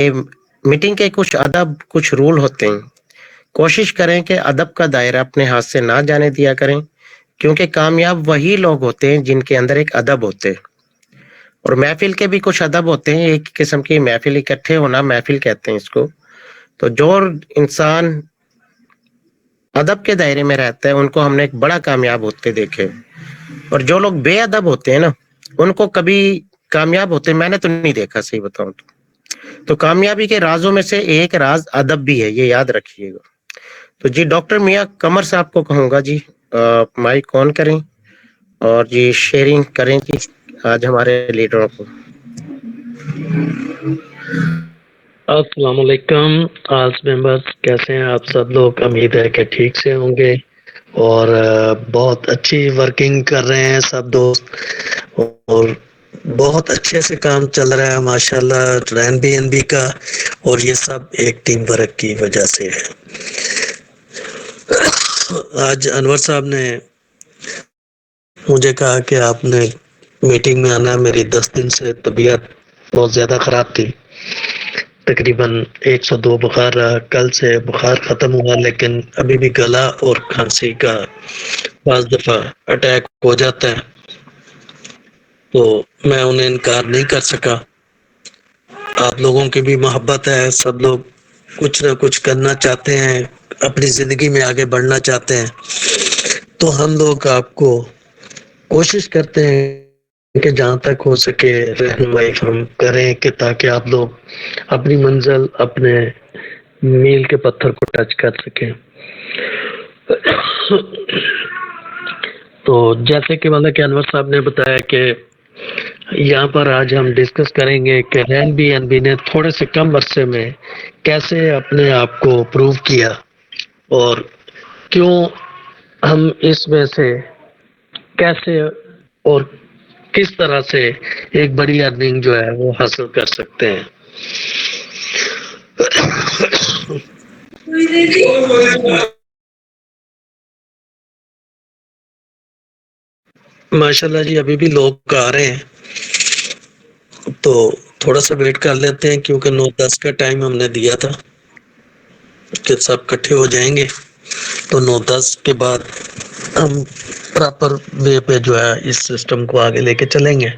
Meeting के कुछ अदब, कुछ रूल होते हैं। कोशिश करें कि अदब का दायरा अपने हाथ से ना जाने दिया करें, क्योंकि कामयाब वही लोग होते हैं जिनके अंदर एक अदब होते हैं। और महफिल के भी कुछ अदब होते हैं, एक किस्म की महफिल इकट्ठे होना महफिल कहते हैं इसको। तो जो इंसान अदब के दायरे में रहता है उनको हमने एक बड़ा कामयाब होते देखे, और जो लोग बेअदब होते हैं ना उनको कभी कामयाब होते मैंने तो नहीं देखा, सही बताऊं तो कामयाबी के राजों में से एक राज अदब भी है, ये याद रखिएगा। तो जी डॉक्टर मियां कमर साहब को कहूंगा जी माइक ऑन करें और जी शेयरिंग करें जी आज हमारे लीडरों को। अस्सलाम वालेकुम आल मेंबर्स, कैसे हैं आप सब लोग? उम्मीद है कि ठीक से होंगे और बहुत अच्छी वर्किंग कर रहे हैं सब दोस्त, और बहुत अच्छे से काम चल रहा है माशाल्लाह रैन का, और ये सब एक टीम वर्क की वजह से है। आज अनवर साहब ने मुझे कहा कि आपने मीटिंग में आना। मेरी 10 दिन से तबीयत बहुत ज़्यादा ख़राब थी, तकरीबन 102 बुखार रहा। कल से बुखार ख़त्म हुआ, लेकिन अभी भी गला और खांसी का बाज़ दफ़ा अटैक हो जाता है, तो मैं उन्हें इनकार नहीं कर सका। आप लोगों की भी मोहब्बत है, सब लोग कुछ ना कुछ करना चाहते हैं, अपनी ज़िंदगी में आगे बढ़ना चाहते हैं, तो हम लोग आपको कोशिश करते हैं कि जहाँ तक हो सके रहनुमाई हम करें कि ताकि आप लोग अपनी मंजिल, अपने मील के पत्थर को टच कर सकें। तो जैसे कि मतलब कि अनवर साहब ने बताया कि यहाँ पर आज हम डिस्कस करेंगे कि रैन ने थोड़े से कम अरसे में कैसे अपने आप को प्रूव किया और क्यों हम इसमें से कैसे और किस तरह से एक बड़ी अर्निंग जो है वो हासिल कर सकते हैं। माशाल्लाह जी अभी भी लोग आ रहे हैं, तो थोड़ा सा वेट कर लेते हैं, क्योंकि 9:10 का टाइम हमने दिया था कि सब इकट्ठे हो जाएंगे। तो 9:10 के बाद हम प्रॉपर वे पे जो है इस सिस्टम को आगे लेके चलेंगे।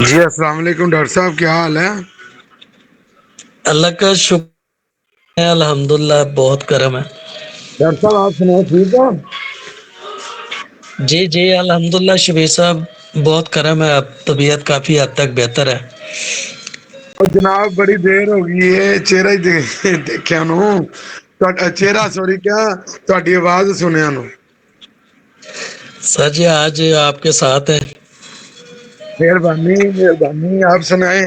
जी अस्सलाम वालेकुम डॉक्टर साहब, क्या हाल है? अल्लाह का शुक्र है, अल्हम्दुलिल्लाह बहुत करम है। डॉक्टर साहब आप सुनाओ, ठीक हो? जी जी अल्हम्दुलिल्लाह शबीर साहब बहुत करम है, अब तबीयत काफी हद तक बेहतर है। और जनाब बड़ी देर हो गई है, चेहरा ही देखिया नु, चेहरा सॉरी क्या ਤੁਹਾਡੀ आवाज सुनिया नु। सर जी आज आपके साथ है। मेहरबानी मेहरबानी, आप सुनाए।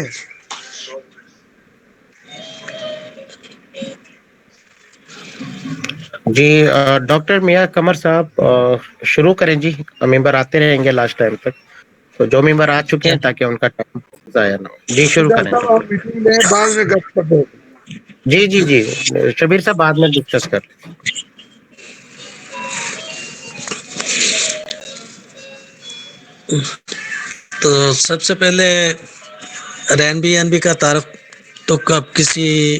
जी डॉक्टर मियां कमर साहब शुरू करें जी, मेंबर आते रहेंगे लास्ट टाइम तक, तो जो मेंबर आ चुके हैं ताकि उनका टाइम जाया ना हो। जी शुरू करें। डॉक्टर साहब आप मीटिंग में बाद में गप करो। जी जी जी शबीर साहब बाद में डिस्कस कर। तो सबसे पहले रैन का तारफ तो कब किसी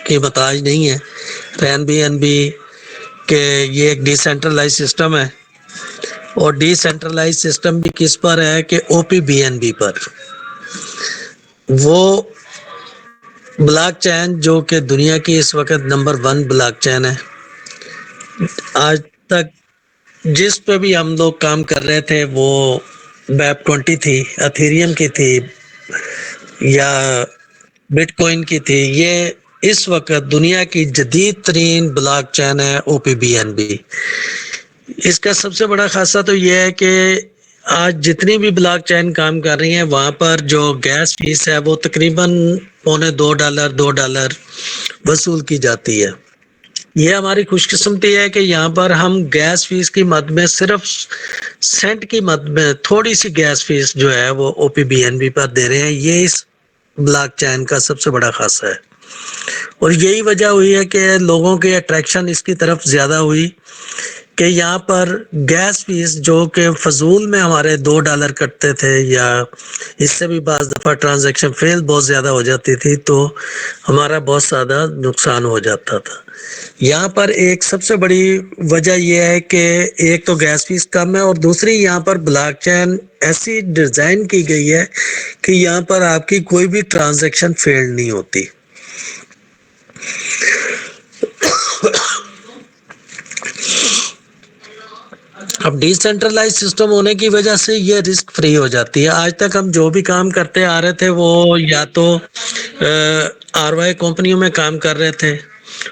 की बताज नहीं है। रैन के ये एक डिसेंट्रलाइज सिस्टम है, और डिसेंट्रलाइज सिस्टम भी किस पर है कि OPBNB पर। वो ब्लॉक चैन जो कि दुनिया की इस वक्त नंबर 1 ब्लॉक चैन है। आज तक जिस पे भी हम लोग काम कर रहे थे वो BEP20 थी, अथेरियम की थी या बिटकॉइन की थी। ये इस वक्त दुनिया की जदीद तरीन ब्लॉक चैन है OPBNB। इसका सबसे बड़ा खासा तो ये है कि आज जितनी भी ब्लॉक चैन काम कर रही हैं वहाँ पर जो गैस फीस है वो तकरीबन $2.25 $2 वसूल की जाती है। یہ ہماری خوش قسمتی ہے کہ یہاں پر ہم گیس فیس کی مد میں صرف سینٹ کی مد میں تھوڑی سی گیس فیس جو ہے وہ او پی بی این بی پر دے رہے ہیں. یہ اس بلاک چین کا سب سے بڑا خاصہ ہے اور یہی وجہ ہوئی ہے کہ لوگوں کی اٹریکشن اس کی طرف زیادہ ہوئی کہ یہاں پر گیس فیس جو کہ فضول میں ہمارے $2 کٹتے تھے یا اس سے بھی بعض دفعہ ٹرانزیکشن فیل بہت زیادہ ہو جاتی تھی تو ہمارا بہت زیادہ نقصان ہو جاتا تھا. یہاں پر ایک سب سے بڑی وجہ یہ ہے کہ ایک تو گیس فیس کم ہے اور دوسری یہاں پر بلاک چین ایسی ڈیزائن کی گئی ہے کہ یہاں پر آپ کی کوئی بھی ٹرانزیکشن فیل نہیں ہوتی. اب ڈی سینٹرلائز سسٹم ہونے کی وجہ سے یہ رسک فری ہو جاتی ہے. آج تک ہم جو بھی کام کرتے آ رہے تھے وہ یا تو آر وائی کمپنیوں میں کام کر رہے تھے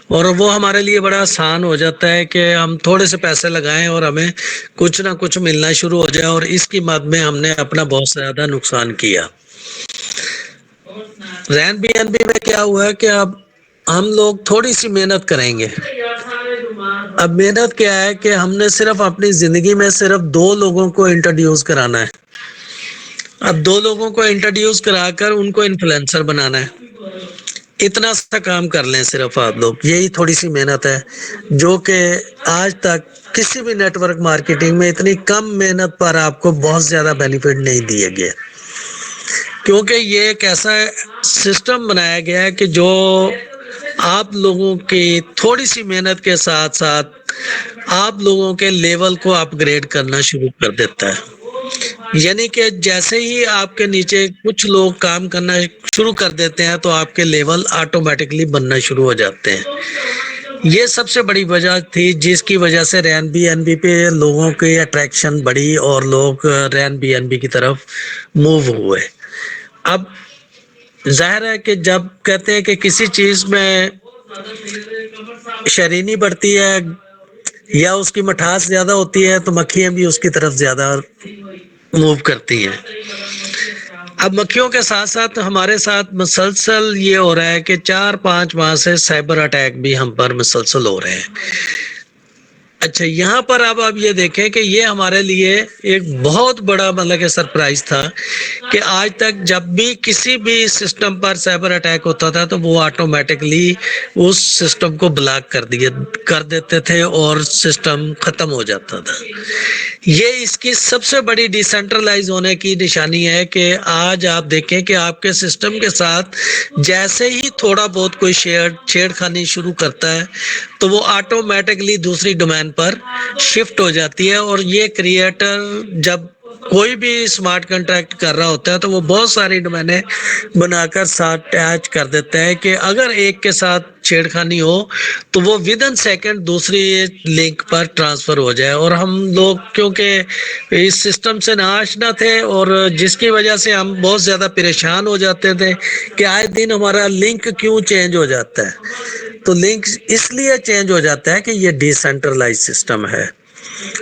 اور وہ ہمارے لیے بڑا آسان ہو جاتا ہے کہ ہم تھوڑے سے پیسے لگائیں اور ہمیں کچھ نہ کچھ ملنا شروع ہو جائے اور اس کی مد میں ہم نے اپنا بہت زیادہ نقصان کیا. رین بی این بی میں کیا ہوا ہے کہ اب ہم لوگ تھوڑی سی محنت کریں گے. اب محنت کیا ہے کہ ہم نے صرف اپنی زندگی میں صرف 2 لوگوں کو انٹروڈیوس کرانا ہے. اب 2 لوگوں کو انٹروڈیوس کرا کر ان کو انفلوئنسر بنانا ہے. اتنا سا کام کر لیں صرف آپ لوگ. یہی تھوڑی سی محنت ہے جو کہ آج تک کسی بھی نیٹ ورک مارکیٹنگ میں اتنی کم محنت پر آپ کو بہت زیادہ بینیفٹ نہیں دیے گئے کیونکہ یہ ایک ایسا سسٹم بنایا گیا ہے کہ جو آپ لوگوں کی تھوڑی سی محنت کے ساتھ ساتھ آپ لوگوں کے لیول کو اپ گریڈ کرنا شروع کر دیتا ہے. یعنی کہ جیسے ہی آپ کے نیچے کچھ لوگ کام کرنا شروع کر دیتے ہیں تو آپ کے لیول آٹومیٹکلی بننا شروع ہو جاتے ہیں. یہ سب سے بڑی وجہ تھی جس کی وجہ سے رین بی این بی پہ لوگوں کی اٹریکشن بڑھی اور لوگ رین بی این بی کی طرف موو ہوئے. اب ظاہر ہے کہ جب کہتے ہیں کہ کسی چیز میں شرینی بڑھتی ہے یا اس کی مٹھاس زیادہ ہوتی ہے تو مکھیاں بھی اس کی طرف زیادہ موو کرتی ہیں. اب مکھیوں کے ساتھ ساتھ ہمارے ساتھ مسلسل یہ ہو رہا ہے کہ 4-5 ماہ سے سائبر اٹیک بھی ہم پر مسلسل ہو رہے ہیں. اچھا یہاں پر اب آپ یہ دیکھیں کہ یہ ہمارے لیے ایک بہت بڑا مطلب کہ سرپرائز تھا کہ آج تک جب بھی کسی بھی سسٹم پر سائبر اٹیک ہوتا تھا تو وہ آٹومیٹکلی اس سسٹم کو بلاک کر دیتے تھے اور سسٹم ختم ہو جاتا تھا. یہ اس کی سب سے بڑی ڈی سینٹرلائز ہونے کی نشانی ہے کہ آج آپ دیکھیں کہ آپ کے سسٹم کے ساتھ جیسے ہی تھوڑا بہت کوئی چھیڑ خانی شروع کرتا ہے تو وہ آٹومیٹکلی دوسری ڈومین پر شفٹ ہو جاتی ہے. اور یہ کریٹر جب کوئی بھی اسمارٹ کنٹریکٹ کر رہا ہوتا ہے تو وہ بہت ساری ڈومینیں بنا کر ساتھ اٹیچ کر دیتا ہے کہ اگر ایک کے ساتھ چھیڑخانی ہو تو وہ ودن سیکنڈ دوسری لنک پر ٹرانسفر ہو جائے. اور ہم لوگ کیونکہ اس سسٹم سے ناآشنا تھے اور جس کی وجہ سے ہم بہت زیادہ پریشان ہو جاتے تھے کہ آئے دن ہمارا لنک کیوں چینج ہو جاتا ہے. تو لنک اس لیے چینج ہو جاتا ہے کہ یہ ڈی سینٹرلائز سسٹم ہے.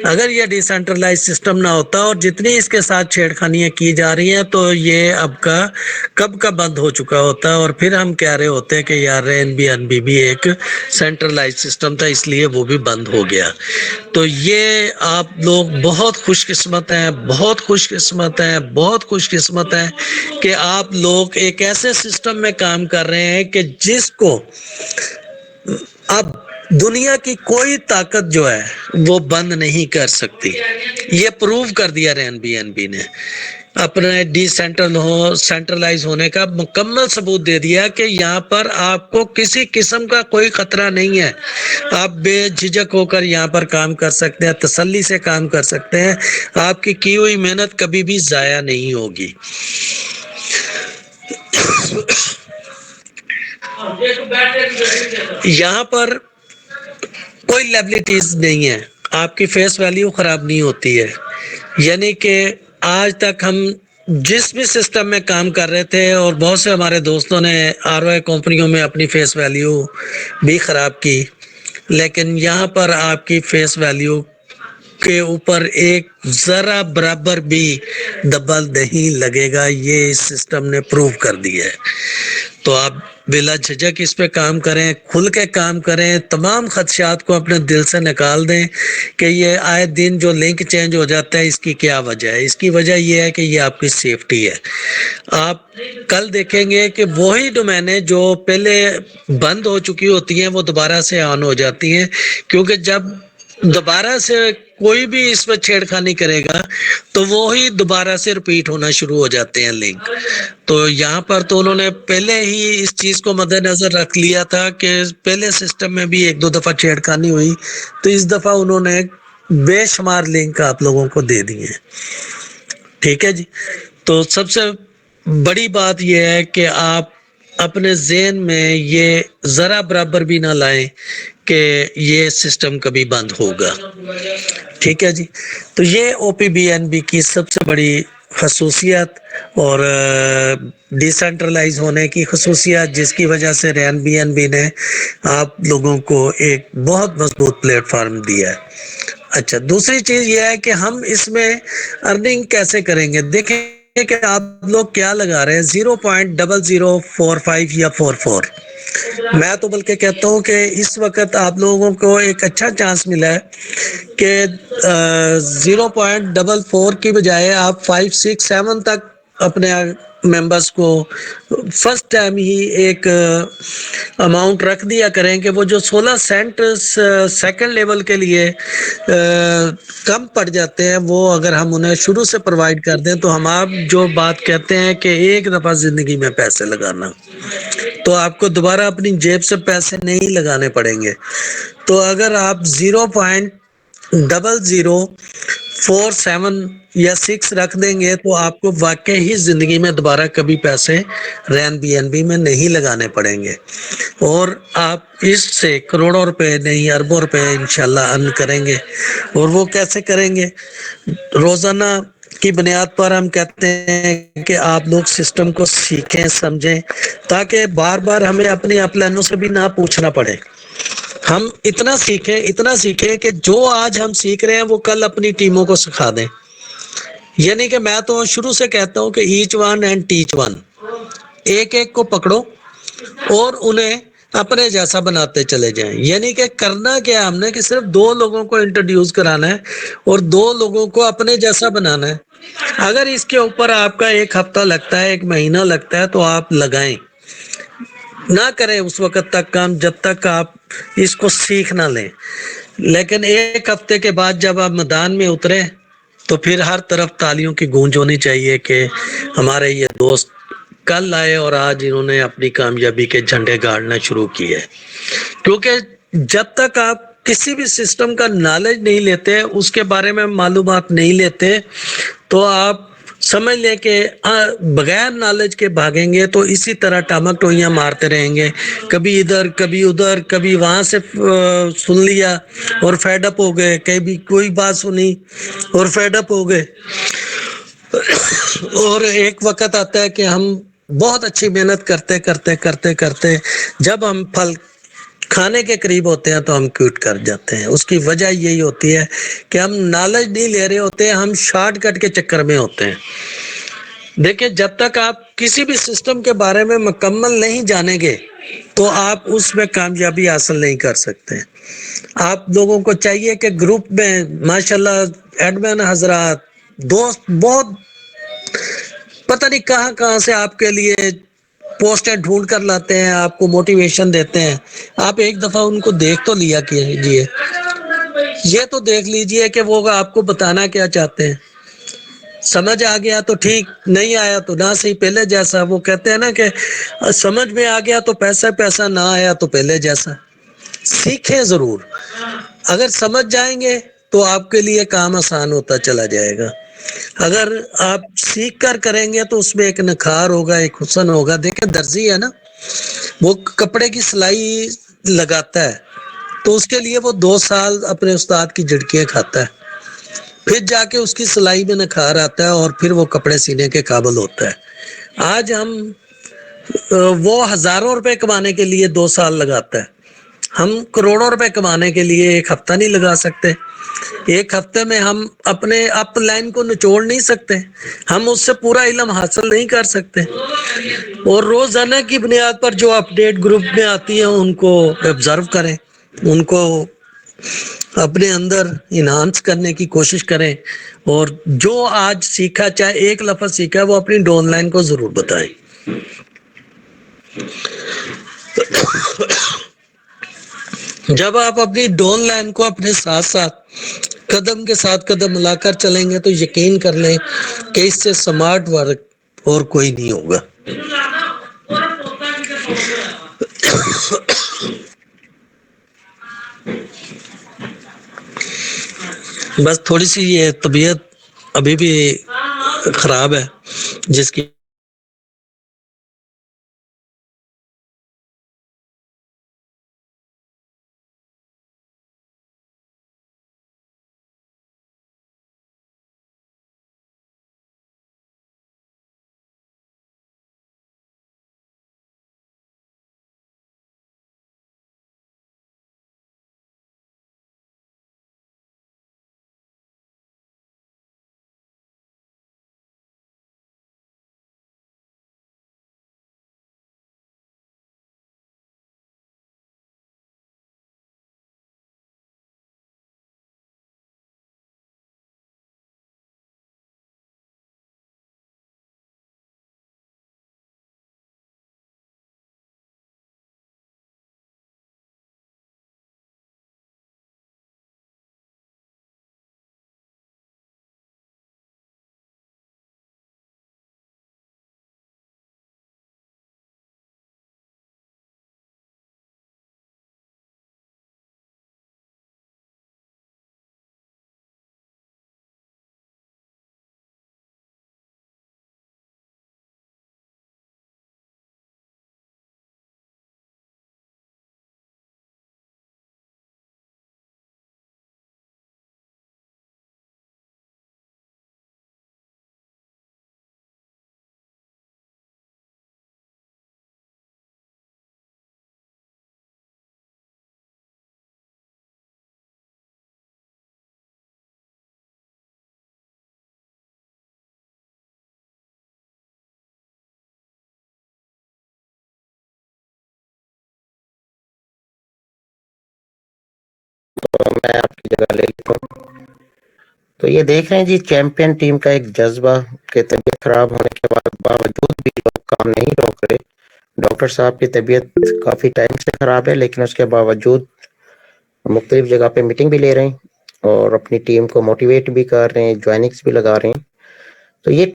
اگر یہ ڈی سینٹرلائز سسٹم نہ ہوتا اور جتنی اس کے ساتھ چھیڑخانیاں کی جا رہی ہیں تو یہ اب کا کب کا بند ہو چکا ہوتا ہے اور پھر ہم کہہ رہے ہوتے ہیں کہ یار این بی این بی بھی ایک سینٹرلائز سسٹم تھا اس لیے وہ بھی بند ہو گیا. تو یہ آپ لوگ بہت خوش قسمت ہیں, بہت خوش قسمت ہیں, بہت خوش قسمت ہیں کہ آپ لوگ ایک ایسے سسٹم میں کام کر رہے ہیں کہ جس کو اب دنیا کی کوئی طاقت جو ہے وہ بند نہیں کر سکتی. یہ پروو کر دیا رین بی این بی نے اپنے ڈی سینٹرلائز ہونے کا مکمل ثبوت دے دیا کہ یہاں پر آپ کو کسی قسم کا کوئی خطرہ نہیں ہے. آپ بے جھجک ہو کر یہاں پر کام کر سکتے ہیں, تسلی سے کام کر سکتے ہیں. آپ کی ہوئی محنت کبھی بھی ضائع نہیں ہوگی. یہاں پر کوئی لیبلٹیز نہیں ہے, آپ کی فیس ویلیو خراب نہیں ہوتی ہے. یعنی کہ آج تک ہم جس بھی سسٹم میں کام کر رہے تھے اور بہت سے ہمارے دوستوں نے آر او آئی کمپنیوں میں اپنی فیس ویلیو بھی خراب کی, لیکن یہاں پر آپ کی فیس ویلیو کے اوپر ایک ذرا برابر بھی دبل نہیں لگے گا. یہ اس سسٹم نے پروو کر دیا ہے. تو آپ بلا جھجک اس پہ کام کریں، کھل کے کام کریں، تمام خدشات کو اپنے دل سے نکال دیں کہ یہ آئے دن جو لنک چینج ہو جاتا ہے اس کی کیا وجہ ہے۔ اس کی وجہ یہ ہے کہ یہ آپ کی سیفٹی ہے۔ آپ کل دیکھیں گے کہ وہی ڈومینیں جو پہلے بند ہو چکی ہوتی ہیں وہ دوبارہ سے آن ہو جاتی ہیں، کیونکہ جب دوبارہ سے کوئی بھی اس میں چھیڑخانی کرے گا تو وہی دوبارہ سے ریپیٹ ہونا شروع ہو جاتے ہیں لنک۔ تو یہاں پر تو انہوں نے پہلے ہی اس چیز کو مد نظر رکھ لیا تھا کہ پہلے سسٹم میں بھی ایک دو دفعہ چھیڑخانی ہوئی، تو اس دفعہ انہوں نے بے شمار لنک آپ لوگوں کو دے دی ہیں۔ ٹھیک ہے جی، تو سب سے بڑی بات یہ ہے کہ آپ اپنے ذہن میں یہ ذرا برابر بھی نہ لائیں کہ یہ سسٹم کبھی بند ہوگا۔ ٹھیک ہے جی، تو یہ او پی بی این بی کی سب سے بڑی خصوصیت اور ڈیسینٹرلائز ہونے کی خصوصیت، جس کی وجہ سے رین بی این بی نے آپ لوگوں کو ایک بہت مضبوط پلیٹ فارم دیا ہے۔ اچھا، دوسری چیز یہ ہے کہ ہم اس میں ارننگ کیسے کریں گے۔ دیکھیں کہ آپ لوگ کیا لگا رہے ہیں، 0.0045 یا 44۔ میں تو بلکہ کہتا ہوں کہ اس وقت آپ لوگوں کو ایک اچھا چانس ملا ہے کہ 0.44 کی بجائے آپ 5، 6، 7 تک اپنے ممبرس کو فرسٹ ٹائم ہی ایک اماؤنٹ رکھ دیا کریں کہ وہ جو 16 سینٹ سیکنڈ لیول کے لیے کم پڑ جاتے ہیں، وہ اگر ہم انہیں شروع سے پرووائڈ کر دیں تو ہم آپ جو بات کہتے ہیں کہ ایک دفعہ زندگی میں پیسے لگانا، تو آپ کو دوبارہ اپنی جیب سے پیسے نہیں لگانے پڑیں گے۔ تو اگر آپ 0.0047 یا 6 رکھ دیں گے تو آپ کو واقعی ہی زندگی میں دوبارہ کبھی پیسے رین بی این بی میں نہیں لگانے پڑیں گے، اور آپ اس سے کروڑوں روپے نہیں اربوں روپے انشاءاللہ ارن کریں گے۔ اور وہ کیسے کریں گے؟ روزانہ کی بنیاد پر ہم کہتے ہیں کہ آپ لوگ سسٹم کو سیکھیں، سمجھیں، تاکہ بار بار ہمیں اپنی اپ لائنوں سے بھی نہ پوچھنا پڑے۔ ہم اتنا سیکھیں کہ جو آج ہم سیکھ رہے ہیں وہ کل اپنی ٹیموں کو سکھا دیں۔ یعنی کہ میں تو شروع سے کہتا ہوں کہ each one and teach one, ایک ایک کو پکڑو اور انہیں اپنے جیسا بناتے چلے جائیں۔ یعنی کہ کرنا کیا ہم نے کہ صرف 2 لوگوں کو انٹروڈیوس کرانا ہے اور 2 لوگوں کو اپنے جیسا بنانا ہے۔ اگر اس کے اوپر آپ کا 1 ہفتہ لگتا ہے، 1 مہینہ لگتا ہے، تو آپ لگائیں، نہ کریں اس وقت تک کام جب تک آپ اس کو سیکھ نہ لیں۔ لیکن 1 ہفتے کے بعد جب آپ میدان میں اترے تو پھر ہر طرف تالیوں کی گونج ہونی چاہیے کہ ہمارے یہ دوست کل آئے اور آج انہوں نے اپنی کامیابی کے جھنڈے گاڑنا شروع کیے۔ کیونکہ جب تک آپ کسی بھی سسٹم کا نالج نہیں لیتے، اس کے بارے میں معلومات نہیں لیتے، تو آپ سمجھ لیں کہ بغیر نالج کے بھاگیں گے تو اسی طرح ٹامک ٹوئیاں مارتے رہیں گے، کبھی ادھر کبھی ادھر، کبھی وہاں سے سن لیا اور فیڈ اپ ہو گئے، کبھی کوئی بات سنی اور فیڈ اپ ہو گئے۔ اور ایک وقت آتا ہے کہ ہم بہت اچھی محنت کرتے جب ہم پھل کھانے کے قریب ہوتے ہیں تو ہم کوئٹ کر جاتے ہیں۔ اس کی وجہ یہی ہوتی ہے کہ ہم نالج نہیں لے رہے ہوتے، ہم شارٹ کٹ کے چکر میں ہوتے ہیں۔ دیکھیں، جب تک آپ کسی بھی سسٹم کے بارے میں مکمل نہیں جانیں گے تو آپ اس میں کامیابی حاصل نہیں کر سکتے۔ آپ لوگوں کو چاہیے کہ گروپ میں ماشاءاللہ ایڈمن حضرات، دوست بہت پتہ نہیں کہاں سے آپ کے لیے پوسٹیں ڈھونڈ کر لاتے ہیں، آپ کو موٹیویشن دیتے ہیں۔ آپ ایک دفعہ ان کو دیکھ تو لیا کیجئے، یہ تو دیکھ لیجئے کہ وہ آپ کو بتانا کیا چاہتے ہیں۔ سمجھ آ گیا تو ٹھیک، نہیں آیا تو نہ صحیح، پہلے جیسا۔ وہ کہتے ہیں نا کہ سمجھ میں آ گیا تو پیسہ، نہ آیا تو پہلے جیسا۔ سیکھیں ضرور، اگر سمجھ جائیں گے تو آپ کے لیے کام آسان ہوتا چلا جائے گا۔ اگر آپ سیکھ کر کریں گے تو اس میں ایک نکھار ہوگا، ایک حسن ہوگا۔ دیکھیں درزی ہے نا، وہ کپڑے کی سلائی لگاتا ہے تو اس کے لیے وہ 2 سال اپنے استاد کی جھڑکیاں کھاتا ہے، پھر جا کے اس کی سلائی میں نکھار آتا ہے اور پھر وہ کپڑے سینے کے قابل ہوتا ہے۔ آج ہم وہ ہزاروں روپے کمانے کے لیے 2 سال لگاتا ہے، ہم کروڑوں روپے کمانے کے لیے 1 ہفتہ نہیں لگا سکتے۔ 1 ہفتے میں ہم اپنے اپ لائن کو نچوڑ نہیں سکتے، ہم اس سے پورا علم حاصل نہیں کر سکتے۔ اور روزانہ کی بنیاد پر جو اپڈیٹ گروپ میں آتی ہیں ان کو آبزرو کریں، ان کو اپنے اندر انہانس کرنے کی کوشش کریں، اور جو آج سیکھا، چاہے ایک لفظ سیکھا، وہ اپنی ڈون لائن کو ضرور بتائیں۔ جب آپ اپنی ڈون لائن کو اپنے ساتھ ساتھ قدم کے ساتھ قدم ملا کر چلیں گے تو یقین کر لیں کہ اس سے سمارٹ ورک اور کوئی نہیں ہوگا۔ بس تھوڑی سی یہ طبیعت ابھی بھی خراب ہے، جس کی میں آپ کی جگہ لے لیتا ہوں۔ تو یہ دیکھ رہے ہیں جی، چیمپئن ٹیم کا ایک جذبہ کہ طبیعت خراب ہونے کے باوجود بھی لوگ کام نہیں روک رہے۔ ڈاکٹر صاحب کی طبیعت کافی ٹائم سے خراب ہے، لیکن اس کے باوجود مختلف جگہ پہ میٹنگ بھی لے رہے ہیں اور اپنی ٹیم کو موٹیویٹ بھی کر رہے ہیں، جوائننگز بھی لگا رہے ہیں۔ تو یہ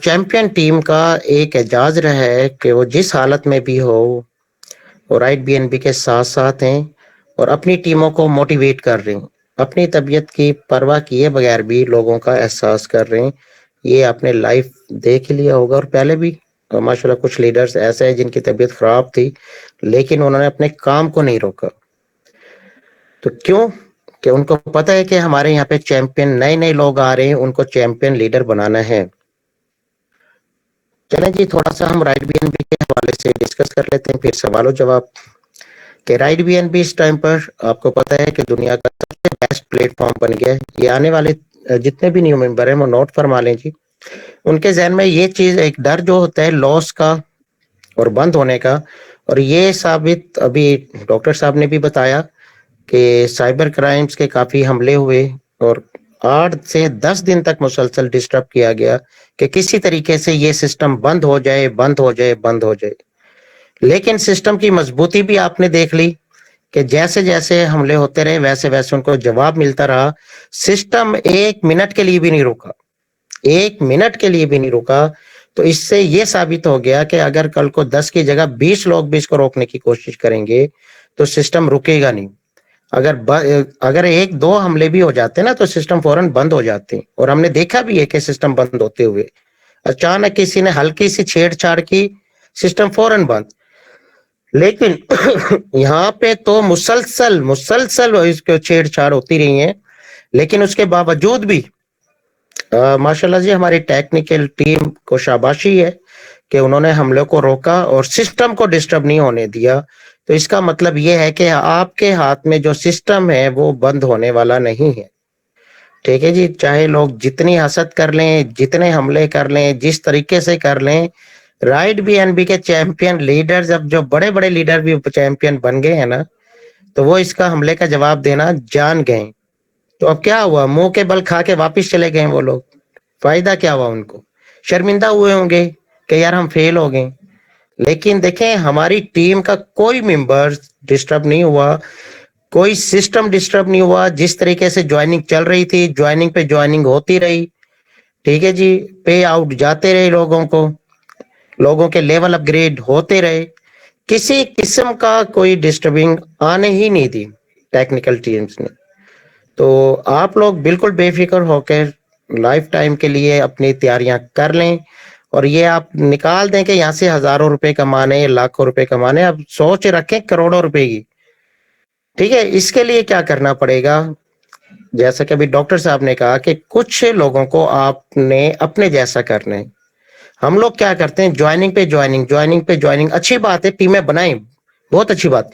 چیمپئن ٹیم کا ایک اعزاز رہا ہے کہ وہ جس حالت میں بھی ہو وہ رائٹ بی این بی کے ساتھ ساتھ ہیں اور اپنی ٹیموں کو موٹیویٹ کر رہے ہیں، اپنی طبیعت کی پرواہ کیے بغیر بھی لوگوں کا احساس کر رہے ہیں۔ یہ آپ نے لائف دیکھ لیا ہوگا، اور پہلے بھی ماشاءاللہ کچھ لیڈرز ایسے ہیں جن کی طبیعت خراب تھی لیکن انہوں نے اپنے کام کو نہیں روکا۔ تو کیوں؟ کہ ان کو پتہ ہے کہ ہمارے یہاں پہ چیمپئن نئے لوگ آ رہے ہیں، ان کو چیمپئن لیڈر بنانا ہے۔ چلیں جی، تھوڑا سا ہم رائٹ بی این بی کے حوالے سے ڈسکس کر لیتے ہیں، پھر سوال و جواب۔ کہ رائٹ بی این بی اس ٹائم پر آپ کو پتہ ہے کہ دنیا کا سب سے بیسٹ پلیٹ فارم بن گیا ہے۔ یہ آنے والے جتنے بھی نیو ممبر ہیں وہ نوٹ فرما لیں جی، ان کے ذہن میں یہ چیز، ایک ڈر جو ہوتا ہے لاس کا اور بند ہونے کا، اور یہ ثابت ابھی ڈاکٹر صاحب نے بھی بتایا کہ سائبر کرائمز کے کافی حملے ہوئے اور 8 سے 10 دن تک مسلسل ڈسٹرب کیا گیا کہ کسی طریقے سے یہ سسٹم بند ہو جائے، بند ہو جائے، بند ہو جائے۔ لیکن سسٹم کی مضبوطی بھی آپ نے دیکھ لی کہ جیسے جیسے حملے ہوتے رہے ویسے ویسے ان کو جواب ملتا رہا۔ سسٹم 1 منٹ کے لیے بھی نہیں رکا، 1 منٹ کے لیے بھی نہیں رکا۔ تو اس سے یہ ثابت ہو گیا کہ اگر کل کو 10 کی جگہ 20 لوگ بھی اس کو روکنے کی کوشش کریں گے تو سسٹم رکے گا نہیں۔ اگر 1-2 حملے بھی ہو جاتے نا تو سسٹم فوراً بند ہو جاتے ہیں، اور ہم نے دیکھا بھی ہے کہ سسٹم بند ہوتے ہوئے اچانک کسی نے ہلکی سی چھیڑ چھاڑ کی، سسٹم فوراً بند۔ لیکن یہاں پہ تو مسلسل اس کو چھیڑ چھاڑ ہوتی رہی ہیں، لیکن اس کے باوجود بھی ماشاءاللہ جی ہماری ٹیکنیکل ٹیم کو شاباشی ہے کہ انہوں نے حملوں کو روکا اور سسٹم کو ڈسٹرب نہیں ہونے دیا۔ تو اس کا مطلب یہ ہے کہ آپ کے ہاتھ میں جو سسٹم ہے وہ بند ہونے والا نہیں ہے۔ ٹھیک ہے جی، چاہے لوگ جتنی حسد کر لیں، جتنے حملے کر لیں، جس طریقے سے کر لیں، राइट बीएनबी के चैंपियन लीडर्स, अब जो बड़े बड़े लीडर भी चैंपियन बन गए हैं ना, तो वो इसका हमले का जवाब देना जान गए। तो अब क्या हुआ, मुंह के बल खा के वापिस चले गए वो लोग। फायदा क्या हुआ उनको, शर्मिंदा हुए होंगे कि यार हम फेल हो गए। लेकिन देखें, हमारी टीम का कोई मेंबर डिस्टर्ब नहीं हुआ, कोई सिस्टम डिस्टर्ब नहीं हुआ। जिस तरीके से ज्वाइनिंग चल रही थी, ज्वाइनिंग पे ज्वाइनिंग होती रही, ठीक है जी, पे आउट जाते रहे लोगों को, लोगों के लेवल अपग्रेड होते रहे, किसी किस्म का कोई डिस्टर्बिंग आने ही नहीं दी टेक्निकल टीम्स ने। तो आप लोग बिल्कुल बेफिक्र होकर लाइफ टाइम के लिए अपनी तैयारियां कर लें, और ये आप निकाल दें कि यहाँ से हजारों रुपए कमाने, लाखों रुपए कमाने, अब सोच रखें करोड़ों रुपए की। ठीक है, इसके लिए क्या करना पड़ेगा, जैसा कि अभी डॉक्टर साहब ने कहा कि कुछ लोगों को आपने अपने जैसा करना है। हम लोग क्या करते हैं, ज्वाइनिंग पे ज्वाइनिंग, ज्वाइनिंग पे ज्वाइनिंग, अच्छी बात है, टीमें बनाएं, बहुत अच्छी बात,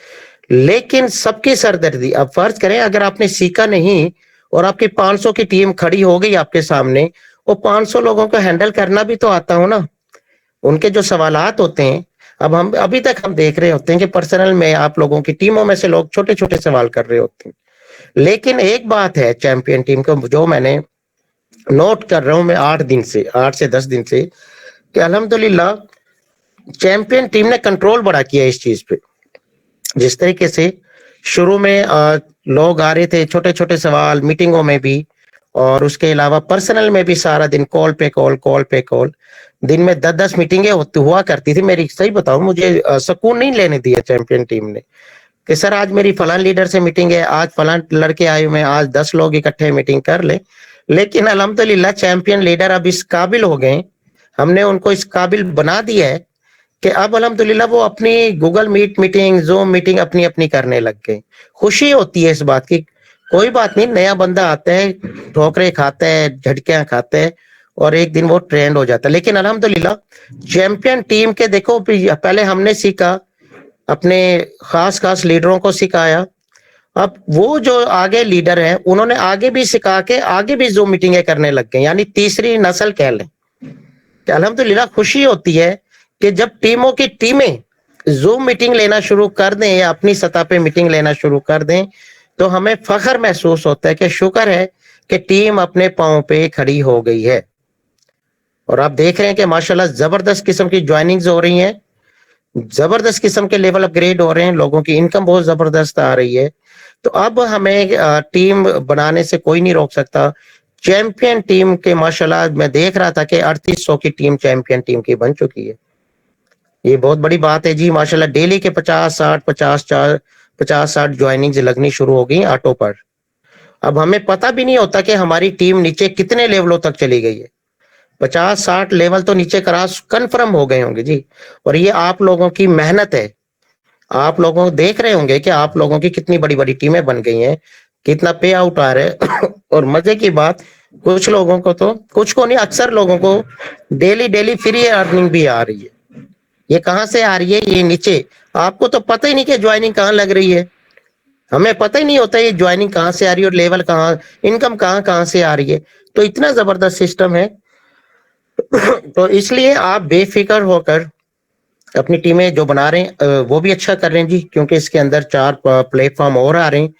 लेकिन सबकी सरदर्दी। अब फर्ज करें अगर आपने सीखा नहीं और आपकी 500 की टीम खड़ी हो गई आपके सामने, वो 500 लोगों को हैंडल करना भी तो आता हो ना, उनके जो सवालात होते हैं। अब हम अभी तक हम देख रहे होते हैं कि पर्सनल में आप लोगों की टीमों में से लोग छोटे छोटे सवाल कर रहे होते हैं। लेकिन एक बात है चैंपियन टीम को, जो मैंने नोट कर रहा हूं मैं 8 से 10 दिन से, कि अल्हम्दुलिल्लाह चैंपियन टीम ने कंट्रोल बड़ा किया इस चीज पे। जिस तरीके से शुरू में लोग आ रहे थे छोटे छोटे सवाल मीटिंगों में भी, और उसके अलावा पर्सनल में भी सारा दिन कॉल पे कॉल, कॉल पे कॉल, दिन में 10-10 मीटिंगें हुआ करती थी मेरी। सही बताऊं, मुझे सुकून नहीं लेने दिया चैंपियन टीम ने कि सर आज मेरी फलान लीडर से मीटिंग है, आज फलान लड़के आए हुए हैं, आज 10 लोग इकट्ठे मीटिंग कर ले। लेकिन अल्हम्दुलिल्लाह चैंपियन लीडर अब इस काबिल हो गए, हमने उनको इस काबिल बना दिया है कि अब अल्हम्दुलिल्लाह वो अपनी Google Meet meeting, Zoom meeting अपनी अपनी करने लग गए। खुशी होती है इस बात की। कोई बात नहीं, नया बंदा आता है, ठोकरें खाता है, झटकियां खाता है, और एक दिन वो ट्रेंड हो जाता है। लेकिन अल्हम्दुलिल्लाह चैंपियन टीम के देखो, पहले हमने सीखा, अपने खास खास लीडरों को सिखाया, अब वो जो आगे लीडर हैं उन्होंने आगे भी सिखा के आगे भी जूम मीटिंगें करने लग गए, यानी तीसरी नस्ल कह लें। कि अल्हम्दुलिल्लाह खुशी होती है कि जब टीमों की टीमें जूम मीटिंग लेना शुरू कर दें या अपनी सतह पे मीटिंग लेना शुरू कर दें, तो हमें फख्र महसूस होता है कि शुक्र है कि टीम अपने पांव पे खड़ी हो गई है। और आप देख रहे हैं कि माशाल्लाह जबरदस्त किस्म की ज्वाइनिंग्स हो रही हैं, जबरदस्त किस्म के लेवल अपग्रेड हो रहे हैं, लोगों की इनकम बहुत जबरदस्त आ रही है। तो अब हमें टीम बनाने से कोई नहीं रोक सकता। चैंपियन टीम के माशाल्लाह मैं देख रहा था कि 3800 की टीम चैंपियन टीम की बन चुकी है। ये बहुत बड़ी बात है जी माशाल्लाह। डेली के 50-60 ज्वाइनिंग्स लगनी शुरू हो गई ऑटो पर। अब हमें पता भी नहीं होता कि हमारी टीम नीचे कितने लेवलों तक चली गई है। 50-60 लेवल तो नीचे क्रॉस कन्फर्म हो गए होंगे जी। और ये आप लोगों की मेहनत है। आप लोगों देख रहे होंगे कि आप लोगों की कितनी बड़ी बड़ी टीमें बन गई हैं, कितना पे आउट आ रहा है। और मजे की बात, कुछ लोगों को तो, कुछ को नहीं, अक्सर लोगों को डेली डेली फ्री अर्निंग भी आ रही है। ये कहां से आ रही है? ये नीचे आपको तो पता ही नहीं कि ज्वाइनिंग कहाँ लग रही है। हमें पता ही नहीं होता ये ज्वाइनिंग कहाँ से आ रही है और लेवल कहाँ, इनकम कहाँ कहाँ से आ रही है। तो इतना जबरदस्त सिस्टम है। तो इसलिए आप बेफिक्र होकर अपनी टीमें जो बना रहे हैं वो भी अच्छा कर रहे हैं जी, क्योंकि इसके अंदर 4 प्लेटफॉर्म और आ रहे हैं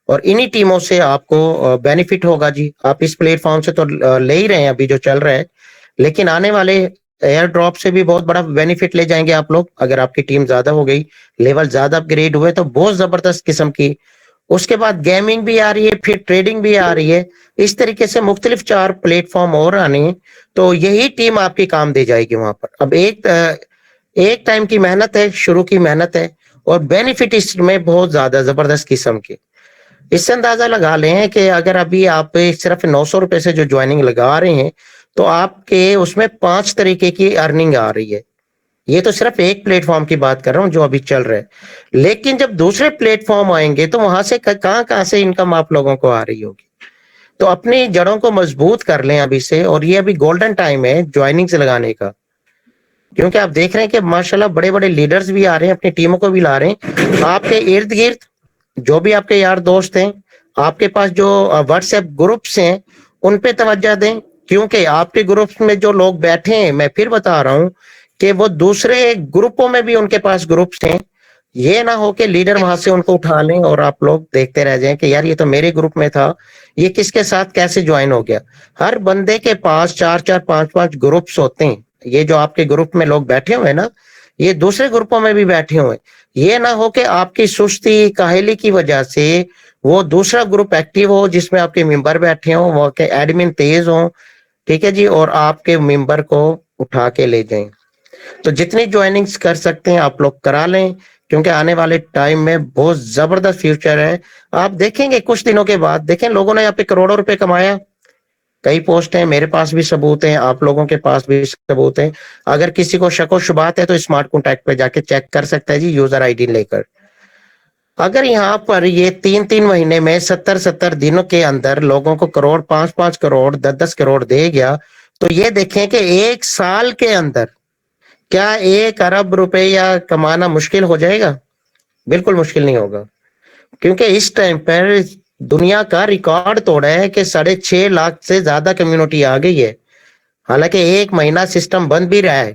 और इन्हीं टीमों से आपको बेनिफिट होगा जी। आप इस प्लेटफॉर्म से तो ले ही रहे हैं अभी जो चल रहा है, लेकिन आने वाले एयर ड्रॉप से भी बहुत बड़ा बेनिफिट ले जाएंगे आप लोग। अगर आपकी टीम ज्यादा हो गई, लेवल ज्यादा अपग्रेड हुए, तो बहुत जबरदस्त किस्म की, उसके बाद गेमिंग भी आ रही है, फिर ट्रेडिंग भी आ रही है। इस तरीके से मुख्तलिफ 4 प्लेटफॉर्म और आने हैं, तो यही टीम आपकी काम दे जाएगी वहां पर। अब एक टाइम की मेहनत है, शुरू की मेहनत है, और बेनिफिट इसमें बहुत ज्यादा जबरदस्त किस्म के। इससे अंदाजा लगा लें कि अगर अभी आप सिर्फ 900 रुपए से जो ज्वाइनिंग लगा रहे हैं, तो आपके उसमें 5 तरीके की अर्निंग आ रही है। ये तो सिर्फ एक प्लेटफॉर्म की बात कर रहा हूं जो अभी चल रहा है, लेकिन जब दूसरे प्लेटफॉर्म आएंगे तो वहां से कहां कहां से इनकम आप लोगों को आ रही होगी। तो अपनी जड़ों को मजबूत कर लें अभी से, और ये अभी गोल्डन टाइम है ज्वाइनिंग से लगाने का, क्योंकि आप देख रहे हैं कि माशाल्लाह बड़े बड़े लीडर्स भी आ रहे हैं, अपनी टीमों को भी ला रहे हैं। आपके इर्द गिर्द जो भी आपके यार दोस्त हैं, आपके पास जो व्हाट्सएप ग्रुप्स हैं, उन पे तवज्जो दें, क्योंकि आपके ग्रुप्स में जो लोग बैठे हैं, मैं फिर बता रहा हूं کہ وہ دوسرے گروپوں میں بھی ان کے پاس گروپس ہیں. یہ نہ ہو کہ لیڈر وہاں سے ان کو اٹھا لیں اور آپ لوگ دیکھتے رہ جائیں کہ یار یہ تو میرے گروپ میں تھا, یہ کس کے ساتھ کیسے جوائن ہو گیا. ہر بندے کے پاس 4 5 گروپس ہوتے ہیں. یہ جو آپ کے گروپ میں لوگ بیٹھے ہوئے ہیں نا, یہ دوسرے گروپوں میں بھی بیٹھے ہوئے. یہ نہ ہو کہ آپ کی سستی کاہلی کی وجہ سے وہ دوسرا گروپ ایکٹیو ہو جس میں آپ کے ممبر بیٹھے ہوں, وہ کے ایڈمن تیز ہوں, ٹھیک ہے جی, اور آپ کے ممبر کو اٹھا کے لے جائیں. تو جتنی جوائننگز کر سکتے ہیں آپ لوگ کرا لیں, کیونکہ آنے والے ٹائم میں بہت زبردست فیوچر ہے. آپ دیکھیں گے کچھ دنوں کے بعد, دیکھیں لوگوں نے یہاں پہ کروڑوں روپے کمایا. کئی پوسٹ ہیں, میرے پاس بھی ثبوت ہیں, آپ لوگوں کے پاس بھی ثبوت ہیں. اگر کسی کو شک و شبہات ہے تو اسمارٹ کانٹیکٹ پہ جا کے چیک کر سکتا ہے جی, یوزر آئی ڈی لے کر. اگر یہاں پر یہ 3 مہینے میں 70 دنوں کے اندر لوگوں کو کروڑ, 5 کروڑ, 10 کروڑ دے گیا, تو یہ دیکھیں کہ 1 سال کے اندر کیا 1 ارب روپیہ کمانا مشکل ہو جائے گا؟ بالکل مشکل نہیں ہوگا, کیونکہ اس ٹائم پر دنیا کا ریکارڈ توڑا ہے کہ 6.5 لاکھ سے زیادہ کمیونٹی آ گئی ہے. حالانکہ 1 مہینہ سسٹم بند بھی رہا ہے,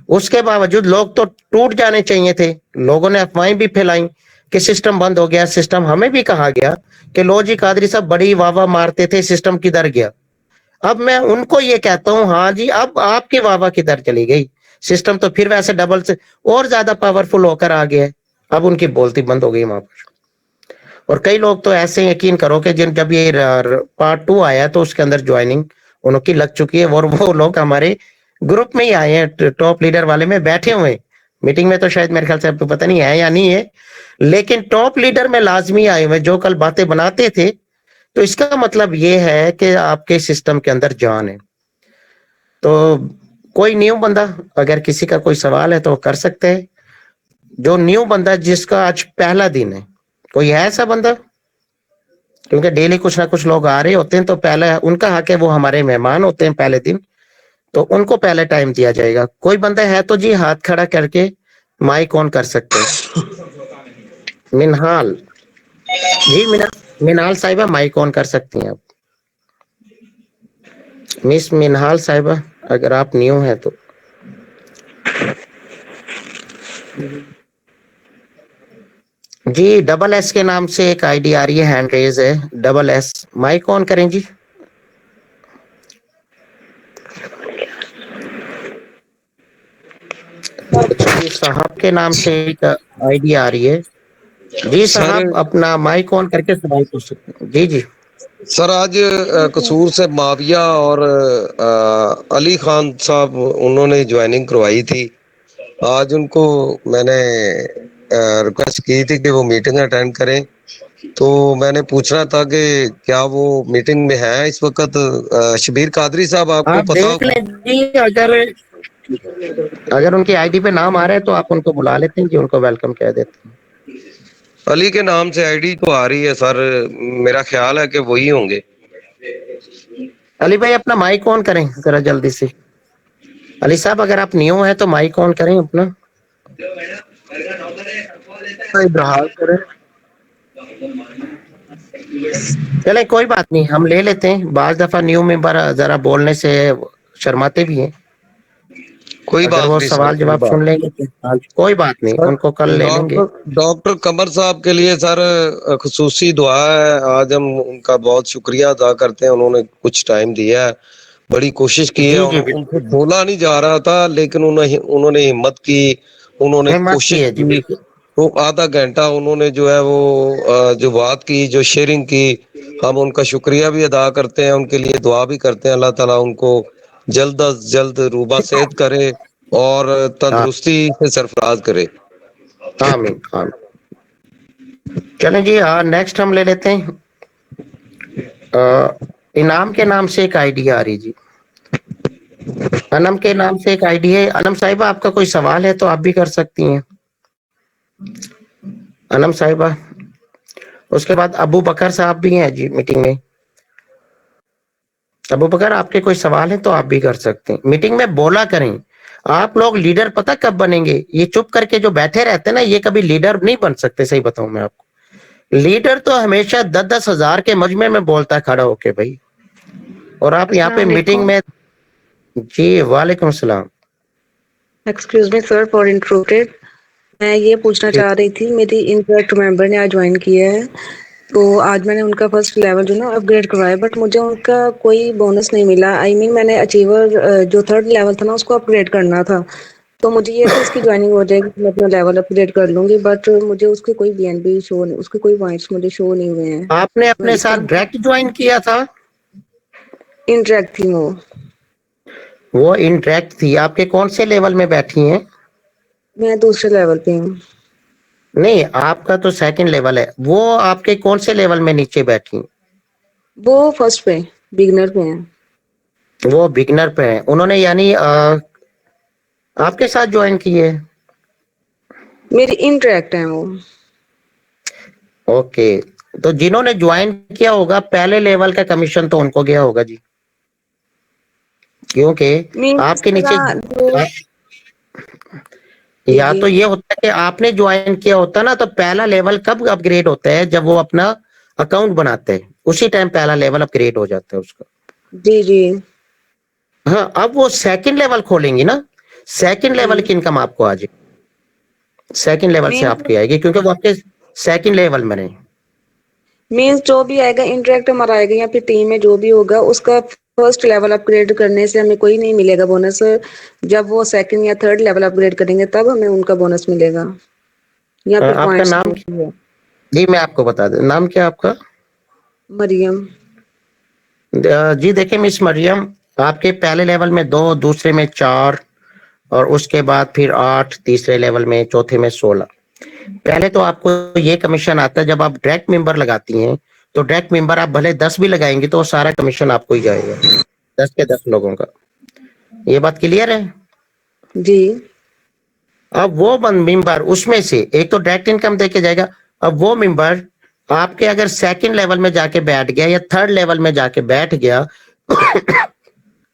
اس کے باوجود لوگ تو ٹوٹ جانے چاہیے تھے. لوگوں نے افواہیں بھی پھیلائیں کہ سسٹم بند ہو گیا. سسٹم ہمیں بھی کہا گیا کہ لو جی قادری صاحب بڑی واہ واہ مارتے تھے, سسٹم کدھر گیا؟ اب میں ان کو یہ کہتا ہوں, ہاں جی اب آپ کی واہ واہ کدھر چلی گئی؟ سسٹم تو پھر ویسے ڈبل سے اور زیادہ پاورفل ہو کر آ گیا ہے. اب ان کی بولتی بند ہو گئی وہاں پر. اور کئی لوگ تو ایسے یقین کرو کہ جب یہ پارٹ 2 آیا تو اس کے اندر جوائننگ انہوں کی لگ چکی ہے, اور وہ لوگ ہمارے گروپ میں ہی آئے ہیں, ٹاپ لیڈر والے میں بیٹھے ہوئے ہیں. میٹنگ میں تو شاید میرے خیال سے آپ کو پتہ نہیں ہے یا نہیں ہے, لیکن ٹاپ لیڈر میں لازمی آئے ہوئے جو کل باتیں بناتے تھے. تو اس کا مطلب یہ ہے کہ آپ کے سسٹم کے اندر جان ہے. تو کوئی نیو بندہ اگر کسی کا کوئی سوال ہے تو کر سکتے ہیں. جو نیو بندہ جس کا آج پہلا دن ہے, کوئی ہے ایسا بندہ؟ کیونکہ ڈیلی کچھ نہ کچھ لوگ آ رہے ہوتے ہیں, تو پہلا ان کا حق ہے, وہ ہمارے مہمان ہوتے ہیں پہلے دن, تو ان کو پہلے ٹائم دیا جائے گا. کوئی بندہ ہے تو جی ہاتھ کھڑا کر کے مائک آن کر سکتے ہیں. منہال جی, منہال صاحبہ مائک آن کر سکتی ہیں آپ. مس منہال صاحبہ اگر آپ نیو ہیں تو. جی SS کے نام سے ایک آئی ڈی آ رہی ہے, ہینڈ ریز ہے, SS مائک آن کریں جی. جی صاحب کے نام سے ایک آئی ڈی آ رہی ہے. جی سر صاحب اپنا مائک آن کر کے سوال پوچھ سکتے ہیں. جی جی سر آج قصور سے معاویہ اور علی خان صاحب انہوں نے جوائننگ کروائی تھی. آج ان کو میں نے ریکویسٹ کی تھی کہ وہ میٹنگ اٹینڈ کریں, تو میں نے پوچھنا تھا کہ کیا وہ میٹنگ میں ہے اس وقت. شبیر قادری صاحب آپ کو پتا دیکھ ہوگا. لیں جی, اگر ان کی آئی ڈی پہ نام آ رہا ہے تو آپ ان کو بلا لیتے ہیں جی, ان کو ویلکم کہہ دیتے ہیں. علی کے نام سے آئی ڈی تو آ رہی ہے سر, میرا خیال ہے کہ وہی ہوں گے. علی بھائی اپنا مائک آن کریں ذرا جلدی سے. علی صاحب اگر آپ نیو ہیں تو مائک آن کریں اپنا. ابراہم کریں. چلے کوئی بات نہیں, ہم لے لیتے ہیں. بعض دفعہ نیو ممبر ذرا بولنے سے شرماتے بھی ہیں. کوئی اگر بات وہ نہیں سر, سوال کوئی جواب بات سن لیں گے تو کوئی بات نہیں, سر. ان کو کل لے لیں گے. ڈاکٹر قمر صاحب کے لیے سر خصوصی دعا ہے. آج ہم ان کا بہت شکریہ ادا کرتے ہیں, انہوں نے کچھ ٹائم دیا ہے, بڑی کوشش کی ہے. جی جی ان سے بولا نہیں جا رہا تھا لیکن انہوں نے ہمت کی, انہوں نے ہمت کوشش کی ہے جی, کی. بالکل. تو آدھا گھنٹہ انہوں نے جو ہے وہ جو بات کی, جو شیئرنگ کی, ہم ان کا شکریہ بھی ادا کرتے ہیں, ان کے لیے دعا بھی کرتے ہیں. اللہ تعالیٰ ان کو جلد از جلد روبہ صحت کرے اور تندرستی سے سرفراز کرے. آمین آمین. چلیں جی, نیکسٹ ہم لے لیتے ہیں. انعام کے نام سے ایک آئی ڈی آ رہی جی, انم کے نام سے ایک آئی ڈی ہے. انم صاحبہ آپ کا کوئی سوال ہے تو آپ بھی کر سکتی ہیں. انم صاحبہ, اس کے بعد ابو بکر صاحب بھی ہیں جی میٹنگ میں. ابو بکر آپ کے کوئی سوال ہے تو آپ بھی کر سکتے ہیں. میٹنگ میں بولا کریں. آپ لوگ لیڈر پتہ کب بنیں گے؟ یہ چپ کر کے جو بیٹھے رہتے ہیں نا, یہ کبھی لیڈر نہیں بن سکتے. صحیح بتاؤں میں آپ کو, لیڈر تو ہمیشہ 10 ہزار کے مجمع میں بولتا ہے کھڑا ہو کے بھائی. اور آپ یہاں پہ السلام میٹنگ علیکم. میں. جی وعلیکم السلام. Excuse me sir for interrupted. میں یہ پوچھنا چاہ رہی تھی، میری انٹریکٹ ممبر نے آج جوائن کیا ہے، تو آج میں نے ان کا فرسٹ لیول جو نا اپ گریڈ کروایا، بٹ مجھے ان کا کوئی بونس نہیں ملا. میں نے اچیور جو تھرڈ لیول تھا نا اس کو اپ گریڈ کرنا تھا، تو مجھے یہ تھا اس کی جوائننگ ہو جائے گی، میں اپنا لیول اپ گریڈ کر لوں گی، بٹ مجھے اس کے کوئی بی این بی شو نہیں، اس کے کوئی پوائنٹس مجھے شو نہیں ہوئے ہیں. آپ نے میں اپنے اس کا ساتھ ڈائریکٹ جوائن کیا تھا؟ انٹریکٹ تھی وہ انٹریکٹ تھی. آپ کے کون سے لیول میں بیٹھی ہیں؟ میں دوسرے لیول پہ ہوں. نہیں، آپ کا تو سیکنڈ لیول ہے. وہ آپ کے کون سے لیول میں نیچے بیٹھی؟ وہ فرسٹ پہ بگنر پہ ہیں. وہ بگنر پہ ہیں. انہوں نے یعنی آپ کے ساتھ جوائن کیے؟ میری انٹریکٹ ہیں وہ. اوکے، تو جنہوں نے جوائن کیا ہوگا پہلے لیول کا کمیشن تو ان کو گیا ہوگا جی، کیونکہ آپ کے نیچے یا جی تو یہ ہوتا ہے کہ آپ نے جوائن کیا ہوتا نا، تو پہلا لیول کب اپ گریڈ ہوتا ہے؟ جب وہ اپنا اکاؤنٹ بناتے ہیں، اسی ٹائم پہلا لیول اپ گریڈ ہو جاتا ہے اس کا. جی جی ہاں، اب وہ سیکنڈ لیول کھولیں گی نا، سیکنڈ لیول کی انکم آپ کو آ جائے گی، سیکنڈ لیول سے آپ کی آئے گی، کیونکہ وہ آپ کے سیکنڈ لیول میں نہیں. مینس جو بھی آئے گا انٹریکٹ ہمارا آئے گا یا پھر ٹیم میں جو بھی ہوگا اس کا فرسٹ لیول اپ گریڈ کرنے سے ہمیں کوئی نہیں ملے گا بونس. جب وہ سیکنڈ یا تھرڈ لیول اپ گریڈ کریں گے تب ہمیں ان کا بونس ملے گا یا پھر آپ کا پوائنٹس. نام جی میں آپ کو بتا دوں، نام کیا آپ کا؟ مریم. جی دیکھیں مس مریم، آپ کے پہلے لیول میں 2، دوسرے میں 4، اور اس کے بعد پھر 8 تیسرے لیول میں، چوتھے میں 16. پہلے تو آپ کو یہ کمیشن آتا ہے جب آپ ڈائریکٹ ممبر لگاتی ہیں، تو ڈائریکٹ ممبر آپ بھلے 10 بھی لگائیں گے تو وہ سارا کمیشن آپ کو ہی جائے گا، 10 کے 10 لوگوں کا. یہ بات کلیئر ہے؟ جی اب وہ ممبر اس میں سے ایک تو ڈائریکٹ انکم دے کے جائے گا. اب وہ ممبر آپ کے اگر سیکنڈ لیول میں جا کے بیٹھ گیا یا تھرڈ لیول میں جا کے بیٹھ گیا،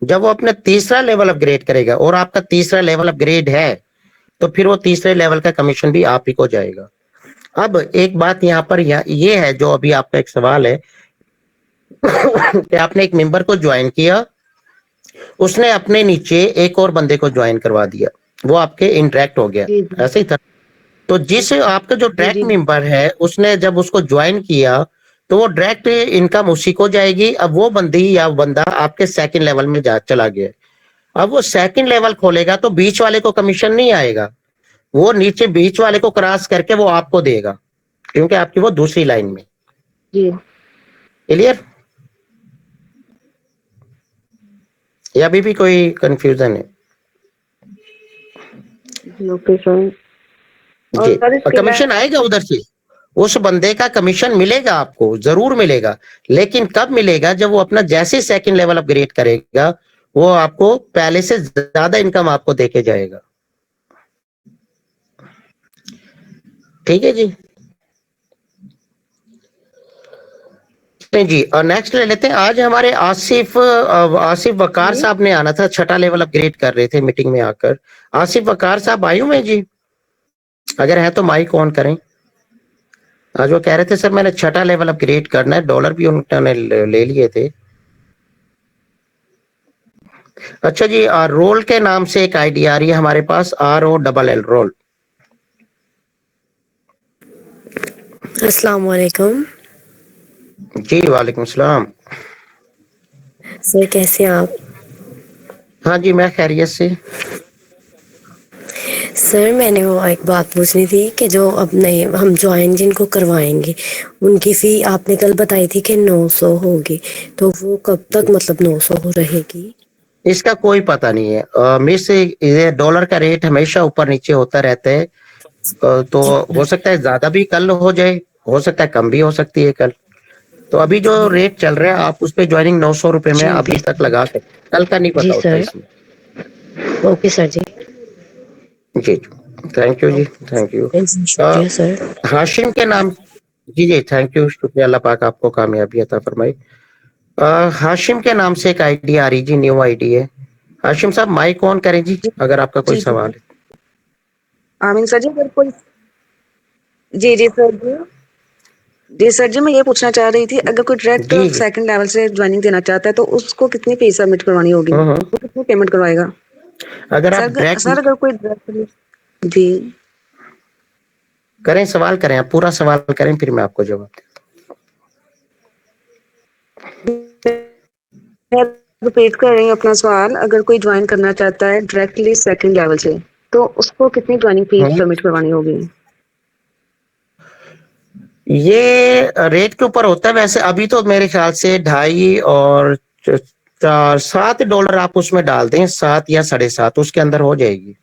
جب وہ اپنا تیسرا لیول اپ گریڈ کرے گا اور آپ کا تیسرا لیول اپ گریڈ ہے، تو پھر وہ تیسرے لیول کا کمیشن بھی آپ ہی کو جائے گا. اب ایک بات یہاں پر یہ ہے، جو ابھی آپ کا ایک سوال ہے کہ آپ نے ایک ممبر کو جوائن کیا، اس نے اپنے نیچے ایک اور بندے کو جوائن کروا دیا، وہ آپ کے انٹریکٹ ہو گیا، جی ایسے ہی تھا. تو جس آپ کا جو جی ڈائریکٹ جی ممبر ہے، اس نے جب اس کو جوائن کیا تو وہ ڈائریکٹ انکم اسی کو جائے گی. اب وہ بندی یا بندہ آپ کے سیکنڈ لیول میں چلا گیا، اب وہ سیکنڈ لیول کھولے گا تو بیچ والے کو کمیشن نہیں آئے گا، وہ نیچے بیچ والے کو کراس کر کے وہ آپ کو دے گا، کیونکہ آپ کی وہ دوسری لائن میں. جی کلیئر؟ یا ابھی بھی کوئی کنفیوژن ہے؟ جی اوکے سر. اور جی، سر اس کے کمیشن آئے گا ادھر سے، اس بندے کا کمیشن ملے گا آپ کو، ضرور ملے گا. لیکن کب ملے گا؟ جب وہ اپنا جیسے سیکنڈ لیول اپ گریڈ کرے گا، وہ آپ کو پہلے سے زیادہ انکم آپ کو دے کے جائے گا. ٹھیک ہے جی. جی، اور نیکسٹ لے لیتے ہیں. آج ہمارے آصف وقار جی صاحب نے آنا تھا، چھٹا لیول اپ گریڈ کر رہے تھے میٹنگ میں آ کر. آصف وقار صاحب آئے ہوئے ہیں جی؟ اگر ہے تو مائک آن کریں. آج وہ کہہ رہے تھے سر میں نے چھٹا لیول اپ گریڈ کرنا ہے، ڈالر بھی انہوں نے لے لیے تھے. اچھا جی، رول کے نام سے ایک آئی ڈی آ رہی ہے ہمارے پاس، ROLL رول. السلام علیکم جی وعلیکم السلام. سر، کیسے ہیں آپ؟ ہاں جی میں خیریت سے. سر میں نے وہ ایک بات پوچھنی تھی کہ جو اب نئے ہم جوائن جن کو کروائیں گے ان کی فی آپ نے کل بتائی تھی کہ 900 ہوگی، تو وہ کب تک مطلب 900 رہے گی؟ اس کا کوئی پتہ نہیں ہے مس، ڈالر کا ریٹ ہمیشہ اوپر نیچے ہوتا رہتا ہے، تو ہو سکتا ہے زیادہ بھی کل ہو جائے، ہو سکتا ہے کم بھی ہو سکتی ہے کل. تو ابھی جو ریٹ چل رہا ہے آپ اس پہ جوائننگ 900 روپے میں جی ابھی تک لگا سکتے، کل کا نہیں جی پتا ہوتا سر. اس میں. Okay sir ji. جی تھینک یو جی، تھینک یو. شکریہ سر. ہاشم کے نام، جی تھینک یو، شکریہ، اللہ پاک آپ کو کامیابی عطا فرمائے. ہاشم کے نام سے ایک آئی ڈی آ رہی جی، نیو آئی ڈی ہے. ہاشم صاحب مائک آن کریں جی اگر آپ کا کوئی جی جی سوال ہے. آمین سر جی. اگر کوئی جی جی سر جی. جی سر جی میں یہ پوچھنا چاہ رہی تھی، اگر کوئی ڈائریکٹ جی سیکنڈ لیول سے جوائننگ دینا چاہتا ہے تو اس کو کتنی فیس سبمٹ کروانی ہوگی؟ ہاں وہ کتنی پیمنٹ کروائے گا؟ अगर आप सर डायरेक्ट सर अगर कोई डायरेक्टली जी करें, सवाल करें, आप पूरा सवाल करें, फिर मैं आपको जवाब रिपीट कर रही हूँ अपना सवाल। अगर कोई ज्वाइन करना चाहता है डायरेक्टली सेकंड लेवल से, तो उसको कितनी ज्वाइनिंग फीस दूं। सबमिट करवानी होगी? ये रेट के ऊपर होता है। वैसे अभी तो मेरे ख्याल से 2.5 और 4 $7 आप उसमें डाल दें, 7 या 7.5 उसके अंदर हो जाएगी,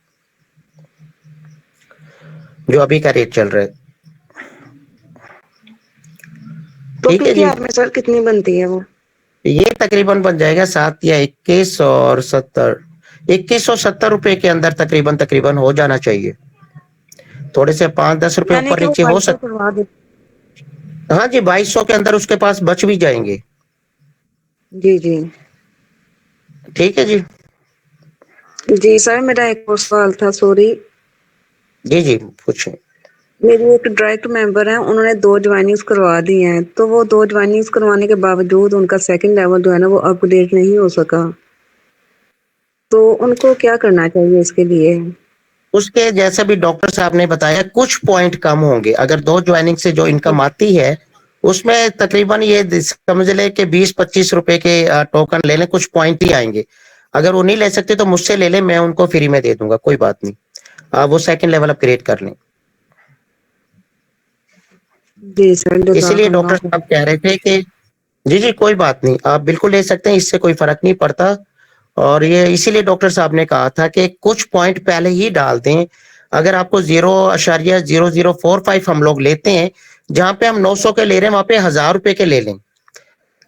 जो अभी का रेट चल रहा है। तो ठीक है जी, पीटीआर में सर कितनी बनती है वो? ये तकरीबन बन जाएगा 7 या 21 और 70, 2170 रुपए के अंदर तकरीबन हो जाना चाहिए। थोड़े से 5-10 रुपए यानी ऊपर कि वो नीचे हो 2200 सकता। करवा दे। हाँ जी, 2200 के अंदर उसके पास बच भी जाएंगे। जी जी ठीक है जी। जी सर, मेरा एक और सवाल था, सॉरी। जी जी, पूछें। मेरी एक डायरेक्ट मेंबर है, उन्होंने 2 ज्वाइनिंग्स करवा दी हैं, तो वो 2 ज्वाइनिंग्स करवाने के बावजूद उनका सेकंड लेवल जो है ना वो अपडेट नहीं हो सका, तो उनको क्या करना चाहिए इसके लिए? उसके जैसे भी डॉक्टर साहब ने बताया, कुछ पॉइंट कम होंगे। अगर 2 ज्वाइनिंग से जो इनकम आती है उसमें तकरीबन ये समझ ले कि 20-25 रुपए के टोकन ले लें, कुछ पॉइंट ही आएंगे। अगर वो नहीं ले सकते तो मुझसे ले लें, मैं उनको फ्री में दे दूंगा, कोई बात नहीं। आप वो सेकंड लेवल अपग्रेड कर लें। जी सर, इसीलिए डॉक्टर जज़ाकल्लाह। साहब कह रहे थे कि जी जी कोई बात नहीं, आप बिल्कुल ले सकते हैं, इससे कोई फर्क नहीं पड़ता। और ये इसीलिए डॉक्टर साहब ने कहा था कि कुछ पॉइंट पहले ही डाल दें। अगर आपको 0.0045 हम लोग लेते हैं, जहां पे हम 900 के ले रहे हैं वहां पे 1000 रुपए के ले लें।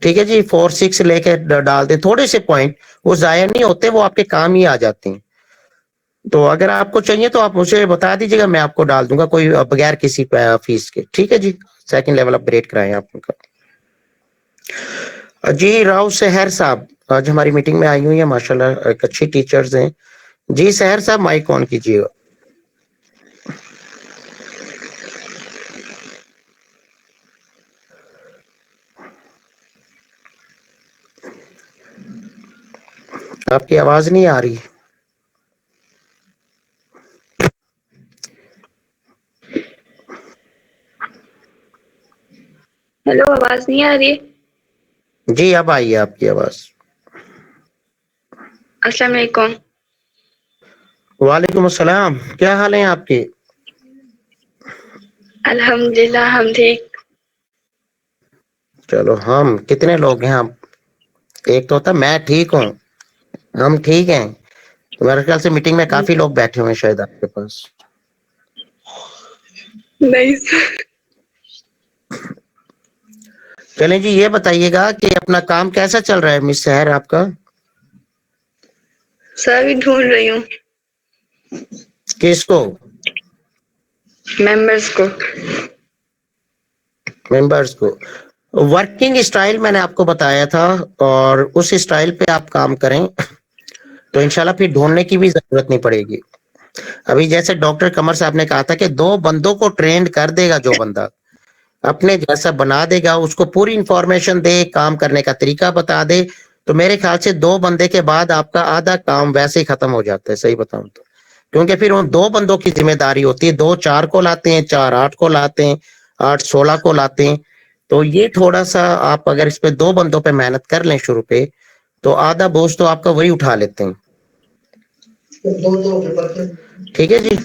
ठीक है जी, 4-6 लेके डाल दें। थोड़े से पॉइंट वो जाया नहीं होते, वो आपके काम ही आ जाते हैं। तो अगर आपको चाहिए तो आप मुझे बता दीजिएगा, मैं आपको डाल दूंगा, कोई बगैर किसी फीस के। ठीक है जी, सेकंड लेवल अपग्रेड कराएं आप उनका। जी, राव सहर साहब आज हमारी मीटिंग में आई हुई है, माशाल्लाह एक अच्छी टीचर्स हैं। जी सहर साहब, माइक ऑन कीजिएगा। आपकी आवाज नहीं आ रही। हेलो, आवाज नहीं आ रही? जी, अब आई है आपकी आवाज। अस्सलाम वालेकुम। वालेकुम अस्सलाम, क्या हाल है आपके? अल्हम्दुलिल्लाह, हम ठीक। चलो, हम कितने लोग हैं? आप एक तो होता मैं ठीक हूँ, हम ठीक हैं। तो मेरे ख्याल से मीटिंग में काफी लोग बैठे हुए हैं शायद आपके पास। नहीं सर, चलें जी, ये बताइएगा कि अपना काम कैसा चल रहा है मिस सहर आपका? अभी ढूंढ रही हूँ किसको? मेंबर्स को। मेंबर्स को। वर्किंग स्टाइल मैंने आपको बताया था, और उस स्टाइल पे आप काम करें तो इंशाल्लाह फिर ढूंढने की भी जरूरत नहीं पड़ेगी। अभी जैसे डॉक्टर कमर साहब ने कहा था कि 2 बंदों को ट्रेंड कर देगा, जो बंदा अपने जैसा बना देगा, उसको पूरी इंफॉर्मेशन दे, काम करने का तरीका बता दे, तो मेरे ख्याल से 2 बंदे के बाद आपका आधा काम वैसे ही खत्म हो जाता है, सही बताऊं तो। क्योंकि फिर उन 2 बंदों की जिम्मेदारी होती है, 2 4 को लाते हैं, 4 8 को लाते हैं, 8 16 को लाते हैं। तो ये थोड़ा सा आप अगर इस पे 2 बंदों पे मेहनत कर लें शुरू पे, तो आधा बोझ तो आपका वही उठा लेते हैं। ठीक है जी।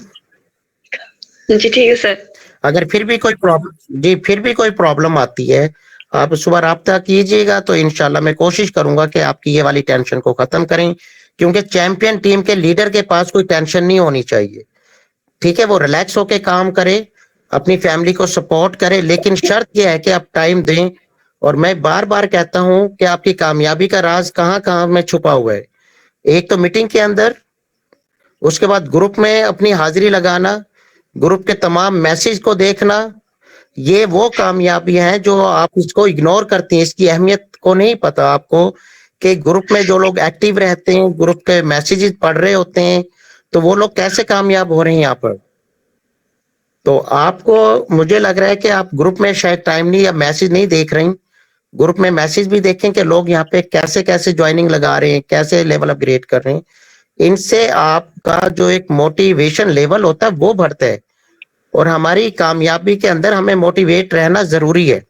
जी ठीक है सर। अगर फिर भी कोई प्रॉब्लम, जी फिर भी कोई प्रॉब्लम आती है, आप सुबह राब्ता कीजिएगा, तो इंशाल्लाह मैं कोशिश करूंगा कि आपकी ये वाली टेंशन को खत्म करें। क्योंकि चैंपियन टीम के लीडर के पास कोई टेंशन नहीं होनी चाहिए। ठीक है, वो रिलैक्स होके काम करे, अपनी फैमिली को सपोर्ट करे, लेकिन शर्त यह है कि आप टाइम दें। और मैं बार बार कहता हूं कि आपकी कामयाबी का राज कहाँ कहाँ में छुपा हुआ है। एक तो मीटिंग के अंदर, उसके बाद ग्रुप में अपनी हाजिरी लगाना, ग्रुप के तमाम मैसेज को देखना। ये वो कामयाबी है जो आप इसको इग्नोर करती हैं, इसकी अहमियत को नहीं पता आपको कि ग्रुप में जो लोग एक्टिव रहते हैं, ग्रुप के मैसेजेस पढ़ रहे होते हैं, तो वो लोग कैसे कामयाब हो रहे हैं यहाँ पर। तो आपको, मुझे लग रहा है कि आप ग्रुप में शायद टाइम नहीं या मैसेज नहीं देख रही। ग्रुप में मैसेज भी देखें कि लोग यहाँ पे कैसे कैसे ज्वाइनिंग लगा रहे हैं, कैसे लेवल अपग्रेड कर रहे हैं। इनसे आपका जो एक मोटिवेशन लेवल होता है वो बढ़ता है, और हमारी कामयाबी के अंदर हमें मोटिवेट रहना जरूरी है।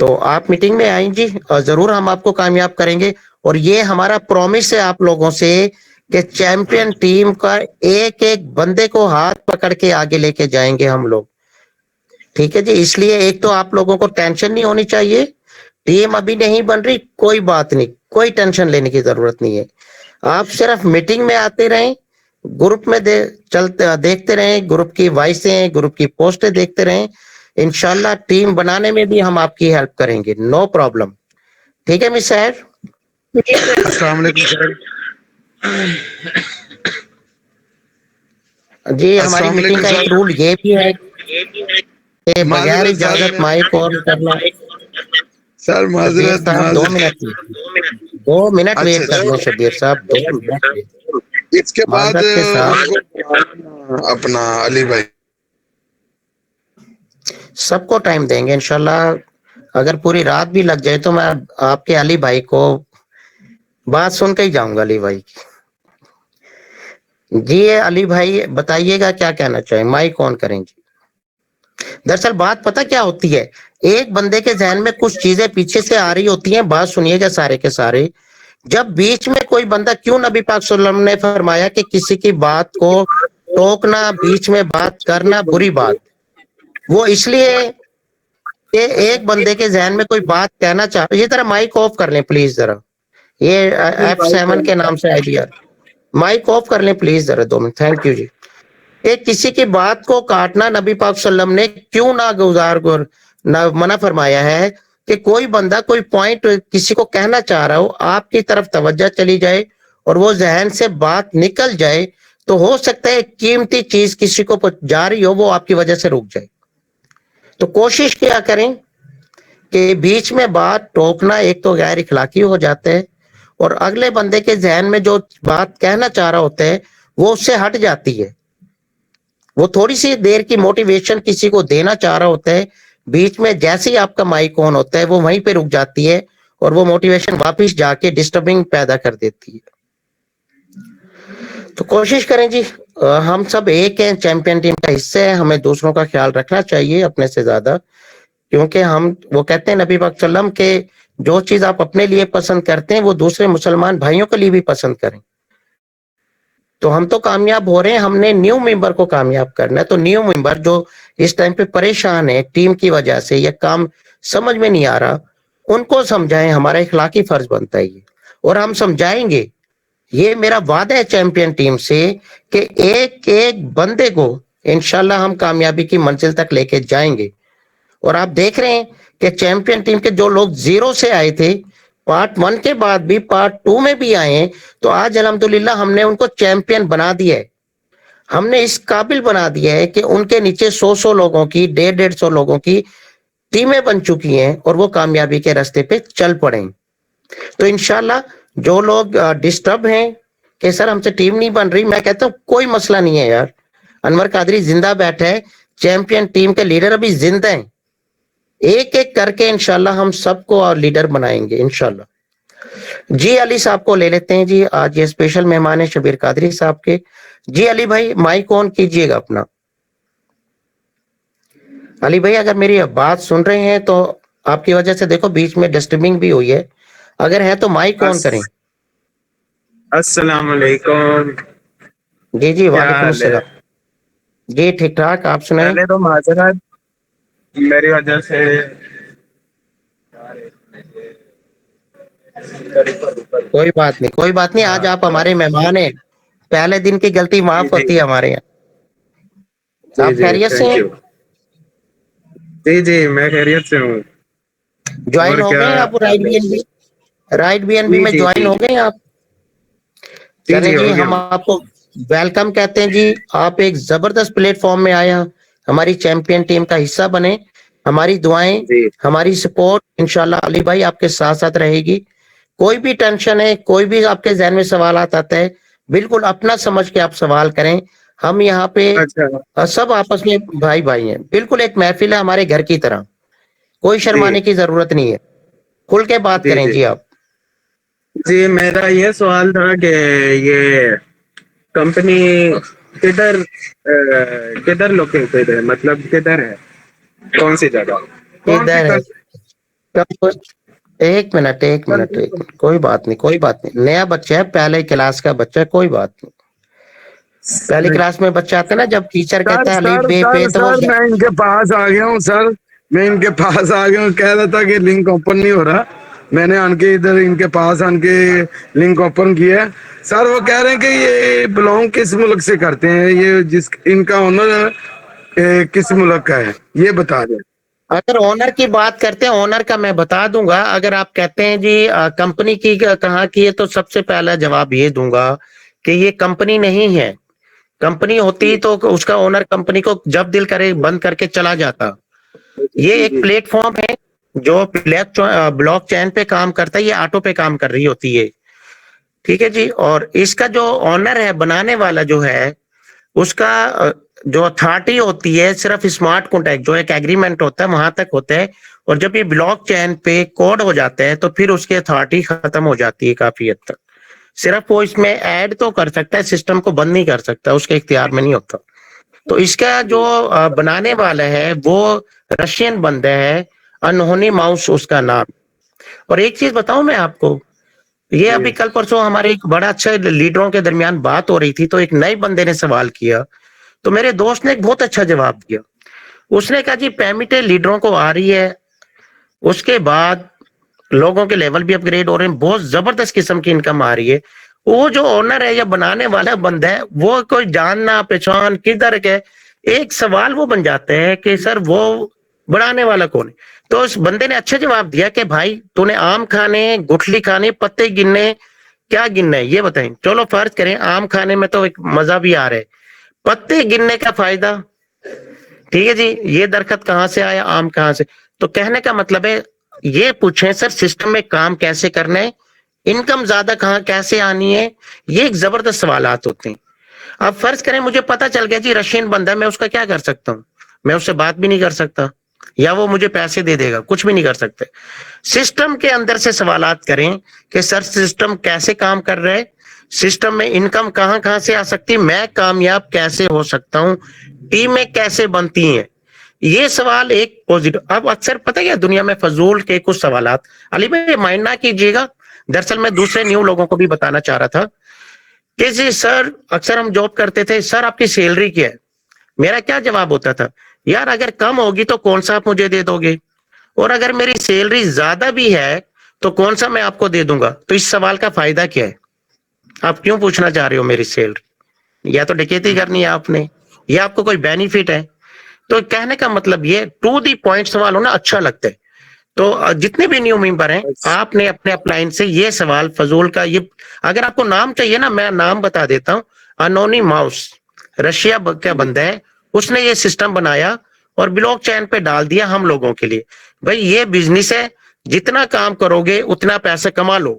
तो आप मीटिंग में आएं जी, और जरूर हम आपको कामयाब करेंगे। और ये हमारा प्रॉमिस है आप लोगों से कि चैंपियन टीम का एक एक बंदे को हाथ पकड़ के आगे लेके जाएंगे हम लोग, ठीक है जी। इसलिए एक तो आप लोगों को टेंशन नहीं होनी चाहिए, टीम अभी नहीं बन रही, कोई बात नहीं, कोई टेंशन लेने की जरूरत नहीं है। आप सिर्फ मीटिंग में आते रहें, ग्रुप में देखते रहें, ग्रुप की वॉइसें, ग्रुप की पोस्टें देखते रहें। इंशाल्लाह टीम बनाने में भी हम आपकी हेल्प करेंगे, नो प्रॉब्लम। ठीक है मिस साहब? जी सर। अस्सलाम वालेकुम सर। जी, हमारी अस्सलाम मीटिंग वालेकुम का एक सर। रूल ये भी है कि बगैर माजरत इजाजत सर, माइक ऑन करना। सर शबीर माजरत साहब 2 मिनट, 2 मिनट अच्छा वेट कर लें अच्छा, शबीर साहब, 2 मिनट वेट। इसके बाद माजरत के साथ उनको अपना अली भाई सबको टाइम देंगे इंशाल्लाह। अगर पूरी रात भी लग जाए तो मैं आपके अली भाई को बात सुन के ही जाऊंगा। अली भाई जी, अली भाई बताइएगा क्या कहना चाहें, माइक ऑन करेंगे। दरअसल बात पता क्या होती है, एक बंदे के जहन में कुछ चीजें पीछे से आ रही होती हैं, बात सुनिएगा सारे के सारे। जब बीच में कोई बंदा, क्यों नबी पाक सल्लल्लाहु अलैहि वसल्लम ने फरमाया कि किसी की बात को टोकना, बीच में बात करना बुरी बात, वो इसलिए कि एक बंदे के जहन में कोई बात कहना चाह, ये जरा माइक ऑफ कर लें प्लीज जरा, ये F7 के नाम से आइडिया, माइक ऑफ कर लें प्लीज जरा 2 मिनट, थैंक यू जी। कि किसी की बात को काटना नबी पाक सल्लम ने क्यों ना मना फरमाया है कि कोई बंदा कोई पॉइंट किसी को कहना चाह रहा हो, आपकी तरफ तवज्जो चली जाए और वो जहन से बात निकल जाए, तो हो सकता है कीमती चीज किसी को जा रही हो, वो आपकी वजह से रुक जाए। तो कोशिश क्या करें कि बीच में बात टोकना एक तो गैर इखलाकी हो जाता है, और अगले बंदे के जहन में जो बात कहना चाह रहा होता है वो उससे हट जाती है। वो थोड़ी सी देर की मोटिवेशन किसी को देना चाह रहा होता है, बीच में जैसे ही आपका माइक ऑन होता है वो वहीं पे रुक जाती है, और वो मोटिवेशन वापस जाके डिस्टर्बिंग पैदा कर देती है। तो कोशिश करें जी, हम सब एक हैं, चैंपियन टीम का हिस्सा है, हमें दूसरों का ख्याल रखना चाहिए अपने से ज्यादा, क्योंकि हम, वो कहते हैं नबी पाक सल्लम के जो चीज आप अपने लिए पसंद करते हैं वो दूसरे मुसलमान भाइयों के लिए भी पसंद करें। तो हम तो कामयाब हो रहे हैं, हमने न्यू मेंबर को कामयाब करना है। तो न्यू मेंबर जो इस टाइम पे परेशान है टीम की वजह से, या काम समझ में नहीं आ रहा, उनको समझाएं, हमारा इखलाकी फर्ज बनता है ये, और हम समझाएंगे। ये मेरा वादा है चैंपियन टीम से कि एक एक बंदे को इंशाल्लाह हम कामयाबी की मंजिल तक लेके जाएंगे। और आप देख रहे हैं कि चैंपियन टीम के जो लोग 0 से आए थे, पार्ट 1 के बाद भी पार्ट 2 में भी आए हैं, तो आज अल्हम्दुलिल्लाह हमने उनको चैंपियन बना दिया है। हमने इस काबिल बना दिया है कि उनके नीचे 100 लोगों की, 150 लोगों की टीमें बन चुकी हैं, और वो कामयाबी के रास्ते पे चल पड़े। तो इंशाल्लाह जो लोग डिस्टर्ब हैं कि सर हमसे टीम नहीं बन रही, मैं कहता हूँ कोई मसला नहीं है यार, अनवर कादरी जिंदा बैठा है, चैंपियन टीम के लीडर अभी जिंदा हैं, एक एक करके इंशाल्लाह हम सबको और लीडर बनाएंगे इंशाल्लाह। जी अली साहब को ले लेते हैं जी, आज ये स्पेशल मेहमान है शबीर कादरी साहब के। जी अली भाई माइक ऑन कीजिएगा अपना। अली भाई अगर मेरी बात सुन रहे हैं तो आपकी वजह से देखो बीच में डिस्टर्बिंग भी हुई है, अगर है तो माइक ऑन करें। अस्सलाम वालेकुम। जी जी क्या वालेकुम हाल है? अस्सलाम। जी ठीक ठाक, आप सुनाएं। पहले तो माजरत मेरी वजह से। कोई बात नहीं, कोई बात नहीं, आज आप हमारे मेहमान हैं, पहले दिन की गलती माफ होती है हमारे यहाँ। जी आप जी खैरियत से थैंक हैं? यू। जी जी मैं खैरियत से हूँ। ज्वाइन और हो क्या? गए आप राइट बीएनबी जी में जी ज्वाइन जी हो गए आप? जी चलें जी जी, हो गया हम हूँ। आपको वेलकम कहते हैं जी। आप एक जबरदस्त प्लेटफॉर्म में आए, हमारी चैंपियन टीम का हिस्सा बने। हमारी दुआएं, जी हमारी सपोर्ट इंशाल्लाह अली भाई आपके साथ साथ रहेगी। कोई भी टेंशन है, कोई भी आपके जहन में सवाल आता है, बिल्कुल अपना समझ के आप सवाल करें। हम यहाँ पे अच्छा सब आपस में भाई भाई हैं, बिल्कुल एक महफिल है हमारे घर की तरह, कोई जी शर्माने की जरूरत नहीं है, खुल के बात जी करें जी जी आप। جی میرا یہ سوال تھا کہ یہ کمپنی کدھر کدھر لوکیٹڈ ہے، مطلب کدھر ہے، کون سی جگہ؟ کون سی ادھر ہے کب ایک منٹ کوئی بات نہیں، نیا بچہ ہے، پہلے کلاس کا بچہ ہے، کوئی بات نہیں. پہلی کلاس میں بچہ آتا ہے نا، جب ٹیچر سر کہتا ہے الف سر بے سر پہ، تو وہ سر میں ان کے پاس آ گیا ہوں سر، میں ان کے پاس آ گیا ہوں. کہہ رہا تھا کہ لنک اوپن نہیں ہو رہا، میں نے آن کے ادھر ان کے پاس آن کے لنک اوپن کیا ہے. سر وہ کہہ رہے ہیں کہ یہ بلونگ کس ملک سے کرتے ہیں، یہ جس ان کا اونر کس ملک کا ہے یہ بتا دیں. اگر اونر کی بات کرتے ہیں، اونر کا میں بتا دوں گا. اگر آپ کہتے ہیں جی کمپنی کی کہاں کی ہے، تو سب سے پہلا جواب یہ دوں گا کہ یہ کمپنی نہیں ہے. کمپنی ہوتی تو اس کا اونر کمپنی کو جب دل کرے بند کر کے چلا جاتا. یہ ایک پلیٹ فارم ہے جو بلاک چین پہ کام کرتا ہے، یہ آٹو پہ کام کر رہی ہوتی ہے. ٹھیک ہے جی. اور اس کا جو اونر ہے، بنانے والا جو ہے، اس کا جو اتھارٹی ہوتی ہے صرف اسمارٹ کانٹریکٹ جو ایک ایگریمنٹ ہوتا ہے وہاں تک ہوتا ہے. اور جب یہ بلاک چین پہ کوڈ ہو جاتا ہے تو پھر اس کی اتھارٹی ختم ہو جاتی ہے کافی حد تک. صرف وہ اس میں ایڈ تو کر سکتا ہے، سسٹم کو بند نہیں کر سکتا، اس کے اختیار میں نہیں ہوتا. تو اس کا جو بنانے والا ہے وہ رشین بندہ ہے، انہونی ماؤس اس کا نام. اور ایک چیز بتاؤں میں آپ کو، یہ ابھی کل پرسوں ہمارے ایک بڑا اچھا لیڈروں کے درمیان بات ہو رہی تھی، تو ایک نئے بندے نے سوال کیا، تو میرے دوست نے ایک بہت اچھا جواب دیا. اس نے کہا جی پیمنٹیں لیڈروں کو آ رہی ہے، اس کے بعد لوگوں کے لیول بھی اپ گریڈ ہو رہے ہیں، بہت زبردست قسم کی انکم آ رہی ہے. وہ جو اونر ہے یا بنانے والا بندہ ہے، وہ کوئی جاننا پہچان کدھر کے، ایک سوال وہ بن جاتے ہیں کہ سر وہ بنانے والا کون ہے. تو اس بندے نے اچھا جواب دیا کہ بھائی تو نے آم کھانے، گٹھلی کھانے، پتے گننے، کیا گننا ہے یہ بتائیں. چلو فرض کریں آم کھانے میں تو ایک مزہ بھی آ رہا ہے، پتے گننے کا فائدہ. ٹھیک ہے جی. یہ درخت کہاں سے آیا، آم کہاں سے. تو کہنے کا مطلب ہے یہ پوچھیں سر سسٹم میں کام کیسے کرنا ہے، انکم زیادہ کہاں کیسے آنی ہے، یہ ایک زبردست سوالات ہوتے ہیں. اب فرض کریں مجھے پتا چل گیا جی رشین بندہ ہے، میں اس کا کیا کر سکتا ہوں؟ میں اس سے بات بھی نہیں کر سکتا، یا وہ مجھے پیسے دے دے گا، کچھ بھی نہیں کر سکتے. سسٹم کے اندر سے سوالات کریں کہ سر سسٹم کیسے کام کر رہے، سسٹم میں انکم کہاں کہاں سے آ سکتی، میں کامیاب کیسے ہو سکتا ہوں، ٹیمیں کیسے بنتی ہیں. یہ سوال ایک پوزیٹو. اب اکثر پتہ کیا دنیا میں فضول کے کچھ سوالات، علی بھائی مائنڈ نہ کیجیے گا، دراصل میں دوسرے نیو لوگوں کو بھی بتانا چاہ رہا تھا کہ جی سر اکثر ہم جاب کرتے تھے، سر آپ کی سیلری کیا ہے؟ میرا کیا جواب ہوتا تھا، یار اگر کم ہوگی تو کون سا آپ مجھے دے دو گے، اور اگر میری سیلری زیادہ بھی ہے تو کون سا میں آپ کو دے دوں گا. تو اس سوال کا فائدہ کیا ہے؟ آپ کیوں پوچھنا چاہ رہے ہو میری سیلری؟ یا تو ڈکیتی کرنی ہے آپ نے، یا آپ کو کوئی بینیفٹ ہے. تو کہنے کا مطلب یہ ٹو دی پوائنٹ سوال ہونا اچھا لگتا ہے. تو جتنے بھی نیو ممبر ہیں آپ نے اپنے اپ لائن سے یہ سوال فضول کا، یہ اگر آپ کو نام چاہیے نا میں نام بتا دیتا ہوں، انونی ماؤس رشیا کا بندہ ہے، اس نے یہ سسٹم بنایا اور بلاک چین پہ ڈال دیا ہم لوگوں کے لیے. بھائی یہ بزنس ہے، جتنا کام کرو گے اتنا پیسہ کما لو،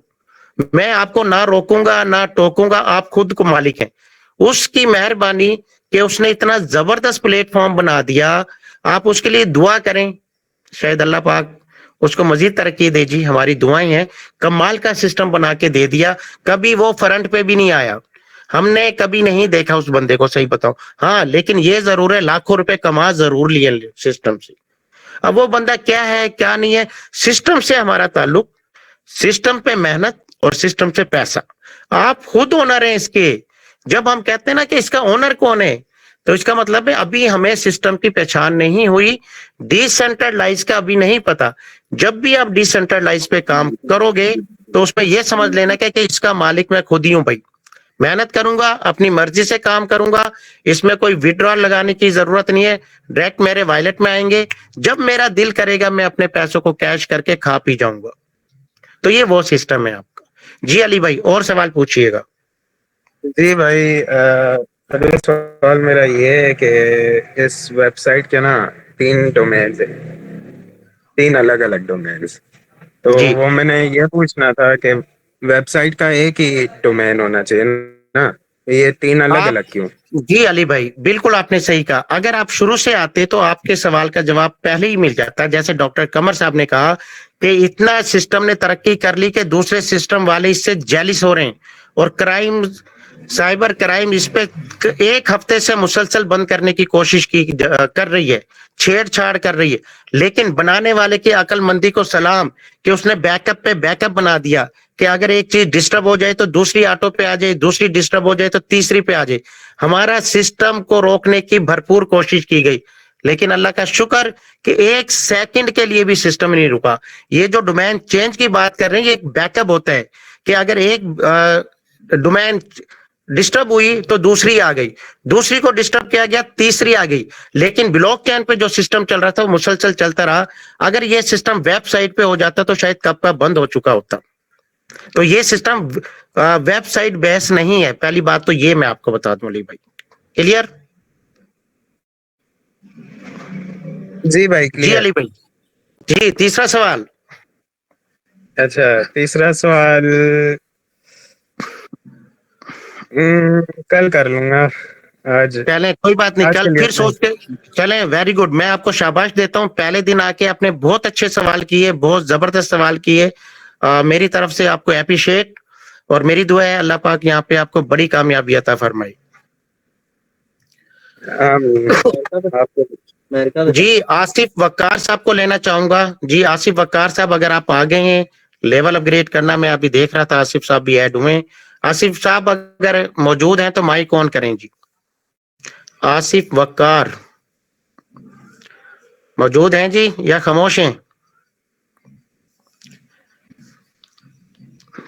میں آپ کو نہ روکوں گا نہ ٹوکوں گا، آپ خود کو مالک ہیں. اس کی مہربانی کہ اس نے اتنا زبردست پلیٹ فارم بنا دیا. آپ اس کے لیے دعا کریں، شاید اللہ پاک اس کو مزید ترقی دے جی، ہماری دعائیں ہیں. کمال کا سسٹم بنا کے دے دیا، کبھی وہ فرنٹ پہ بھی نہیں آیا، ہم نے کبھی نہیں دیکھا اس بندے کو، صحیح بتاؤ. ہاں لیکن یہ ضرور ہے لاکھوں روپے کما ضرور لیے سسٹم سے. اب وہ بندہ کیا ہے کیا نہیں ہے، سسٹم سے ہمارا تعلق، سسٹم پہ محنت اور سسٹم سے پیسہ. آپ خود اونر ہیں اس کے. جب ہم کہتے ہیں نا کہ اس کا اونر کون ہے، تو اس کا مطلب ہے ابھی ہمیں سسٹم کی پہچان نہیں ہوئی، ڈی سینٹرلائز کا ابھی نہیں پتا. جب بھی آپ ڈی سینٹرلائز پہ کام کرو گے تو اس میں یہ سمجھ لینا کہ اس کا مالک میں خود ہی ہوں. بھائی محنت کروں گا، اپنی مرضی سے کام کروں گا، اس میں کوئی وڈرال لگانے کی ضرورت نہیں ہے، ڈائریکٹ میرے وائلٹ میں آئیں گے، جب میرا دل کرے گا میں اپنے پیسوں کو کیش کر کے کھا پی جاؤں گا. تو یہ وہ سسٹم ہے آپ کا. جی علی بھائی اور سوال پوچھئے گا. جی بھائی اگلا سوال میرا یہ ہے کہ اس ویب سائٹ کے نا 3 ڈومینز ہیں، 3 الگ الگ ڈومینز. تو جی وہ میں نے یہ پوچھنا تھا کہ ویب سائٹ کا ایک ہی ڈومین ہونا چاہیے نا، ये 3 अलग आप अलग क्यों? जी अली भाई, बिल्कुल आपने सही कहा। अगर आप शुरू से आते तो आपके सवाल का जवाब पहले ही मिल जाता। जैसे डॉक्टर कमर साहब ने कहा कि इतना सिस्टम ने तरक्की कर ली कि दूसरे सिस्टम वाले इससे जेलिस हो रहे हैं, और क्राइम, साइबर क्राइम इस पे एक हफ्ते से मुसलसल बंद करने की कोशिश कर रही है, छेड़छाड़ कर रही है। लेकिन बनाने वाले की अक्लमंदी को सलाम कि उसने बैकअप पे बैकअप बना दिया कि अगर एक चीज डिस्टर्ब हो जाए तो दूसरी ऑटो पे आ जाए, दूसरी डिस्टर्ब हो जाए तो तीसरी पे आ जाए। हमारा सिस्टम को रोकने की भरपूर कोशिश की गई, लेकिन अल्लाह का शुक्र कि एक सेकंड के लिए भी सिस्टम नहीं रुका। ये जो डोमेन चेंज की बात कर रहे हैं, ये एक बैकअप होता है कि अगर एक डोमेन डिस्टर्ब हुई तो दूसरी आ गई, दूसरी को डिस्टर्ब किया गया, तीसरी आ गई। लेकिन ब्लॉक चेन पे जो सिस्टम चल रहा था वो मुसलसल चलता रहा। अगर ये सिस्टम वेबसाइट पे हो जाता तो शायद कब का बंद हो चुका होता। तो ये सिस्टम वेबसाइट बेस नहीं है, पहली बात तो ये मैं आपको बता दूं अली भाई। क्लियर? जी भाई जी क्लियर। अली भाई जी, तीसरा सवाल। अच्छा, तीसरा सवाल कल कर लूंगा, आज चलें कोई बात नहीं, आज कल के लिए फिर सोच के चलें। वेरी गुड, मैं आपको शाबाश देता हूं। पहले दिन आके आपने बहुत अच्छे सवाल किए, बहुत जबरदस्त सवाल किए। मेरी तरफ से आपको एप्रिशिएट, और मेरी दुआ है अल्लाह पाक यहाँ पे आपको बड़ी कामयाबी अता फरमाए। आपको जी आसिफ वक्कार साहब को लेना चाहूंगा। जी आसिफ वक्कार साहब, अगर आप आ गए हैं, लेवल अपग्रेड करना मैं अभी देख रहा था, आसिफ साहब भी ऐड हुए। आसिफ साहब अगर मौजूद हैं तो माइक ऑन करें जी। आसिफ वक्कार मौजूद हैं जी या खामोश हैं?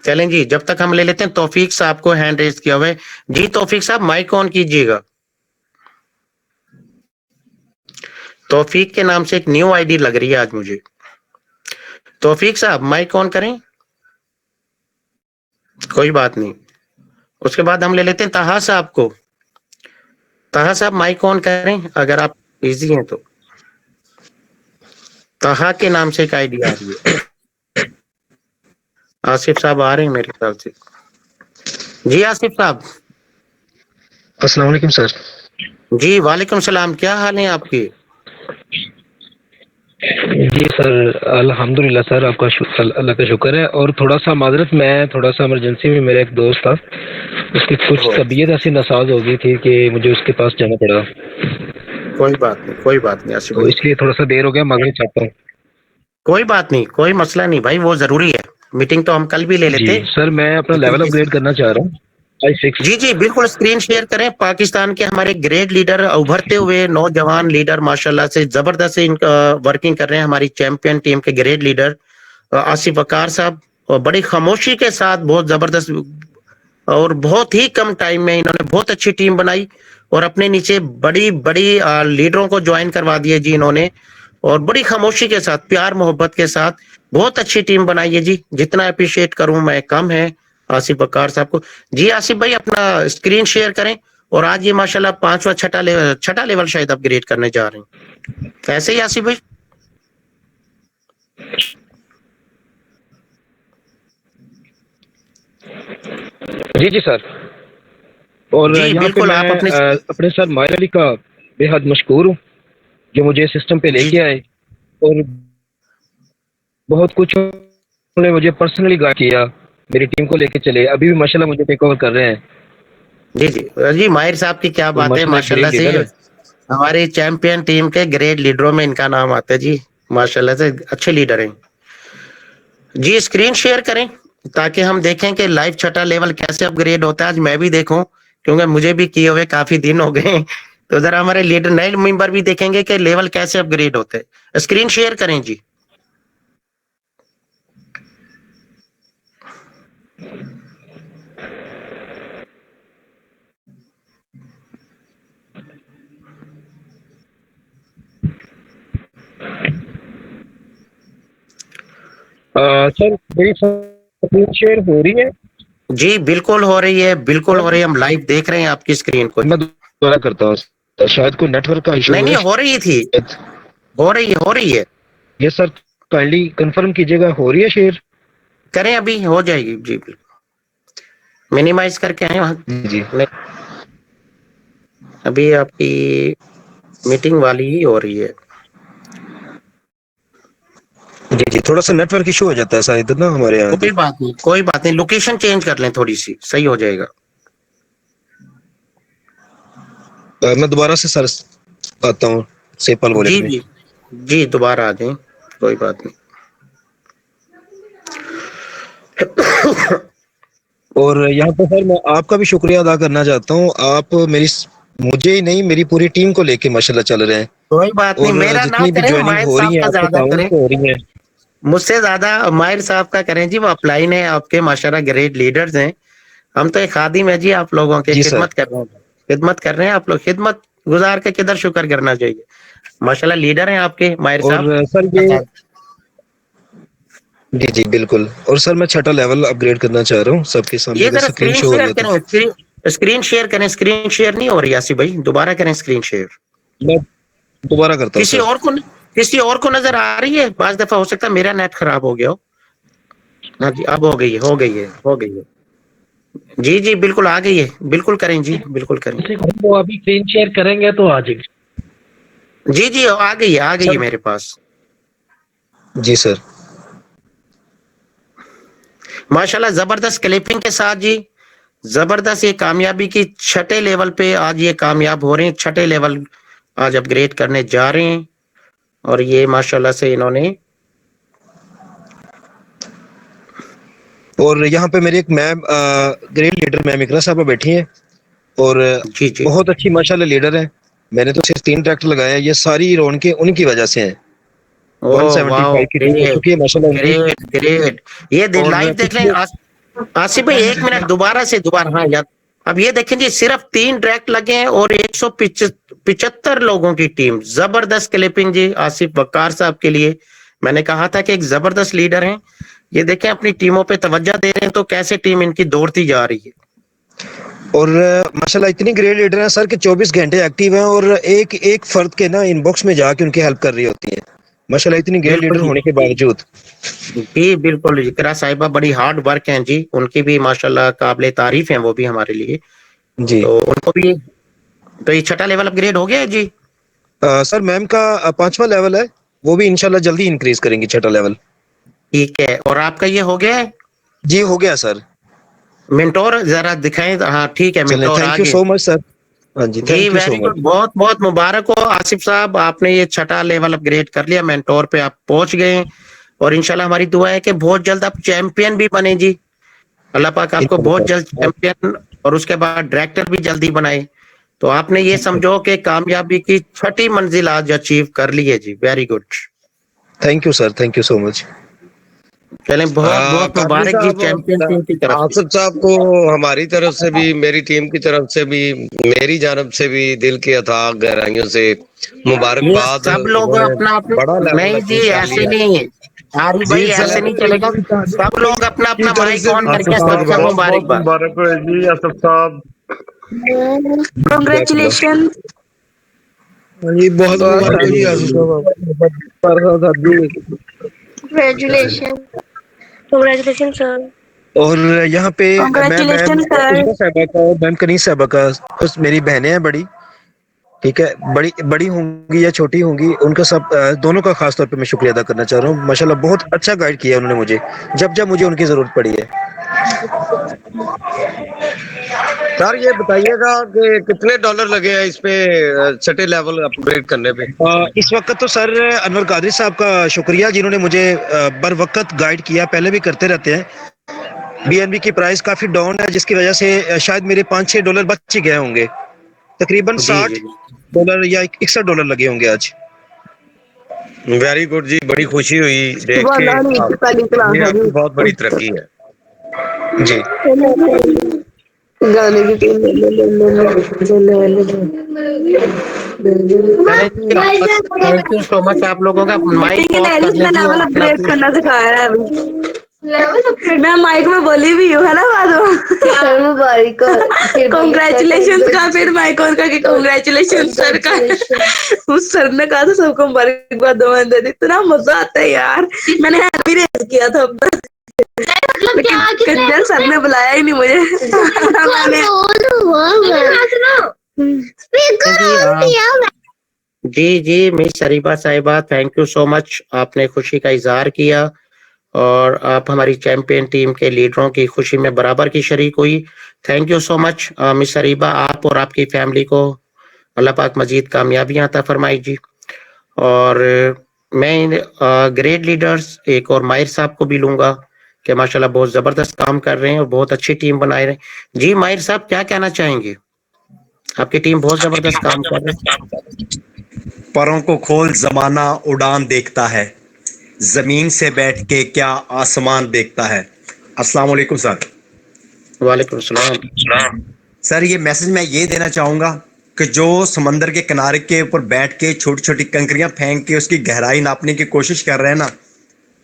चलें जी, जब तक हम ले लेते हैं तौफीक साहब को, हैंड रेज किया हुआ है। जी तौफीक साहब माइक ऑन कीजिएगा। तौफीक के नाम से एक न्यू आईडी लग रही है आज मुझे। तौफीक साहब माइक ऑन करें। कोई बात नहीं, उसके बाद हम ले लेते हैं ताहा साहब को। ताहा साहब माइक ऑन करें अगर आप बिजी हैं तो। ताहा के नाम से एक आईडी आ रही है। आसिफ साहब आ रहे हैं मेरे ख्याल से। जी आसिफ साहब। अस्सलाम वालेकुम सर। जी वालेकुम सलाम, क्या हाल है आपके? जी सर अल्हम्दुलिल्लाह सर, आपका अल्लाह का शुक्र है। और थोड़ा सा माजरत, मैं थोड़ा सा इमरजेंसी में, मेरा एक दोस्त था, उसकी कुछ तबीयत ऐसी नासाज हो गई थी कि मुझे उसके पास जाना पड़ा। कोई बात नहीं, कोई बात नहीं आसिफ तो भाई, इसलिए थोड़ा सा देर हो गया, माजरत चाहता हूँ। कोई बात नहीं, कोई मसला नहीं भाई, वो जरूरी है। मीटिंग तो हम कल भी ले जी लेते। सर, मैं अपना लेवल अपग्रेड करना चाह रहा हूँ। जी जी बिल्कुल, स्क्रीन शेयर करें। पाकिस्तान के हमारे ग्रेट लीडर, उभरते हुए नौजवान लीडर, माशाल्लाह से जबरदस्त इनका वर्किंग कर रहे हैं। हमारी चैंपियन टीम के ग्रेट लीडर आसिफ वकार साहब, और बड़ी खामोशी के साथ बहुत जबरदस्त और बहुत ही कम टाइम में इन्होंने बहुत अच्छी टीम बनाई, और अपने नीचे बड़ी बड़ी लीडरों को ज्वाइन करवा दिए जी इन्होंने, और बड़ी खामोशी के साथ, प्यार मोहब्बत के साथ बहुत अच्छी टीम बनाई है जी। जितना अप्रिशिएट करूं मैं कम है आसिफ वकार साहब को। जी आसिफ भाई अपना स्क्रीन शेयर करें। और आज ये माशाल्लाह 5वां छठा लेवल शायद अपग्रेड करने जा रहे हैं, ऐसे ही आसिफ भाई? जी जी सर। और जी यहाँ पे बिल्कुल, मैं आप अपने सर माहिर अली का बेहद मशकूर हूँ, जो मुझे सिस्टम पे लेके आए, और बहुत कुछ उन्होंने मुझे पर्सनली गाइड किया, मेरी टीम को लेके चले, अभी भी माशाल्लाह मुझे टेक ओवर कर रहे हैं। जी जी जी, माहिर साहब की क्या बात है, माशाल्लाह से हमारी चैंपियन टीम के ग्रेट लीडरों में इनका नाम आता है जी, माशाल्लाह से अच्छे लीडर हैं जी। स्क्रीन शेयर करें ताकि हम देखें कि लाइव छठा लेवल कैसे अपग्रेड होता है। आज मैं भी देखूं, क्योंकि मुझे भी किए हुए काफी दिन हो गए, तो जरा हमारे लीडर नए मेंबर भी देखेंगे कि लेवल कैसे अपग्रेड होते हैं। स्क्रीन शेयर करें जी। सर मेरी स्क्रीन शेयर हो रही है? जी बिल्कुल हो रही है, बिल्कुल हो रही है, हम लाइव देख रहे हैं आपकी स्क्रीन को। मैं दोबारा करता हूँ, शायद कोई नेटवर्क का इशू नहीं नहीं, हो रही थी, हो रही है। ये सर काइंडली कंफर्म कीजिएगा, हो रही है शेयर? करें, अभी हो जाएगी जी। बिल्कुल मिनिमाइज करके आए वहां जी। ابھی آپ کی میٹنگ والی ہی ہو رہی ہے. جی جی تھوڑا سا نیٹ ورک ایشو ہو جاتا ہے سر ادھر نا ہمارے یہاں. کوئی بات نہیں, کوئی بات نہیں, لوکیشن چینج کر لیں تھوڑی سی, صحیح ہو جائے گا. میں دوبارہ سے سر آتا ہوں سیپال جی والیٹ میں. جی جی دوبارہ آ جائیں, کوئی بات نہیں. اور یہاں پہ سر میں آپ کا بھی شکریہ ادا کرنا چاہتا ہوں. آپ مجھے ہی نہیں میری پوری ٹیم کو لے کے ماشاءاللہ چل رہے ہیں. کوئی بات نہیں, اور میرا نہ جتنی بھی کریں, جوائننگ ماہر ہو صاحب رہی ہیں کا آپ کے زیادہ تعاون کریں, سے ہو رہی ہیں. مجھ سے زیادہ ماہر صاحب کا کریں جی, وہ اپلائی ہیں آپ کے ماشاءاللہ گریٹ لیڈرز ہیں. ہم تو ایک خادم ہے جی, آپ لوگوں کے جی سر. خدمت کر رہے ہیں, خدمت کر رہے ہیں آپ لوگ. خدمت گزار کے کدھر شکر کرنا چاہیے. ماشاءاللہ لیڈر ہیں آپ کے ماہر اور سر صاحب. یہ جی جی بالکل. اور سر میں 6 لیول اپ گریڈ کرنا چاہ رہا ہوں. سب کے سامنے یہ اگر ذرا اسکرین اسکرین شو ہو شیئر جائے تو کریں, اسکرین شیئر کریں. اسکرین شیئر نہیں ہو رہی آصف بھائی, دوبارہ کریں اسکرین شیئر. میں دوبارہ کرتا ہوں سر. کسی اور کو نظر آ رہی ہے؟ بعض دفعہ ہو سکتا ہے میرا نیٹ خراب ہو گیا ہو. ہاں جی اب ہو گئی ہے. جی جی بالکل آ گئی ہے, بالکل کریں جی, بالکل کریں. وہ ابھی اسکرین شیئر کریں گے تو آ جائے گی. جی جی آ گئی ہے میرے پاس. جی سر. ماشاءاللہ زبردست کلپنگ کے ساتھ جی, زبردست. یہ کامیابی کی 6 لیول پہ آج یہ کامیاب ہو رہے ہیں. 6 لیول آج اپ گریڈ کرنے جا رہے ہیں. اور یہ ماشاءاللہ سے انہوں نے اور یہاں پہ میری ایک میم گریٹ لیڈر میم اقرا صاحبہ بیٹھی ہیں اور جی جی بہت اچھی ماشاءاللہ لیڈر ہیں. میں نے تو صرف 3 ٹریکٹر لگائے ہیں. یہ ساری رونقیں ان کی وجہ سے ہیں. او واو 175 کی ٹیم ہو گریٹ چکی ہے ماشاءاللہ ان کی. گریٹ. یہ اور لائیو دیکھ لیں آصف بھائی, 1 منٹ دوبارہ ہاں یاد. اب یہ دیکھیں جی, صرف 3 ٹریکٹ لگے ہیں اور 175 لوگوں کی ٹیم. زبردست کلپنگ جی آصف وقار صاحب کے لیے. میں نے کہا تھا کہ ایک زبردست لیڈر ہیں. یہ دیکھیں اپنی ٹیموں پہ توجہ دے رہے ہیں تو کیسے ٹیم ان کی دوڑتی جا رہی ہے. اور ماشاءاللہ اتنی گریٹ لیڈر ہیں سر کہ 24 گھنٹے ایکٹیو ہیں اور ایک فرد کے نا ان باکس میں جا کے ان کی ہیلپ کر رہی ہوتی ہیں. ماشاءاللہ اتنی گریٹ بالکل لیڈر جی, ہونے کے باوجود. جی بالکل. اقرا صاحبہ بڑی ہارڈ ورک ہیں جی, ان کی بھی ماشاءاللہ قابل تعریف ہیں وہ بھی ہمارے لیے. جی تو ان کو بھی تو یہ 6 لیول اپ گریڈ ہو گیا ہے جی. سر میم کا 5واں لیول ہے, وہ بھی انشاءاللہ جلدی انکریز کریں گی 6 لیول. ٹھیک ہے, اور آپ کا یہ ہو گیا ہے جی ہو گیا سر. منٹور, ذرا دکھائیں. ہاں ٹھیک ہے, چلیں منٹور تھینک یو آگے. سو مچ سر. ہاں جی جی thank you so very much. Good, بہت بہت مبارک ہو آصف صاحب, آپ نے یہ 6 لیول اپ گریڈ کر لیا. مینٹور پہ آپ پہنچ گئے ہیں. اور انشاءاللہ ہماری دعا ہے کہ بہت جلد آپ چیمپئن بھی بنے جی. اللہ پاک آپ کو بہت جلد چیمپئن اور اس کے بعد ڈائریکٹر بھی جلدی بنائے. تو آپ نے یہ سمجھو کہ کامیابی کی 6 منزل آج اچیو کر لی ہے جی. Very good. Thank you sir, thank you so much. چلیں بہت بہت قادری مبارک جی صاحب, چیمپئن ٹیم کی طرف سے. آصف صاحب کو ہماری طرف سے بھی, میری ٹیم کی طرف سے بھی, میری جانب سے بھی دل کی اتھاہ گہرائیوں سے یہ مبارکباد. سب لوگ انہوں نے اپنا اپنا, بڑا لیول نہیں جی اچیو کر ایسے لیا. نہیں, عارف جی بھائی ایسے سر نہیں چلے گا. سب لوگ اپنا کی اپنا طرف مائک سے آن کر کے آصف سب صاحب سے بہت بہت مبارکباد. مبارک ہو جی آصف صاحب. Congratulations. جی بہت مبارک ہو جی آصف صاحب. Congratulations. Congratulations, sir. اور یہاں پہ میں میم Congratulations, sir. عشرت صاحبہ کا اور میم کنیز صاحبہ کا, میری بہنیں ہیں بڑی, ٹھیک ہے, بڑی ہوں گی یا چھوٹی ہوں گی, ان کا سب دونوں کا خاص طور پہ میں شکریہ ادا کرنا چاہ رہا ہوں. ماشاءاللہ بہت اچھا گائیڈ کیا انہوں نے مجھے جب مجھے ان کی ضرورت پڑی ہے. سر یہ بتائیے گا کہ کتنے ڈالر لگے ہیں اس پہ 6 لیول اپ گریڈ کرنے پہ؟ اس وقت تو سر انور قادری صاحب کا شکریہ جنہوں نے مجھے بر وقت گائیڈ کیا. پہلے بھی کرتے رہتے ہیں. بی این بی کی پرائس کافی ڈاؤن ہے جس کی وجہ سے شاید میرے 5-6 ڈالر بچ ہی گئے ہوں گے. تقریباً جی جی $60 یا $61 لگے ہوں گے آج. ویری گڈ جی, بڑی خوشی ہوئی دیکھ کے. یہ آپ کی بہت بڑی ترقی ہے. جی گانے کی ٹیم. چلیں جی, تھینک یو سو مچ. آپ لوگوں کا مائک آف کر لیں جی, اور اپنا اپنا کرنا سکھایا ہے ابھی. میں مائک میں بولی بھی ہوں, ہے نا بعد مبارک. کنگریچولیشن کا پھر مائک آن کر کے کنگریچولیشن سر کا. اس سر نے کہا تھا سب کو مبارکباد دو. اتنا مزہ آتا ہے یار. میں نے ہیپی ریز کیا تھا لیکن سر نے بلایا ہی نہیں مجھے. जी जी मिस शरीफा साहिबा, थैंक यू सो मच, आपने खुशी का इजहार किया और आप हमारी चैंपियन टीम के लीडरों की खुशी में बराबर की शरीक हुई। Thank you so much miss शरीफा, आप और आपकी फैमिली को अल्लाह पाक मजीद कामयाबियां अता फरमाई जी। और मैं ग्रेट लीडर्स एक और माहिर साहब को भी लूंगा कि माशाल्लाह बहुत जबरदस्त काम कर रहे हैं और बहुत अच्छी टीम बनाए रहे हैं। जी माहिर साहब, क्या कहना चाहेंगे? आपकी टीम बहुत जबरदस्त काम कर रही है। परों को खोल जमाना उड़ान देखता है, जमीन से बैठ के क्या आसमान देखता है। अस्सलाम वालेकुम सर। वालेकुम सलाम। सर ये मैसेज मैं ये देना चाहूँगा कि जो समंदर के किनारे के ऊपर बैठ के छोटी छोटी कंकरियां फेंक के उसकी गहराई नापने की कोशिश कर रहे हैं ना,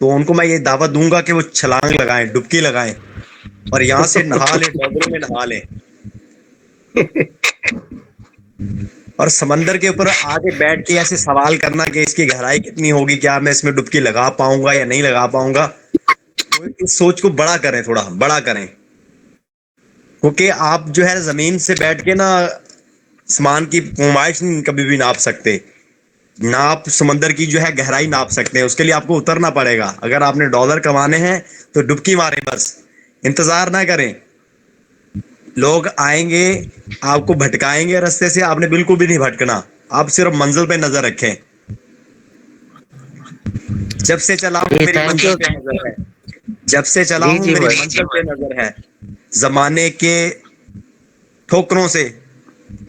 तो उनको मैं ये दावत दूंगा कि वो छलांग लगाएं, डुबकी लगाएं और यहाँ से नहा लें, डोबरे में नहा लें और समंदर के ऊपर आगे बैठ के ऐसे सवाल करना कि इसकी गहराई कितनी होगी, क्या मैं इसमें डुबकी लगा पाऊंगा या नहीं लगा पाऊंगा, तो इस सोच को बड़ा करें, थोड़ा बड़ा करें। क्योंकि आप जो है जमीन से बैठ के ना आसमान की नुमाइश कभी भी नाप सकते, ना आप समंदर की जो है गहराई नाप सकते हैं। उसके लिए आपको उतरना पड़ेगा। अगर आपने डॉलर कमाने हैं तो डुबकी मारें, बस इंतजार ना करें। लोग आएंगे आपको भटकाएंगे रास्ते से, आपने बिल्कुल भी नहीं भटकना, आप सिर्फ मंजिल पे नजर रखें। जब से चला हूं मेरी मंजिल पे नजर है, जब से चला हूं मेरी मंजिल पे नजर है, जमाने के ठोकरों से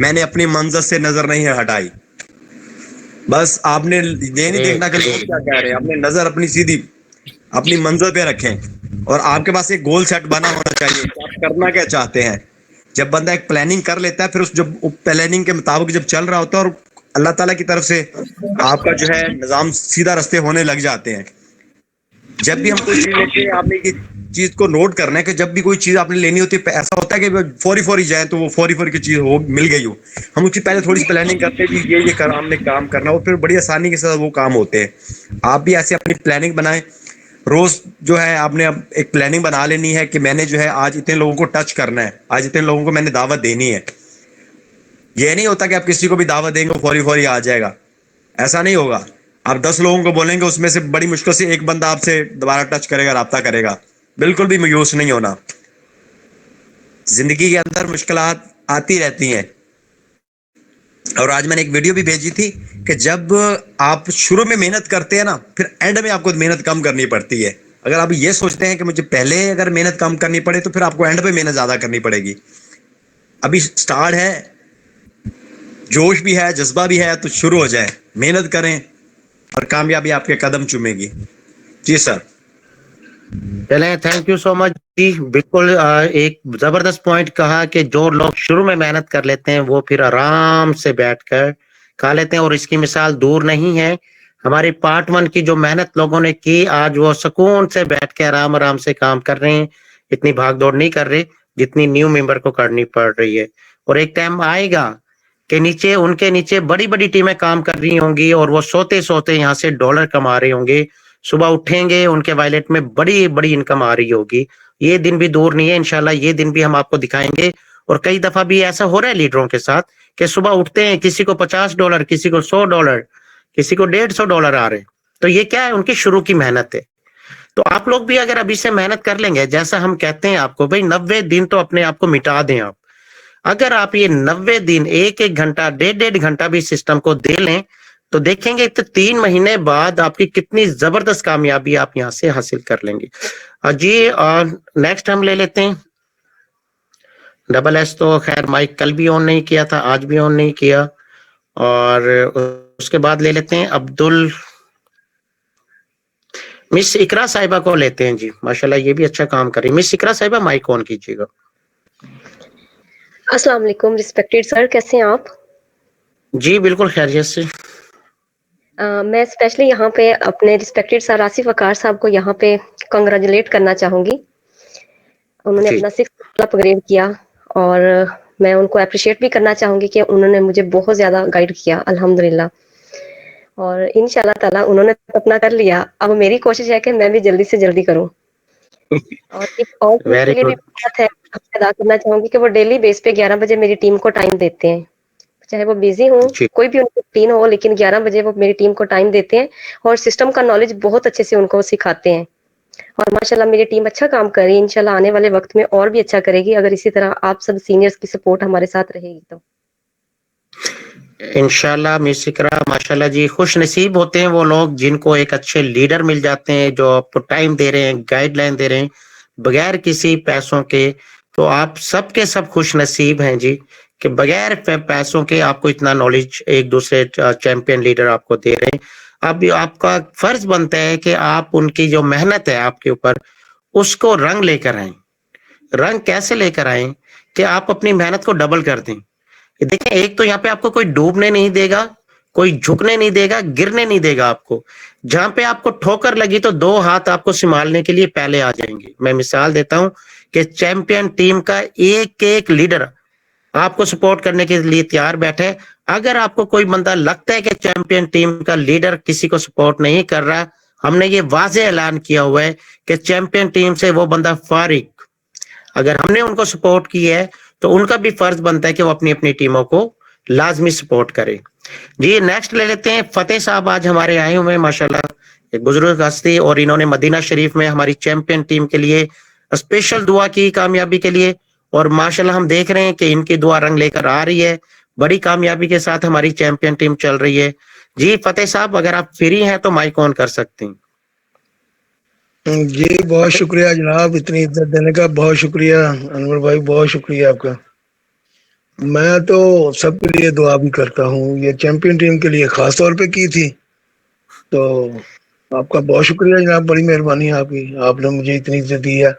मैंने अपनी मंजिल से नजर नहीं हटाई। बस आपने ये नहीं देखना कि लोग क्या कह रहे हैं, आपने नजर अपनी सीधी अपनी मंजिल पे रखें और आपके पास एक गोल सेट बना होना चाहिए कि आप करना क्या चाहते हैं। जब बंदा एक प्लानिंग कर लेता है, फिर उस जब प्लानिंग के मुताबिक जब चल रहा होता है और अल्लाह ताला की तरफ से आपका जो है निजाम सीधा रास्ते होने लग जाते हैं। जब भी हम कोई चीज लेते हैं, आपने ये चीज को नोट करना है कि जब भी कोई चीज आपने लेनी होती है, ऐसा होता है कि फौरी फौरी जाए तो वो फौरी फौरी की चीज हो मिल गई हो, हम उसकी पहले थोड़ी सी प्लानिंग करते हैं कि ये कर हमने काम करना हो, फिर बड़ी आसानी के साथ वो काम होते हैं। आप भी ऐसे अपनी प्लानिंग बनाएं। रोज जो है आपने अब एक प्लानिंग बना लेनी है कि मैंने जो है आज इतने लोगों को टच करना है, आज इतने लोगों को मैंने दावत देनी है। ये नहीं होता कि आप किसी को भी दावत देंगे फौरी फौरी आ जाएगा, ऐसा नहीं होगा। आप 10 लोगों को बोलेंगे, उसमें से बड़ी मुश्किल से एक बंदा आपसे दोबारा टच करेगा, राब्ता करेगा। बिल्कुल भी मायूस नहीं होना। जिंदगी के अंदर मुश्किलात आती रहती हैं और आज मैंने एक वीडियो भी भेजी थी कि जब आप शुरू में मेहनत करते हैं ना, फिर एंड में आपको मेहनत कम करनी पड़ती है। अगर आप ये सोचते हैं कि मुझे पहले अगर मेहनत कम करनी पड़े तो फिर आपको एंड पे मेहनत ज्यादा करनी पड़ेगी। अभी स्टार्ट है, जोश भी है, जज्बा भी है, तो शुरू हो जाए, मेहनत करें और कामयाबी आपके कदम चूमेगी। जी सर। चले, थैंक यू सो मच जी। बिल्कुल एक जबरदस्त पॉइंट कहा कि जो लोग शुरू में मेहनत कर लेते हैं वो फिर आराम से बैठकर खा लेते हैं। और इसकी मिसाल दूर नहीं है, हमारी पार्ट 1 की जो मेहनत लोगों ने की, आज वो सुकून से बैठ के आराम आराम से काम कर रहे हैं, इतनी भाग दौड़ नहीं कर रहे जितनी न्यू मेंबर को करनी पड़ रही है। और एक टाइम आएगा कि नीचे उनके नीचे बड़ी बड़ी टीमें काम कर रही होंगी और वो सोते सोते यहाँ से डॉलर कमा रहे होंगे, सुबह उठेंगे उनके वॉलेट में बड़ी बड़ी इनकम आ रही होगी। ये दिन भी दूर नहीं है, इंशाल्लाह ये दिन भी हम आपको दिखाएंगे। और कई दफा भी ऐसा हो रहा है लीडरों के साथ कि सुबह उठते हैं, किसी को $50, किसी को $100, किसी को $150 आ रहे हैं। तो ये क्या है? उनकी शुरू की मेहनत है। तो आप लोग भी अगर अभी से मेहनत कर लेंगे, जैसा हम कहते हैं आपको, भाई 90 दिन तो अपने आप को मिटा दें आप। अगर आप ये 90 दिन 1-1 घंटा 1.5 घंटा भी सिस्टम को दे लें तो देखेंगे तो 3 महीने बाद आपकी कितनी जबरदस्त कामयाबी आप यहाँ से हासिल कर लेंगे। जी नेक्स्ट हम ले लेते हैं SS। तो खैर माइक कल भी ऑन नहीं किया था, आज भी ऑन नहीं किया। और उसके बाद ले लेते हैं अब्दुल, मिस इकरा साहिबा को लेते हैं जी। माशाल्लाह ये भी अच्छा काम कर रही है। मिस इकरा साहिबा माइक ऑन कीजिएगा। अस्सलाम वालेकुम रिस्पेक्टेड सर, कैसे हैं आप? जी बिल्कुल खैरियत से। मैं स्पेशली यहाँ पे अपने रिस्पेक्टेड सर आसिफ वकार साहब को यहाँ पे कंग्रेचुलेट करना चाहूँगी। उन्होंने अपना 6th अपग्रेड किया और मैं उनको अप्रिशिएट भी करना चाहूँगी कि उन्होंने मुझे बहुत ज़्यादा गाइड किया अल्हम्दुलिल्लाह। और इंशाल्लाह ताला उन्होंने अपना कर लिया, अब मेरी कोशिश है कि मैं भी जल्दी से जल्दी करूँ। और एक और के लिए भी बात है, अदा करना चाहूँगी कि वो डेली बेस पे 11 बजे मेरी टीम को टाइम देते हैं। चाहे वो बिजी हो, जी कोई भी उनकी टीम हो, लेकिन 11 बजे वो मेरी टीम को टाइम देते हैं और सिस्टम का नॉलेज बहुत अच्छे से उनको सिखाते हैं। और माशाल्लाह मेरी टीम अच्छा काम कर रही है, इंशाल्लाह आने वाले वक्त में और भी अच्छा करेगी अगर इसी तरह आप सब सीनियर्स की सपोर्ट हमारे साथ रहेगी तो। इंशाल्लाह मिसिकरा माशाल्लाह जी, खुश नसीब होते हैं वो लोग जिनको एक अच्छे लीडर मिल जाते हैं जो आपको टाइम दे रहे हैं, गाइडलाइन दे रहे हैं बगैर किसी पैसों के। तो आप सबके सब खुश नसीब हैं जी कि बगैर पैसों के आपको इतना नॉलेज एक दूसरे चैंपियन लीडर आपको दे रहे हैं। अब आपका फर्ज बनता है कि आप उनकी जो मेहनत है आपके ऊपर उसको रंग लेकर आए। रंग कैसे लेकर आए कि आप अपनी मेहनत को डबल कर दें। देखें, एक तो यहाँ पे आपको कोई डूबने नहीं देगा, कोई झुकने नहीं देगा, गिरने नहीं देगा आपको। जहां पे आपको ठोकर लगी तो 2 हाथ आपको संभालने के लिए पहले आ जाएंगे। मैं मिसाल देता हूं कि चैंपियन टीम का एक एक लीडर आपको सपोर्ट करने के लिए तैयार बैठे। अगर आपको कोई बंदा लगता है कि चैंपियन टीम का लीडर किसी को सपोर्ट नहीं कर रहा, हमने ये वाज़ेह ऐलान किया हुआ है कि चैंपियन टीम से वो बंदा फारिग। अगर हमने उनको सपोर्ट किया है तो उनका भी फर्ज बनता है कि वो अपनी अपनी टीमों को लाजमी सपोर्ट करे। जी नेक्स्ट ले लेते हैं फतेह साहब, आज हमारे आए हुए हैं माशाल्लाह, एक बुजुर्ग हस्ती, और इन्होंने मदीना शरीफ में हमारी चैंपियन टीम के लिए स्पेशल दुआ की कामयाबी के लिए, और माशाल्लाह हम देख रहे हैं कि इनकी दुआ रंग लेकर आ रही है। बड़ी कामयाबी के साथ हमारी चैंपियन टीम चल रही है। जी फतेह साहब अगर आप फ्री हैं तो माइक ऑन कर सकते हैं। जी बहुत शुक्रिया जनाब, इतनी इज्जत देने का बहुत शुक्रिया अनवर भाई, बहुत शुक्रिया आपका। मैं तो सबके लिए दुआ भी करता हूँ, ये चैंपियन टीम के लिए खास तौर पे की थी, तो आपका बहुत शुक्रिया जनाब, बड़ी मेहरबानी है आपकी, आपने मुझे इतनी इज्जत दी है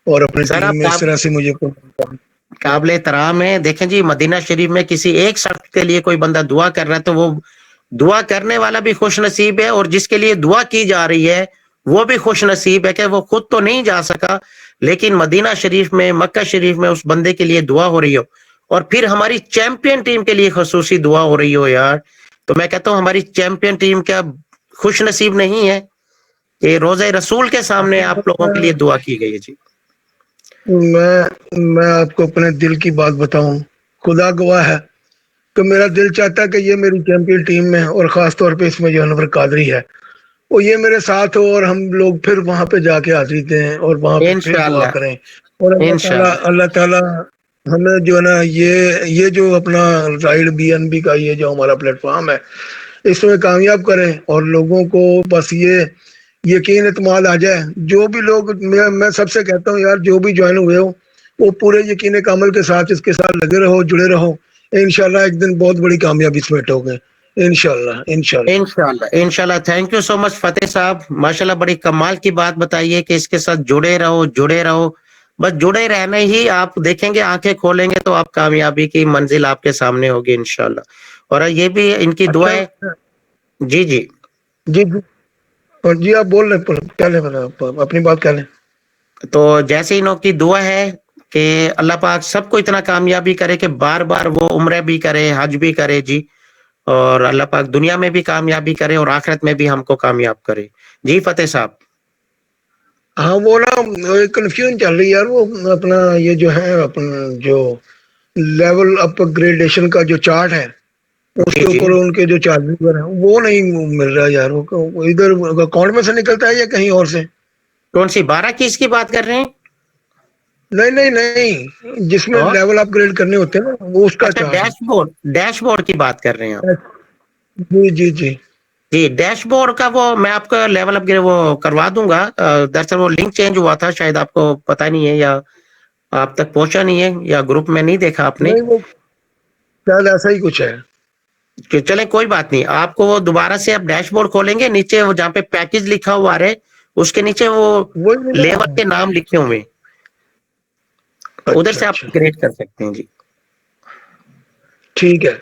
और अपनी टीम में इस तरह से मुझे काबिल एहतराम है। देखें जी, मदीना शरीफ में किसी एक शख्स के लिए कोई बंदा दुआ कर रहा है तो वो दुआ करने वाला भी खुश नसीब है, और जिसके लिए दुआ की जा रही है वो भी खुश नसीब है कि वो खुद तो नहीं जा सका, लेकिन मदीना शरीफ में, मक्का शरीफ में उस बंदे के लिए दुआ हो रही हो, और फिर हमारी चैंपियन टीम के लिए खसूसी दुआ हो रही हो यार। तो मैं कहता हूँ हमारी चैंपियन टीम क्या खुश नसीब नहीं है कि रोज़े रसूल के सामने आप लोगों के लिए दुआ की गई है। जी मैं आपको अपने दिल की बात बताऊं, खुदा गवाह है कि मेरा दिल चाहता है कि ये मेरी चैंपियन टीम में, और खास तौर पे इसमें जो अनवर कादरी है वो ये मेरे साथ हो, और हम लोग फिर वहां पे जाके हाजिरी दें और वहां पे फिर दुआ करें, और अल्लाह ताला हमें जो है ना ये जो अपना राइड BNB का ये जो हमारा प्लेटफॉर्म है इसमें कामयाब करें, और लोगों को बस ये यकीन इत्मीनान आ जाए। जो भी लोग, मैं सबसे कहता हूँ यार, जो भी ज्वाइन हुए हो वो पूरे यकीन कामल के साथ इसके साथ लगे रहो, जुड़े रहो, इंशाल्लाह एक दिन बहुत बड़ी कामयाबी इसमें ठोके, इंशाल्लाह इंशाल्लाह इंशाल्लाह इंशाल्लाह। थैंक यू सो मच फतेह साहब, माशाल्लाह बड़ी कमाल की बात बताइए कि इसके साथ जुड़े रहो, बस जुड़े रहना ही, आप देखेंगे आंखें खोलेंगे तो आप कामयाबी की मंजिल आपके सामने होगी इंशाल्लाह। और ये भी इनकी दुआएं। जी जी जी और जी आप बोल रहे, क्या लें, अपनी बात क्या लें। तो जैसे इन्हों की दुआ है कि अल्लाह पाक सबको इतना कामयाबी करे कि बार बार वो उम्र भी करे, हज भी करे जी, और अल्लाह पाक दुनिया में भी कामयाबी करे और आखिरत में भी हमको कामयाब करे। जी फतेह साहब। हाँ वो ना कंफ्यूजन चल रही है यार, वो अपना ये जो है अपना जो लेवल अपग्रेडेशन का जो चार्ट है उसके ऊपर उनके जो चार्जेस है वो नहीं मिल रहा यार, वो इधर अकाउंट में से निकलता है या कहीं और से। कौन सी 12 की इसकी बात कर रहे हैं? नहीं, जिसमें लेवल अपग्रेड करने होते हैं ना वो उसका चार्ट। डैशबोर्ड की बात कर रहे हैं आप? जी डैशबोर्ड का वो मैं आपका लेवल अपग्रेड वो करवा दूंगा। दरअसल वो लिंक चेंज हुआ था, शायद आपको पता नहीं है या आप तक पहुंचा नहीं है या ग्रुप में नहीं देखा आपने। नहीं, वो शायद ऐसा ही कुछ है। चले कोई बात नहीं, आपको वो दोबारा से आप डैशबोर्ड खोलेंगे, नीचे वो जहाँ पे पैकेज लिखा हुआ है उसके नीचे वो लेवल के नाम लिखे हुए, उधर से आप अपग्रेड कर सकते हैं जी। ठीक है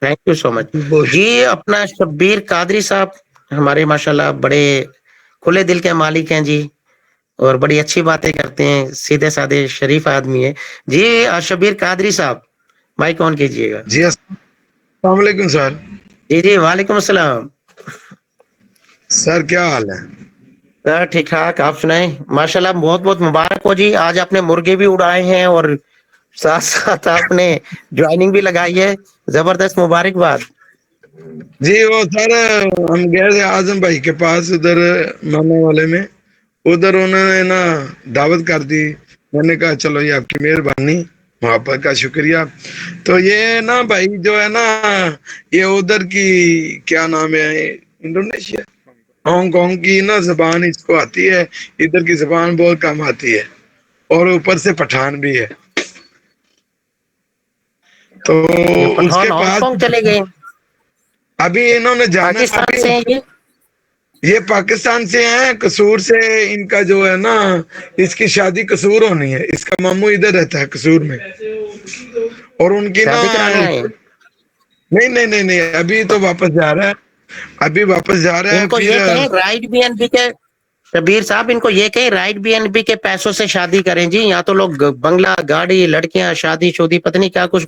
थैंक यू सो मच जी। अपना शब्बीर कादरी साहब हमारे माशाल्लाह बड़े खुले दिल के मालिक हैं जी, और बड़ी अच्छी बातें करते हैं, सीधे साधे शरीफ आदमी है जी। शब्बीर कादरी साहब माइक ऑन कीजिएगा। जी अस्सलाम वालेकुम सर। जी वालेकुम अस्सलाम सर, क्या हाल है? सर ठीक ठाक, आप सुनाएं। माशाल्लाह बहुत बहुत मुबारक हो जी, आज आपने मुर्गे भी उड़ाए हैं और साथ साथ आपने ज्वाइनिंग भी लगाई है, जबरदस्त, मुबारकबाद। जी वो सर हम गए थे आजम भाई के पास उधर माना वाले में, उधर उन्होंने ना दावत कर दी। मैंने कहा चलो ये आपकी मेहरबानी, मोहब्बत का शुक्रिया। तो ये ना भाई जो है ना, ये उधर की क्या नाम है, इंडोनेशिया, हांगकांग की ना जबान इसको आती है, इधर की जबान बहुत कम आती है, और ऊपर से पठान भी है। तो ये उसके पठान हांगकांग बाद चले गए, अभी इन्होंने जाना, पाकिस्तान अभी से हैं ये पाकिस्तान से हैं, कसूर से। इनका जो है ना, इसकी शादी कसूर होनी है, इसका मामू इधर रहता है कसूर में, और उनकी ना शादी कराने आए हैं। नहीं नहीं नहीं नहीं, अभी तो वापस जा रहा है, अभी वापस जा रहा है। इनको फिर ये कहें राइट बीएनबी के, शबीर साहब इनको ये कहें राइट बीएनबी के पैसों से शादी करें जी। यहाँ तो लोग बंगला, गाड़ी, लड़कियां, शादी शोदी पता नहीं क्या कुछ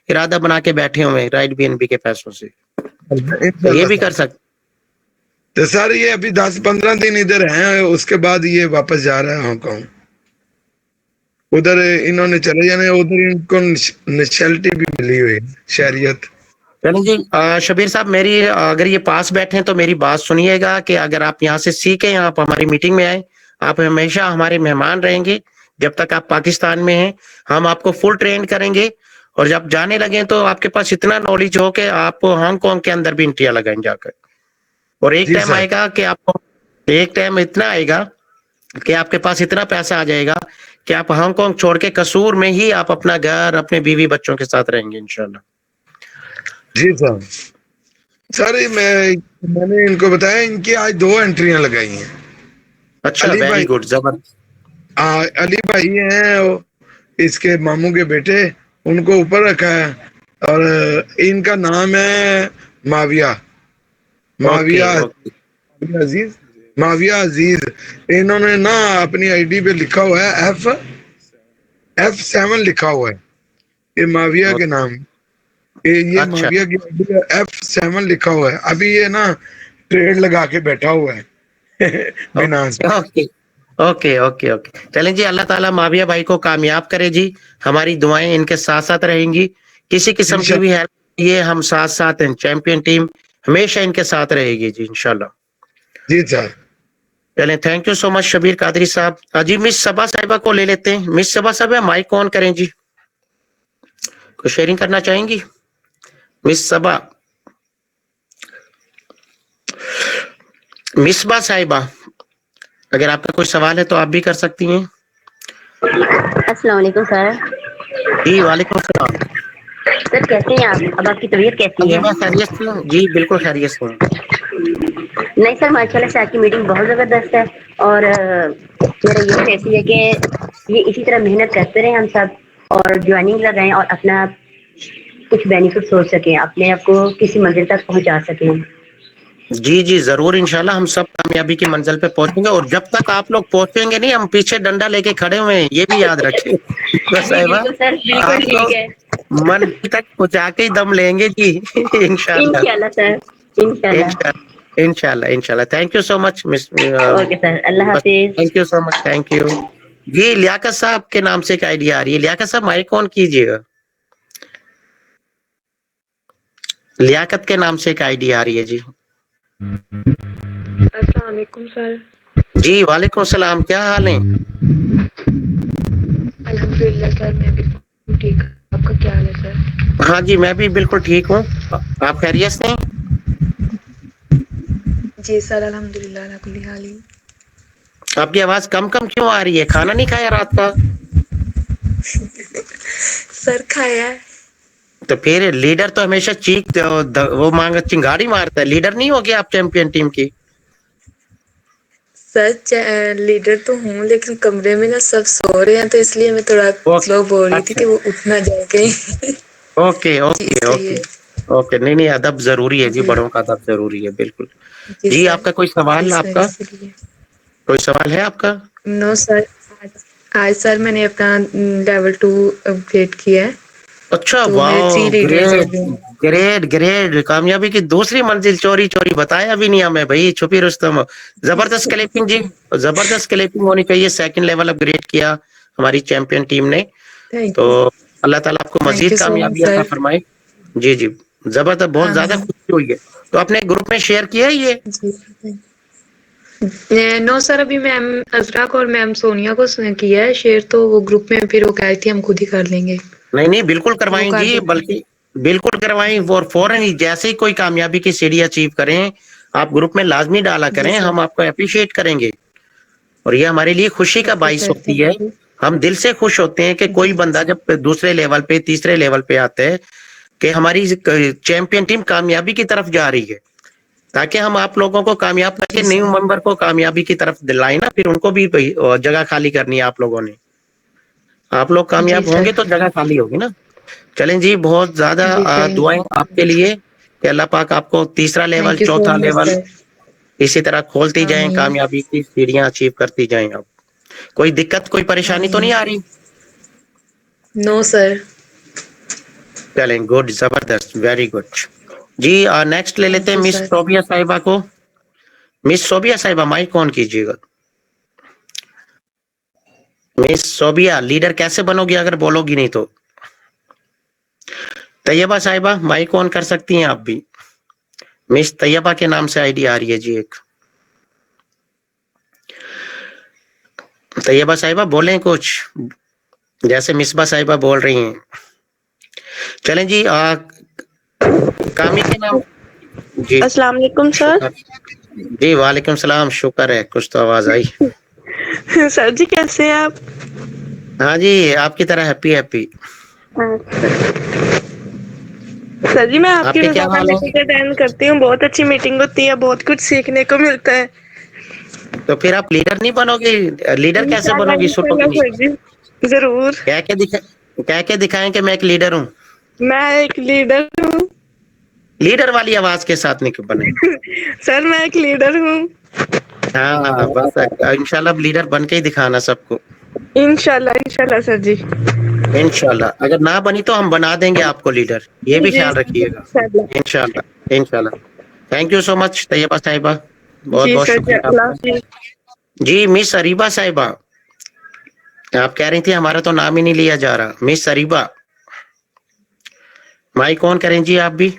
इरादा बना के बैठे हुए हैं राइट बीएनबी के पैसों से, तो ये भी कर सकते। तो सर ये अभी 10-15 दिन इधर हैं, उसके बाद ये वापस जा रहा है हांगकांग। उधर इन्होंने चले जाने, उधर इनको नेशनलिटी भी मिली हुई है, शहरियत। चलो जी, शबीर साहब मेरी अगर ये पास बैठे हैं तो मेरी बात सुनिएगा कि अगर आप यहाँ से सीखें, आप हमारी मीटिंग में आए, आप हमेशा हमारे मेहमान रहेंगे। जब तक आप पाकिस्तान में हैं हम आपको फुल ट्रेन करेंगे, और जब जाने लगे तो आपके पास इतना नॉलेज हो कि आप हांगकांग के अंदर भी इंट्रिया लगाएं जाकर। और एक टाइम आएगा कि आपको, एक टाइम इतना आएगा कि आपके पास इतना पैसा आ जाएगा कि आप हांगकांग छोड़ के कसूर में ही आप अपना घर, अपने बीवी बच्चों के साथ रहेंगे इंशाल्लाह। जी सर। सर मैंने इनको बताया, इनकी आज 2 एंट्रियां लगाई हैं। अच्छा, वेरी गुड, जबरदस्त। अली भाई हैं इसके मामू के बेटे, उनको ऊपर रखा है, और इनका नाम है माविया, माविया अजीज, माविया अजीज। इन्होंने ना अपनी आईडी पे लिखा हुआ है F7 लिखा हुआ है, ये माविया के नाम, ये अच्छा। माविया की आईडी F7 लिखा हुआ है। अभी ये ना ट्रेड लगा के बैठा हुआ है बिनास पे। ओके ओके ओके ओके, चलें जी, अल्लाह ताला माविया भाई को कामयाब करे जी। हमारी दुआएं इनके साथ साथ रहेंगी, किसी किस्म की भी हेल्प, ये हम साथ साथ हैं, चैंपियन टीम हमेशा इनके साथ रहेगी जी इंशाल्लाह। जी सर। चलें, thank you so much Shabbir Qadri साहब। जी मिस सबा साहिबा को ले लेते हैं। मिस सबा साहिबा माइक ऑन करें जी, कुछ शेयरिंग करना चाहेंगी मिस सबा? मिसबा साहिबा, अगर आपका कोई सवाल है तो आप भी कर सकती हैं। अस्सलाम वालेकुम सर। जी वालेकुम सलाम। सर कैसे हैं आप? अब आपकी तबीयत कैसी है? मैं खैरियत से हूँ जी, बिल्कुल खैरियत से हूँ। नहीं सर, माशाल्लाह से आपकी मीटिंग बहुत जबरदस्त है, और मेरा ये ऐसी है कि ये इसी तरह मेहनत करते रहे हम सब, और ज्वाइनिंग लगाएं और अपना कुछ बेनिफिट सोच सकें, अपने आप को किसी मंजिल तक पहुंचा सकें। जी जी जरूर, इंशाल्लाह हम सब कामयाबी की मंजिल पे पहुंचेंगे, और जब तक आप लोग पहुंचेंगे नहीं, हम पीछे डंडा लेके खड़े हुए हैं, ये भी याद रखें। साहिबा, आप लोग मन तक पहुंचा के ही दम लेंगे जी इंशाल्लाह। इंशाल्लाह सर, इंशाल्लाह इंशाल्लाह इंशाल्लाह। Thank you so much miss. Okay sir, अल्लाह हाफिज। Thank you so much, thank you जी। लियाकत साहब के नाम से एक आइडिया आ रही है, लियाकत साहब माइक ऑन कीजिएगा। लियाकत के नाम से एक आइडिया आ रही है जी। अस्सलाम वालेकुम सर। जी वालेकुम सलाम, क्या हाल है? अल्हम्दुलिल्लाह सर, मैं बिल्कुल ठीक, आपका क्या हाल है सर? हाँ जी, मैं भी बिल्कुल ठीक हूँ, आप खैरियत से हैं? जी सर, अल्हम्दुलिल्लाह अला कुल्ली हाल। आपकी आवाज कम कम क्यों आ रही है? खाना नहीं खाया रात का? सर खाया है। तो फिर लीडर तो हमेशा चीख वो मांग चिंगाड़ी मारता है, लीडर नहीं हो गया आप चैंपियन टीम की? सर लीडर तो हूँ, लेकिन कमरे में ना सब सो रहे हैं, तो इसलिए मैं थोड़ा स्लो बोल रही थी कि वो उठ ना जाए कहीं। ओके ओके ओके ओके, नहीं नहीं, अदब जरूरी है जी, बड़ों का अदब जरूरी है, बिल्कुल जी। आपका कोई सवाल? आपका कोई सवाल है आपका? नो सर, आज सर मैंने अपना लेवल 2 अपग्रेड किया है। अच्छा, वाह, ग्रेट ग्रेट ग्रेट, कामयाबी की दूसरी मंजिल चोरी चोरी बताया भी नहीं हमें भाई, छुपी रुस्तम। जबरदस्त क्लैपिंग जी, जबरदस्त क्लैपिंग होनी चाहिए। सेकंड लेवल अपग्रेड किया हमारी चैंपियन टीम ने, तो अल्लाह ताला आपको थैंक मजीद यू सो मच कामयाबी अता सर। फरमाए। जी जी, जबरदस्त, बहुत ज्यादा आमीन। खुशी हुई है। तो अपने ग्रुप में शेयर किया है ये? नो सर, अभी मैम अजरक और मैम सोनिया को किया है शेयर, तो वो ग्रुप में फिर वो कह रही थी हम खुद ही कर लेंगे। नहीं नहीं, बिल्कुल वो करवाएं कर जी, देते हैं। बल्कि बिल्कुल करवाएं। और फौरन ही जैसे ही कोई कामयाबी की सीढ़ी अचीव करें, आप ग्रुप में लाजमी डाला जी करें, सर। हम आपको अप्रिशिएट करेंगे। और ये हमारे लिए खुशी का ओके बाइस सर, होती थैंक है। यू। हम दिल से खुश होते हैं कि कोई बंदा जब दूसरे लेवल पे, तीसरे लेवल पे आता है कि हमारी चैंपियन टीम कामयाबी की तरफ जा रही है, ताकि हम आप लोगों को कामयाब करके जी न्यू सर। मेंबर को कामयाबी की तरफ दिलाएं ना। फिर उनको भी जगह खाली करनी है आप लोगों ने। आप लोग जी कामयाब होंगे सर। तो जगह खाली होगी ना। चलें जी, बहुत ज्यादा जी सर, दुआएं आपके लिए कि अल्लाह पाक आपको तीसरा लेवल, थैंक यू सो चौथा मच लेवल सर। इसी तरह खोलती जाएं, आमीन। कामयाबी की सीढ़ियां अचीव करती जाएं। आप कोई दिक्कत, कोई परेशानी तो आमीन। नहीं आ रही? No sir. चलें, गुड, जबरदस्त, वेरी गुड। जी नेक्स्ट ले लेते थैंक हैं यू मिस सर। सोबिया साहिबा को। मिस सोबिया साहिबा, माइक ऑन कीजिएगा। मिस सोबिया, लीडर कैसे बनोगी अगर बोलोगी नहीं तो? तैयबा साहिबा, माइक ऑन कर सकती हैं आप भी। मिस तैयबा के नाम से आईडी आ रही है जी एक। तैयबा साहिबा बोलें कुछ, जैसे मिसबा साहिबा बोल रही हैं। चलें जी, कामी के नाम। जी अस्सलाम वालेकुम सर। शुक्र। जी वालेकुम सलाम, शुक्र है कुछ तो आवाज आई। सर जी कैसे हैं आप? हाँ जी, आपकी तरह हैप्पी हैप्पी। सर जी मैं आपकी आपके क्या रोजाना हाल है? मीटिंग अटेंड करती हूँ, बहुत अच्छी मीटिंग होती है, बहुत कुछ सीखने को मिलता है। तो फिर आप लीडर नहीं बनोगी? लीडर कैसे इंशाल्लाह बनोगी इंशाल्लाह सुटोगी? सर जी, जरूर। कह के दिखाएं कि मैं एक लीडर हूँ। मैं एक लीडर हूँ। लीडर वाली आवाज के साथ नहीं बने। सर मैं एक लीडर हूँ। हाँ बस, इंशाल्लाह लीडर बन के ही दिखाना सबको। इंशाल्लाह इंशाल्लाह सर जी। इंशाल्लाह अगर ना बनी तो हम बना देंगे आपको लीडर, ये भी जी ख्याल सर जी, रखिएगा। इंशाल्लाह। इंशाल्लाह इंशाल्लाह। Thank you so much Tayyaba साहिबा, बहुत जी बहुत सर जी, शुक्रिया अल्लाह आपका। हाफिज। जी मिस अरीबा साहिबा, आप कह रही थी हमारा तो नाम ही नहीं लिया जा रहा। मिस अरीबा, माइक ऑन करें जी आप भी।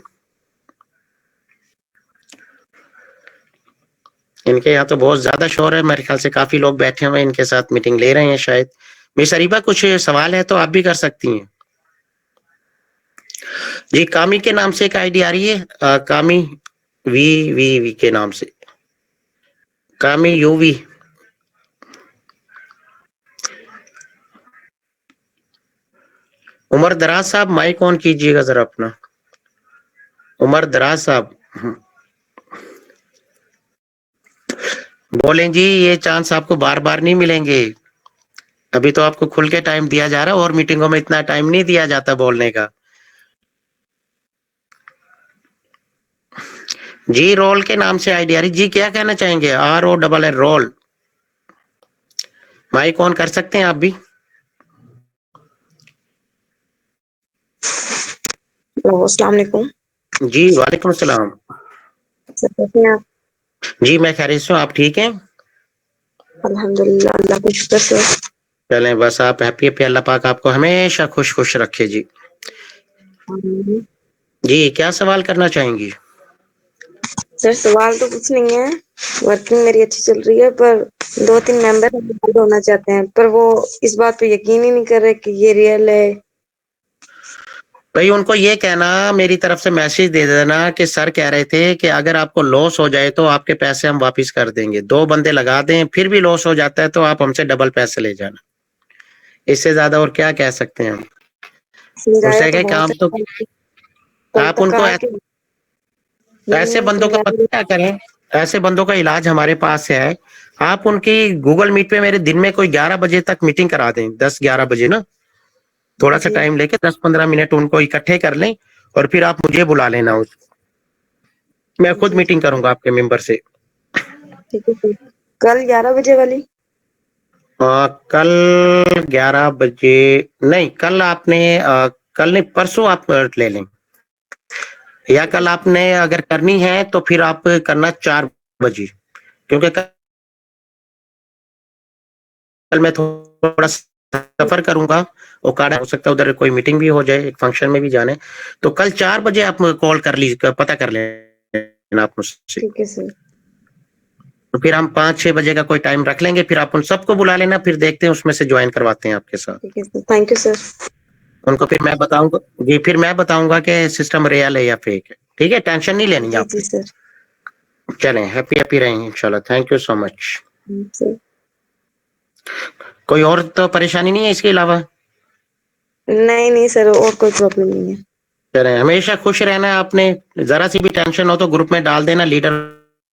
इनके यहाँ तो बहुत ज्यादा शोर है, मेरे ख्याल से काफी लोग बैठे हुए हैं इनके साथ मीटिंग ले रहे हैं शायद। मिस अरीबा कुछ सवाल है तो आप भी कर सकती हैं। जी कामी के नाम से एक आईडी आ रही है, कामी वी के नाम से, कामी यूवी। उमर दराज साहब माइक ऑन कीजिएगा जरा अपना। उमर दराज साहब बोलें जी, ये चांस आपको बार बार नहीं मिलेंगे। अभी तो आपको खुल के टाइम दिया जा रहा है और मीटिंगों में इतना टाइम नहीं दिया जाता बोलने का। जी रोल के नाम से आईडी आ रही जी, क्या कहना चाहेंगे? ROLL रोल, माइक ऑन कर सकते हैं आप भी। अस्सलाम वालेकुम। जी वालेकुम सलाम। सर कैसे हैं आप? जी मैं खैरियत से हूँ, आप ठीक हैं? अल्हम्दुलिल्लाह, अल्लाह का शुक्र सर। चलें बस, आप हैप्पी हैप्पी, अल्लाह पाक आपको हमेशा खुश खुश रखे जी। आमीन। जी क्या सवाल करना चाहेंगी? सर सवाल तो कुछ नहीं है, वर्किंग मेरी अच्छी चल रही है, पर 2-3 मेंबर ऐड होना चाहते हैं, पर वो इस बात पे यकीन ही नहीं कर रहे कि ये रियल है। भाई उनको ये कहना, मेरी तरफ से मैसेज दे देना कि सर कह रहे थे कि अगर आपको लॉस हो जाए तो आपके पैसे हम वापस कर देंगे। 2 बंदे लगा दें, फिर भी लॉस हो जाता है तो आप हमसे डबल पैसे ले जाना। इससे ज्यादा और क्या कह सकते हैं हम? समझाया उनसे तो कहे बहुत काम तो है, कल आप तक उनको कहा कि ऐसे बंदों का पता क्या करें, ऐसे बंदों का इलाज हमारे पास है। आप उनकी गूगल मीट पे मेरे दिन में कोई 11 बजे तक मीटिंग करा दें, 10-11 बजे ना, थोड़ा सा जी। टाइम लेके 10-15 मिनट उनको इकट्ठे कर लें और फिर आप मुझे बुला लेना। मैं खुद जी मीटिंग करूंगा आपके मेंबर से। ठीक है सर। कल 11 बजे वाली? कल 11 बजे नहीं, कल आपने कल नहीं, परसों आप ले लें, या कल आपने अगर करनी है तो फिर आप करना 4 बजे, क्योंकि कल मैं थोड़ा सफर करूंगा ओकाड़ा, हो सकता है उधर कोई मीटिंग भी हो जाए, एक फंक्शन में भी जाने, तो कल 4 बजे आप कॉल कर लीजिए, पता कर लेना आप मुझसे। ठीक है सर। तो फिर हम 5-6 बजे का कोई टाइम रख लेंगे, फिर आप उन सबको बुला लेना, फिर देखते हैं उसमें से ज्वाइन करवाते हैं आपके साथ। ठीक है सर, थैंक यू सर। उनको फिर मैं बताऊंगा जी, फिर मैं बताऊंगा कि सिस्टम रियल है या फेक है। ठीक है, टेंशन नहीं लेनी आप। जी सर। चलें, हैप्पी रहें इंशाल्लाह। Thank you so much. Sir कोई और तो परेशानी नहीं है इसके अलावा? नहीं सर, और कोई प्रॉब्लम नहीं है। चलें, हमेशा खुश रहना है आपने, जरा सी भी टेंशन हो तो ग्रुप में डाल देना, लीडर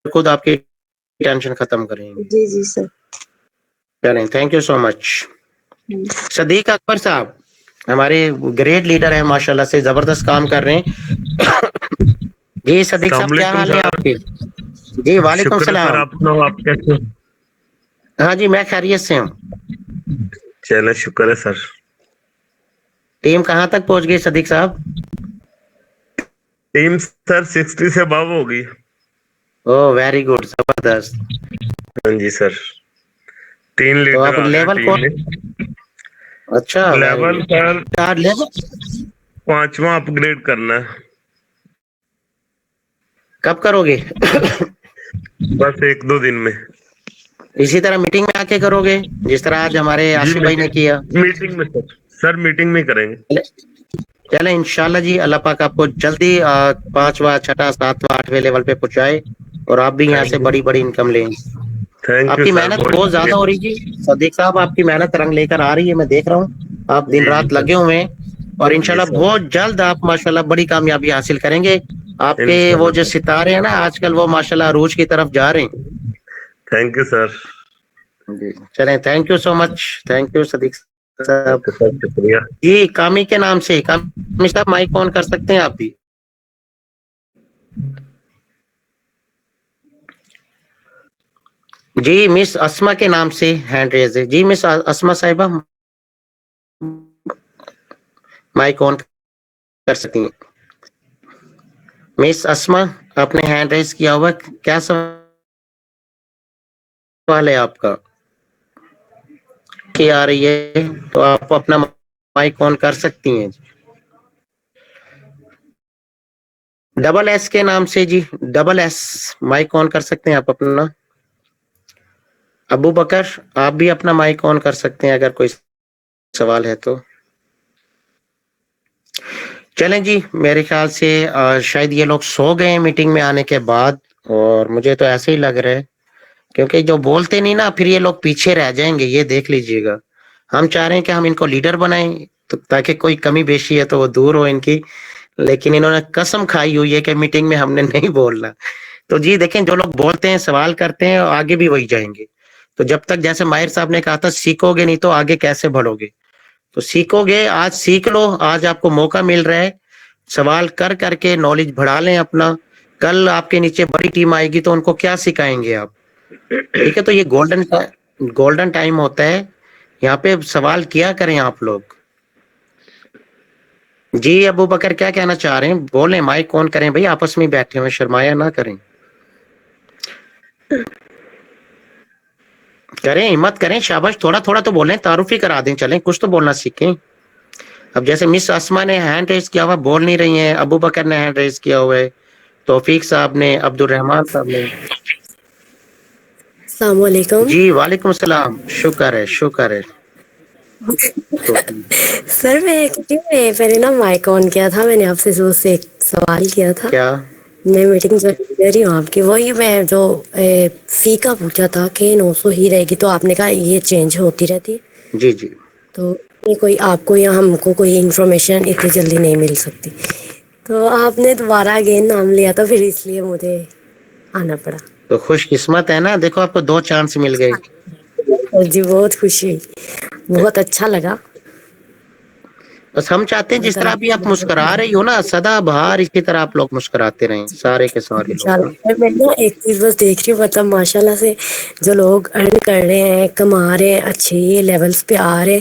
खुद आपकी टेंशन खत्म करेंगे। जी सर। चलें, thank you so much. Sadiq Akbar साहब हमारे ग्रेट लीडर है, माशाल्लाह से जबरदस्त काम कर रहे हैं। जी सदीक साहब, क्या हाल है आपके? जी वालेकुम सलाम। आप कैसे? हाँ जी, मैं खैरियत से हूँ। चलो शुक्र है सर। टीम कहाँ तक पहुंच गई सदीक साहब? टीम सर 60 से अबव होगी। ओह वेरी गुड, जबरदस्त। हाँ जी सर, 3 तो लीडर आप लेवल कौन? अच्छा, लेवल सर लेवल 5वां अपग्रेड करना है। कब करोगे? बस 1-2 दिन में। इसी तरह मीटिंग में आके करोगे जिस तरह आज हमारे आसिफ भाई ने किया? मीटिंग में सर मीटिंग में करेंगे। चले इंशाल्लाह जी, अल्लाह पाक आपको जल्दी 5वां 6वां 7वां 8वें लेवल पे पहुंचाए और आप भी यहाँ से बड़ी बड़ी इनकम लें। आपकी मेहनत बहुत ज्यादा हो रही जी सदीक साहब, आपकी मेहनत रंग लेकर आ रही है, मैं देख रहा हूँ आप दिन रात लगे हुए हैं और इंशाल्लाह बहुत जल्द आप माशाल्लाह बड़ी कामयाबी हासिल करेंगे। आपके वो जो सितारे हैं ना आजकल, वो माशाल्लाह अरूज की तरफ जा रहे हैं। Thank you sir. चलें, thank you so much. Thank you Sadiq साहब, शुक्रिया जी। कामी के नाम से, कामी साहब माइक ऑन कर सकते हैं आप भी? जी मिस अस्मा के नाम से हैंड रेज है। जी मिस अस्मा साहिबा माइक ऑन कर सकती हैं। मिस अस्मा आपने हैंड रेज किया हुआ, क्या सवाल है आपका? की आ रही है तो आप अपना माइक ऑन कर सकती हैं। डबल एस के नाम से जी, डबल एस माइक ऑन कर सकते हैं आप अपना। अबू बकर आप भी अपना माइक ऑन कर सकते हैं अगर कोई सवाल है तो। चलें जी, मेरे ख्याल से शायद ये लोग सो गए मीटिंग में आने के बाद, और मुझे तो ऐसे ही लग रहा है क्योंकि जो बोलते नहीं ना फिर ये लोग पीछे रह जाएंगे, ये देख लीजिएगा। हम चाह रहे हैं कि हम इनको लीडर बनाएं तो ताकि कोई कमी बेशी है तो वो दूर हो इनकी, लेकिन इन्होंने कसम खाई हुई है कि मीटिंग में हमने नहीं बोलना। तो जी देखें, जो लोग बोलते हैं सवाल करते हैं आगे भी वही जाएंगे। तो जब तक जैसे माहिर साहब ने कहा था सीखोगे नहीं तो आगे कैसे बढ़ोगे, तो सीखोगे, आज सीख लो, आज आपको मौका मिल रहा है, सवाल कर करके नॉलेज बढ़ा लें अपना। कल आपके नीचे बड़ी टीम आएगी तो उनको क्या सिखाएंगे आप? ठीक है, तो ये गोल्डन टाइम होता है, यहाँ पे सवाल किया करें आप लोग। जी अबू बकर क्या कहना चाह रहे हैं, बोलें, माइक ऑन करें भाई, आपस में बैठे हुए शर्माया ना करें, करें हिम्मत करें, शाबाश, थोड़ा थोड़ा तो बोलें, तारुफ ही करा दें, चलें कुछ तो बोलना सीखें। अब जैसे मिस अस्मा ने हैंड रेज किया हुआ, बोल नहीं रही हैं, अबू बकर ने हैंड रेज किया हुआ है, तौफीक साहब ने, अब्दुल रहमान साहब ने। अस्सलाम वालेकुम। जी वालेकुम सलाम, शुक्र है शुक्र है। सर मैं पहले ना माइक ऑन किया था, मैंने आपसे जो से एक सवाल किया था। क्या? मैं मीटिंग ज्वाइन कर रही हूँ आपकी, वही मैं जो फी का पूछा था कि 900 ही रहेगी, तो आपने कहा ये चेंज होती रहती है। जी जी। तो ये कोई आपको या हमको कोई इन्फॉर्मेशन इतनी जल्दी नहीं मिल सकती, तो आपने दोबारा अगेन नाम लिया था, फिर इसलिए मुझे आना पड़ा। तो खुशकिस्मत है ना, देखो आपको 2 चांस मिल गए। जी बहुत खुशी, बहुत अच्छा लगा। बस हम चाहते हैं जिस तरह भी आप मुस्कुरा रही हो ना, सदा बहार इसी तरह आप लोग मुस्कुराते रहें, सारे के सारे लोग। मैं ना एक चीज बस देख रही हूँ, मतलब माशाल्लाह से जो लोग अर्न कर रहे हैं, कमा रहे हैं, अच्छे ये लेवल्स पे आ रहे,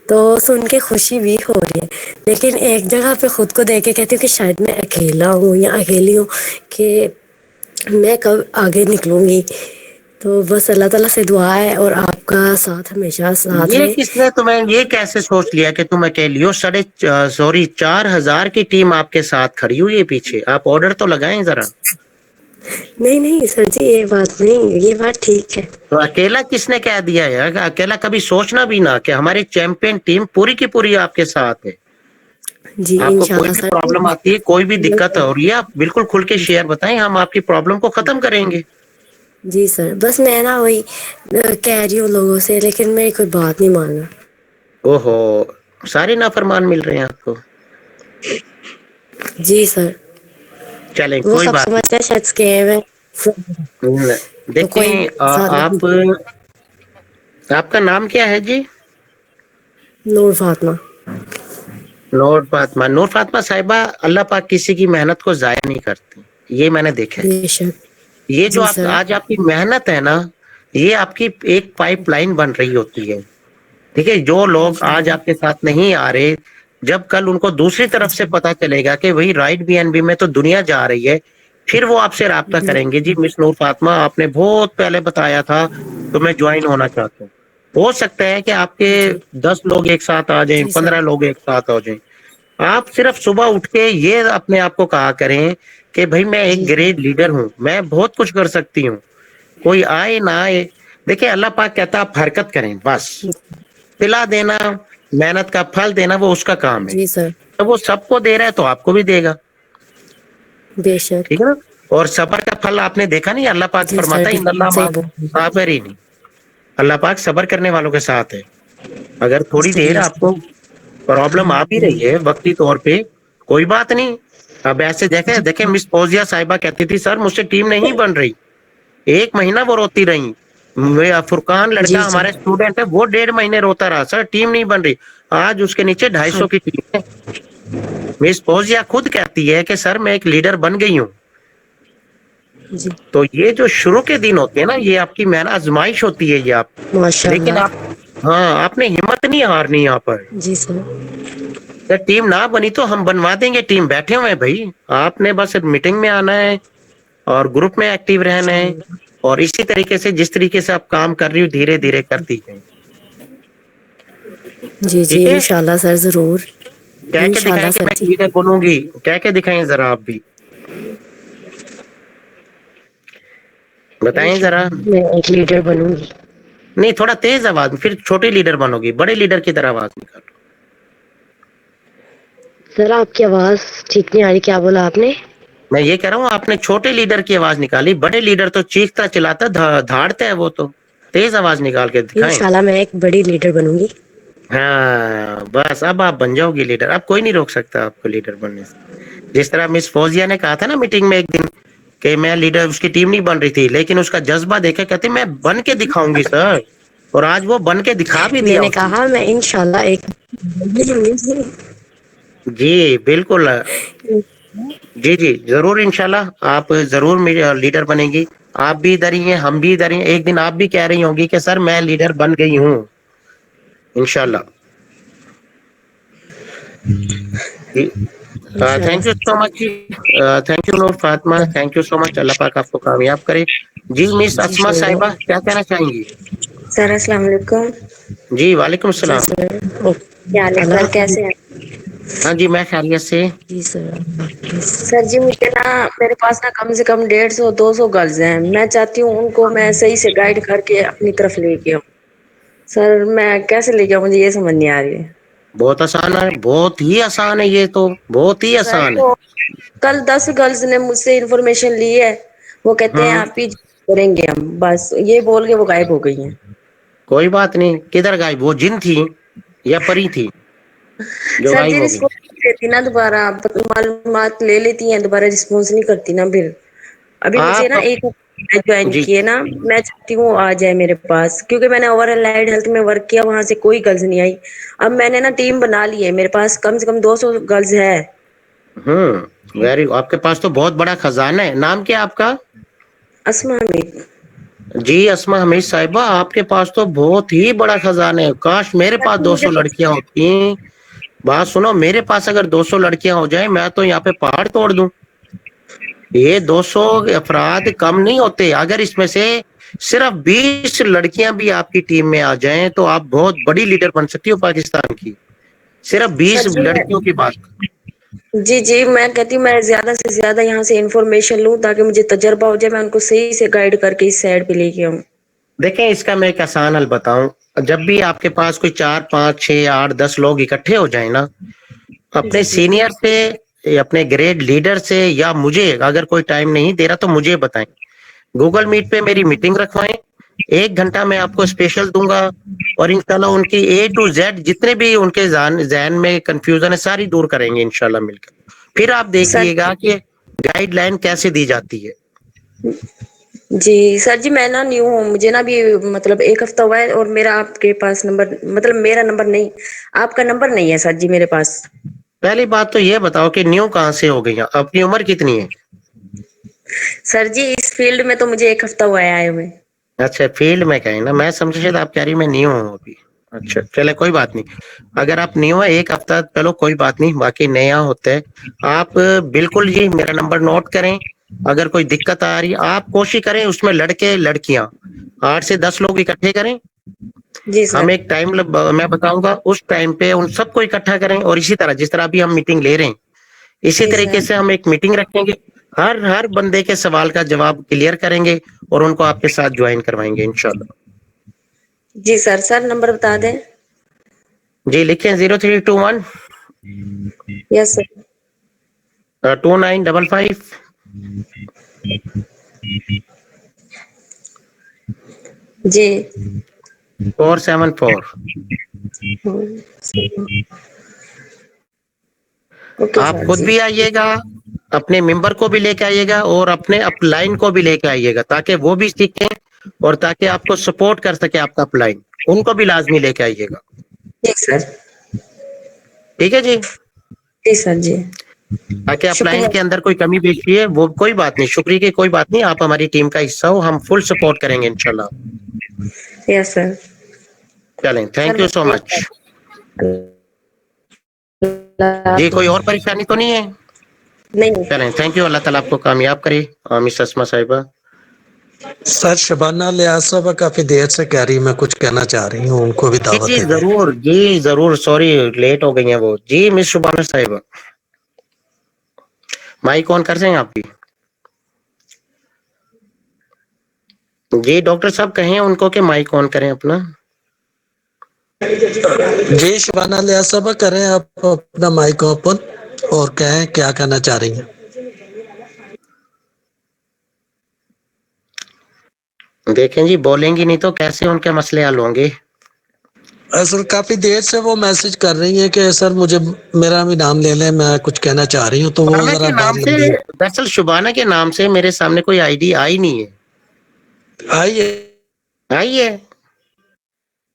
तो सुन के खुशी भी हो रही है। लेकिन एक जगह पे खुद को देख के कहती हूँ कि शायद मैं अकेला हूँ या अकेली हूँ, कि मैं कब आगे निकलूंगी। तो बस अल्लाह ताला से दुआ है और आप आपका साथ हमेशा साथ ये रहे। किसने तुम्हें ये कैसे सोच लिया कि तुम अकेली हो? 4,500 की टीम आपके साथ खड़ी हुई है पीछे, आप ऑर्डर तो लगाएं जरा। नहीं नहीं सर जी, ये बात नहीं, ये बात ठीक है। तो अकेला किसने कह दिया यार? अकेला कभी सोचना भी ना कि हमारी चैंपियन टीम पूरी की पूरी आपके साथ है। जी आपको कोई इंशाल्लाह भी सर। प्रॉब्लम आती है, कोई भी दिक्कत हो रही है, आप बिल्कुल खुल के शेयर बताएं, हम आपकी प्रॉब्लम को खत्म करेंगे। जी सर, बस मैं ना वही कह रही हूँ लोगों से, लेकिन मेरी कोई बात नहीं मान रहा। ओहो, सारे नाफरमान मिल रहे हैं आपको। जी सर, चलें वो कोई सब बात समझते हैं शायद स्कैम है। नहीं। देखें आपका नाम क्या है जी? नूर फातिमा। नूर फातिमा साहिबा, अल्लाह पाक किसी की मेहनत को जाया नहीं करती, ये मैंने देखा है। बेशक। ये जो जी आप सर। आज आपकी मेहनत है ना, ये आपकी एक पाइपलाइन बन रही होती है। ठीक है, जो लोग आज आपके साथ नहीं आ रहे, जब कल उनको दूसरी तरफ से पता चलेगा कि वही राइट बीएनबी में तो दुनिया जा रही है, फिर वो आपसे राब्ता करेंगे। जी मिस नूर फातिमा, आपने बहुत पहले बताया था तो मैं ज्वाइन होना चाहता हूँ। हो सकता है कि आपके 10 लोग एक साथ आ जाएं, 15 लोग एक साथ आ जाएं। आप सिर्फ सुबह उठ के ये अपने आप को कहा करें कि भाई मैं एक ग्रेट लीडर हूँ, मैं बहुत कुछ कर सकती हूँ, कोई आए ना आए। देखिए अल्लाह पाक कहता है आप हरकत करें, बस पिला देना, मेहनत का फल देना वो उसका काम है। जी सर। तो वो सबको दे रहा है तो आपको भी देगा। बेशक। ठीक है ना? और सबर का फल आपने देखा नहीं, अल्लाह पाक फरमाता है इन्नल्लाह साबिरीन, अल्लाह पाक सबर करने वालों के साथ है। अगर थोड़ी देर आपको प्रॉब्लम आ भी रही है वक्ती तौर पे, कोई बात नहीं। अब ऐसे देखे मिस फौजिया साहिबा कहती थी सर मुझसे टीम नहीं बन रही, 1 महीना वो रोती रही। फुरकान लड़का हमारे स्टूडेंट है, वो 1.5 महीने रोता रहा सर टीम नहीं बन रही। आज उसके नीचे 250 की टीम है। मिस फौजिया खुद कहती है कि सर मैं एक लीडर बन गई हूँ। तो ये जो शुरू के दिन होते हैं ना, ये आपकी मेहनत आजमाइश होती है ये आप, लेकिन आप आपने हिम्मत नहीं हारनी यहाँ पर। जी सर। अगर टीम ना बनी तो हम बनवा देंगे, टीम बैठे हुए हैं भाई, आपने बस मीटिंग में आना है और ग्रुप में एक्टिव रहना है, और इसी तरीके से जिस तरीके से आप काम कर रही हो धीरे धीरे करती जाए। जी जी इंशाल्लाह सर, जरूर कह के दिखाएं कि मैं लीडर बनूंगी, कह के दिखाएं जरा आप भी, बताएं जरा। मैं एक लीडर बनूंगी। नहीं, थोड़ा तेज आवाज, फिर छोटी लीडर बनोगी, बड़े लीडर की तरह आवाज निकालो। सर आपकी आवाज ठीक नहीं आ रही, क्या बोला आपने? मैं ये कह रहा हूँ आपने छोटे लीडर की आवाज निकाली, बड़े लीडर तो चीखता चिल्लाता धाड़ता है, वो तो तेज आवाज निकाल के दिखाएं। इंशाल्लाह मैं एक बड़ी लीडर बनूंगी। हाँ बस अब आप बन जाओगी लीडर, अब कोई नहीं रोक सकता आपको लीडर बनने से। जिस तरह मिस फौजिया ने कहा था ना मीटिंग में एक दिन कि मैं लीडर, उसकी टीम नहीं बन रही थी, लेकिन उसका जज्बा देखे कहती मैं बन के दिखाऊंगी सर, और आज वो बन के दिखा भी दिया। मैंने कहा मैं इंशाल्लाह एक जी बिल्कुल, जी जी जरूर, इंशाल्लाह आप जरूर मेरे लीडर बनेंगी। आप भी इधर ही हैं, हम भी इधर ही हैं, एक दिन आप भी कह रही होंगी कि सर मैं लीडर बन गई हूँ, इंशाल्लाह। Thank you so much, thank you Noor Fatima, thank you so much, अल्लाह पाक आपको कामयाब करे। जी मिस अस्मा साहिबा क्या कहना चाहेंगी? सर अस्सलाम वालेकुम। जी वालेकुम सलाम। क्या हाल है सर, कैसे हैं? हाँ जी मैं खैरियत से। जी सर जी मुझे ना, मेरे पास ना कम से कम 150-200 गर्ल्स हैं, मैं चाहती हूँ उनको मैं सही से गाइड करके अपनी तरफ लेके आऊँ। सर मैं कैसे लेके आऊँ, मुझे ये समझ नहीं आ रही है। बहुत आसान है, बहुत ही आसान है, ये तो बहुत ही आसान है। तो कल 10 गर्ल्स ने मुझसे इन्फॉर्मेशन ली है, वो कहते हैं आप ही करेंगे हम, बस ये बोल के वो गायब हो गई हैं। कोई बात नहीं, किधर गायब, वो जिन थी या परी थी जो सर जी गायब हो गई? रिस्पॉन्स नहीं देती ना, दोबारा मालूमात ले लेती हैं, दोबारा रिस्पॉन्स नहीं करती ना। फिर अभी मुझे ना एक ज्वाइन किए ना, मैं चाहती हूँ आ जाए मेरे पास, क्योंकि मैंने ओवर अलाइड हेल्थ में वर्क किया, वहां से कोई गर्ल्स नहीं आई। अब मैंने ना टीम बना ली है, मेरे पास कम से कम 200 गर्ल्स है। वेरी, आपके पास तो बहुत बड़ा खजाना है। नाम क्या आपका? अस्मा हमीद। जी अस्मा हमीद साहिबा, आपके पास तो बहुत ही बड़ा खजाना है। काश मेरे पास 200 लड़कियां होती। बात सुनो, मेरे पास अगर 200 लड़कियां हो जाए, मैं तो यहाँ पे पहाड़ तोड़ दूं। ये 200 अफराद कम नहीं होते। अगर इसमें से सिर्फ 20 लड़कियां भी आपकी टीम में आ जाएं तो आप बहुत बड़ी लीडर बन सकती हो पाकिस्तान की। सिर्फ 20 सर जी लड़कियों की बात। जी जी, मैं कहती हूँ मैं ज्यादा से ज्यादा यहाँ से इंफॉर्मेशन लूँ ताकि मुझे तजर्बा हो जाए, मैं उनको सही से गाइड करके इस साइड पे लेके आऊँ। देखें, इसका मैं एक आसान हल बताऊं। जब भी आपके पास कोई 4, 5, 6, 8, 10 लोग इकट्ठे हो जाए ना, अपने सीनियर से, अपने ग्रेड लीडर से, या मुझे अगर कोई टाइम नहीं दे रहा तो मुझे बताएं। गूगल मीट पे मेरी मीटिंग रखवाएं, 1 घंटा मैं आपको स्पेशल दूंगा और इंशाल्लाह उनकी A to Z जितने भी उनके जहन में कंफ्यूजन है सारी दूर करेंगे इंशाल्लाह मिलकर। फिर आप देखिएगा कि गाइडलाइन कैसे दी जाती है। जी सर जी, मैं ना न्यू हूँ, मुझे ना भी मतलब 1 हफ्ता हुआ है और मेरा आपके पास नंबर, मतलब मेरा नंबर नहीं, आपका नंबर नहीं है सर जी मेरे पास। पहली बात तो ये बताओ कि न्यू कहाँ से हो गई हैं? अपनी उम्र कितनी है? सर जी इस फील्ड में तो मुझे 1 हफ्ता हुआ है आए हुए। अच्छा, फील्ड में कहीं ना, मैं समझा शायद आप कह रही मैं न्यू हूँ अभी। अच्छा चले कोई बात नहीं, अगर आप न्यू है 1 हफ्ता, चलो कोई बात नहीं, बाकी नया होता है। आप बिल्कुल जी मेरा नंबर नोट करें। अगर कोई दिक्कत आ रही है आप कोशिश करें उसमें लड़के लड़कियां 8 से 10 लोग इकट्ठे करें। जी सर। हम एक टाइम मैं बताऊंगा, उस टाइम पे उन सबको इकट्ठा करें और इसी तरह जिस तरह अभी हम मीटिंग ले रहे हैं इसी जी तरीके सर। से हम एक मीटिंग रखेंगे। हर बंदे के सवाल का जवाब क्लियर करेंगे और उनको आपके साथ ज्वाइन करवाएंगे इंशाल्लाह। जी सर, सर नंबर बता दें। जी लिखें 0321 यस सर। 2955 जी 474। ओके आप सर खुद जी। भी आइएगा, अपने मेंबर को भी लेके आइएगा और अपने अपलाइन को भी लेके आइएगा ताकि वो भी सीखें और ताकि आपको सपोर्ट कर सके आपका अपलाइन, उनको भी लाजमी लेके आइएगा। ठीक सर। ठीक है जी। जी सर जी। ताकि अपलाइन शुक्रिया। के अंदर कोई कमी पेशी है वो कोई बात नहीं, शुक्रिया की कोई बात नहीं, आप हमारी टीम का हिस्सा हो, हम फुल सपोर्ट करेंगे इंशाल्लाह। Yes sir. चलें, थैंक यू सो मच। जी कोई और परेशानी तो नहीं है? नहीं। चलें, थैंक यू, अल्लाह ताला आपको कामयाब करे। मिस अस्मा साहिबा। सर शबाना लियाज साहबा काफी देर से कह रही मैं कुछ कहना चाह रही हूँ, उनको भी दावत जी दे दें। जरूर, जी जरूर, सॉरी लेट हो गई हैं वो। जी मिस शुबाना साहिबा, माइक ऑन कर दें आपकी। जी डॉक्टर साहब कहें उनको कि माइक ऑन करें अपना। जी शबाना लियाज साहबा करें आप अपना माइक ओपन और कहें क्या कहना चाह रही हैं। देखें जी, बोलेंगी नहीं तो कैसे उनके मसले हल होंगे? सर काफी देर से वो मैसेज कर रही है कि सर मुझे मेरा भी नाम ले लें, मैं कुछ कहना चाह रही हूँ, तो वो शुबाना जरा के बात नाम से, लंबी दरअसल शुबाना के नाम से मेरे सामने कोई आईडी आई नहीं है। आई है,